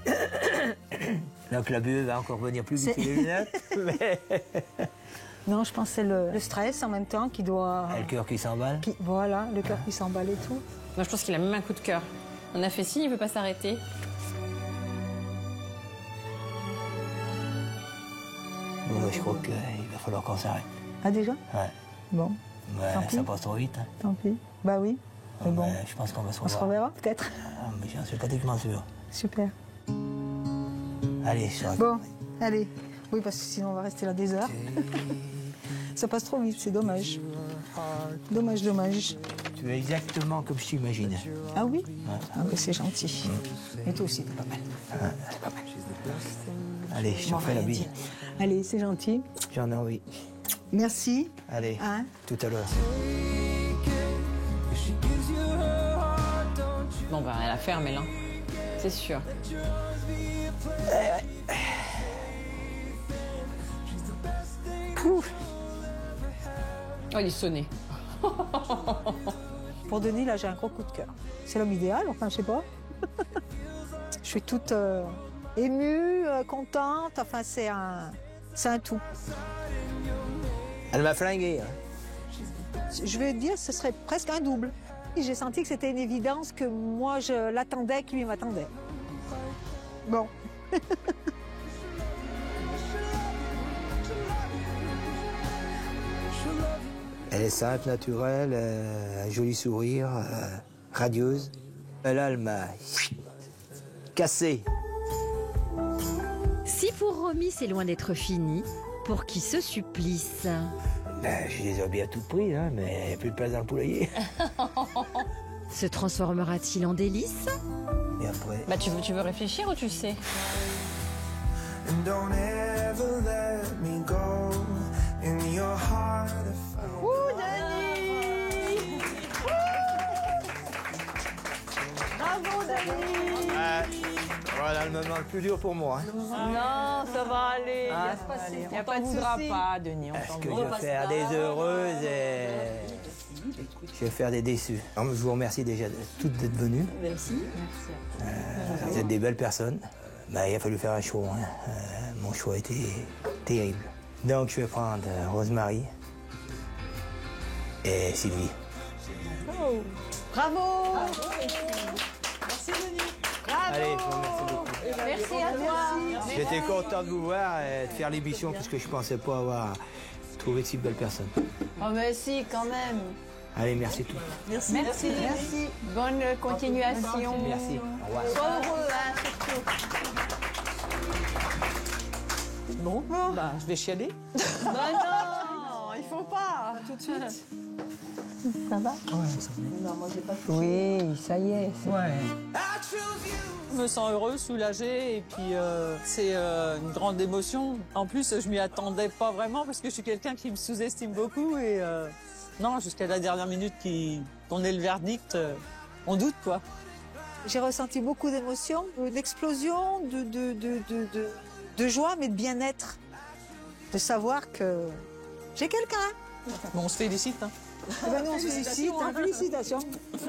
Donc la buée va encore venir plus vite que les lunettes. Mais... Non, je pense que c'est le stress en même temps qui doit... Et le cœur qui s'emballe. Voilà, le cœur qui s'emballe et tout. Moi, je pense qu'il a même un coup de cœur. On a fait signe, il veut pas s'arrêter. Bon, je crois qu'il va falloir qu'on s'arrête. Ah, déjà? Ouais. Bon. Ouais, ça passe trop vite. Hein. Tant pis. Bah oui. Mais bon. Je pense qu'on va se revoir. On se reverra, peut-être. Ah, mais j'en suis pratiquement sûr. Super. Allez, je Bon, allez. Oui, parce que sinon, on va rester là des heures. Ça passe trop vite, c'est dommage. Dommage, dommage. Tu es exactement comme je t'imagine. Ah oui? Ah oui, c'est gentil. Et toi aussi, t'es pas mal. T'es pas mal. Allez, je te fais la bille. Allez, c'est gentil. J'en ai envie. Merci. Allez, Hein? tout à l'heure. Bon, bah, elle a fermé, là. C'est sûr. Pouf. Oh, il est sonné. Pour Denis, là, j'ai un gros coup de cœur. C'est l'homme idéal, enfin, je sais pas. Je suis toute émue, contente. Enfin, c'est un tout. Elle m'a flingué. Hein. Je vais te dire, ce serait presque un double. J'ai senti que c'était une évidence que moi, je l'attendais, que lui m'attendait. Bon. Elle est simple, naturelle, un joli sourire, radieuse. Et là, elle m'a cassé. Si pour Romy, c'est loin d'être fini, pour qui ce supplice? Ben, je les ai bien à tout prix, hein, mais il n'y a plus de place dans le poulailler. Se transformera-t-il en délice? Et après... Bah, tu veux réfléchir ou tu sais? Ouh, Denis! Bravo, Denis! Voilà le moment le plus dur pour moi. Hein. Non, ça va aller. Ah, Il n'y a pas de souci. Pas, Denis. Parce que je vais faire des heureuses et je vais faire des déçus. Alors, je vous remercie déjà toutes d'être venues. Merci. Vous êtes des belles personnes. Bah, il a fallu faire un choix. Hein. Mon choix était terrible. Donc je vais prendre Rosemary et Sylvie. Oh. Bravo! Merci, Denis. Bravo! Allez, je vous remercie beaucoup. Merci à toi. J'étais content de vous voir et de faire l'émission parce que je pensais pas avoir trouvé de si belles personnes. Oh, mais si, quand même. Allez, merci tous. Merci. Bonne continuation. Merci. Au revoir. Sois heureux, hein, surtout. Bon, bah, je vais chialer. Bah non, il faut pas. Tout de suite. Ça va? Ouais, ça va. Non, moi, j'ai pas fait. Oui, ça y est. Ouais. Je me sens heureuse, soulagée, et puis c'est une grande émotion. En plus, je m'y attendais pas vraiment parce que je suis quelqu'un qui me sous-estime beaucoup et non, jusqu'à la dernière minute qu'on ait le verdict, on doute quoi. J'ai ressenti beaucoup d'émotions, d'explosion, de joie, mais de bien-être. De savoir que j'ai quelqu'un. Bon, on se félicite. Hein. Eh ben nous, on se félicite, hein. Félicitations.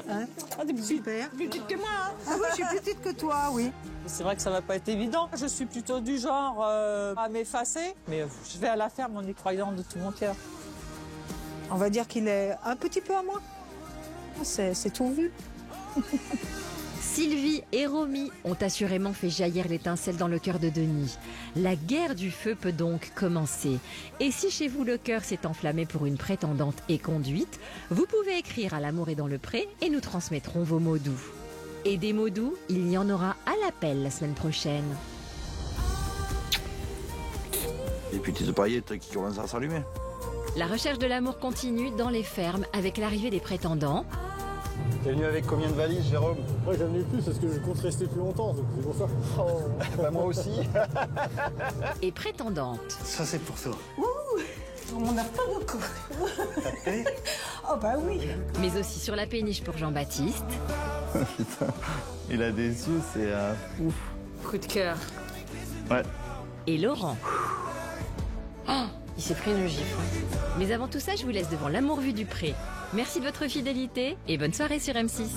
Hein? Ah, t'es super. plus petite que moi. Hein. Ah oui, je suis plus petite que toi, oui. C'est vrai que ça va pas être évident. Je suis plutôt du genre à m'effacer, mais je vais à la ferme en y croyant de tout mon cœur. On va dire qu'il est un petit peu à moi. C'est tout vu. Sylvie et Romy ont assurément fait jaillir l'étincelle dans le cœur de Denis. La guerre du feu peut donc commencer. Et si chez vous le cœur s'est enflammé pour une prétendante et conduite, vous pouvez écrire à l'amour est dans le pré et nous transmettrons vos mots doux. Et des mots doux, il y en aura à l'appel la semaine prochaine. Et puis tes paillettes qui commencent à s'allumer. La recherche de l'amour continue dans les fermes avec l'arrivée des prétendants. T'es venu avec combien de valises, Jérôme? Moi, j'en ai plus parce que je compte rester plus longtemps, donc c'est pour ça. Oh. Bah, moi aussi. Et prétendantes. Ça, c'est pour toi. Ouh, on m'en a pas beaucoup. Oh bah oui. Mais aussi sur la péniche pour Jean-Baptiste. Putain, il a des yeux, c'est ouf. Coup de cœur. Ouais. Et Laurent. Oh, il s'est pris une gifle. Mais avant tout ça, je vous laisse devant l'amour vu du pré. Merci de votre fidélité et bonne soirée sur M6.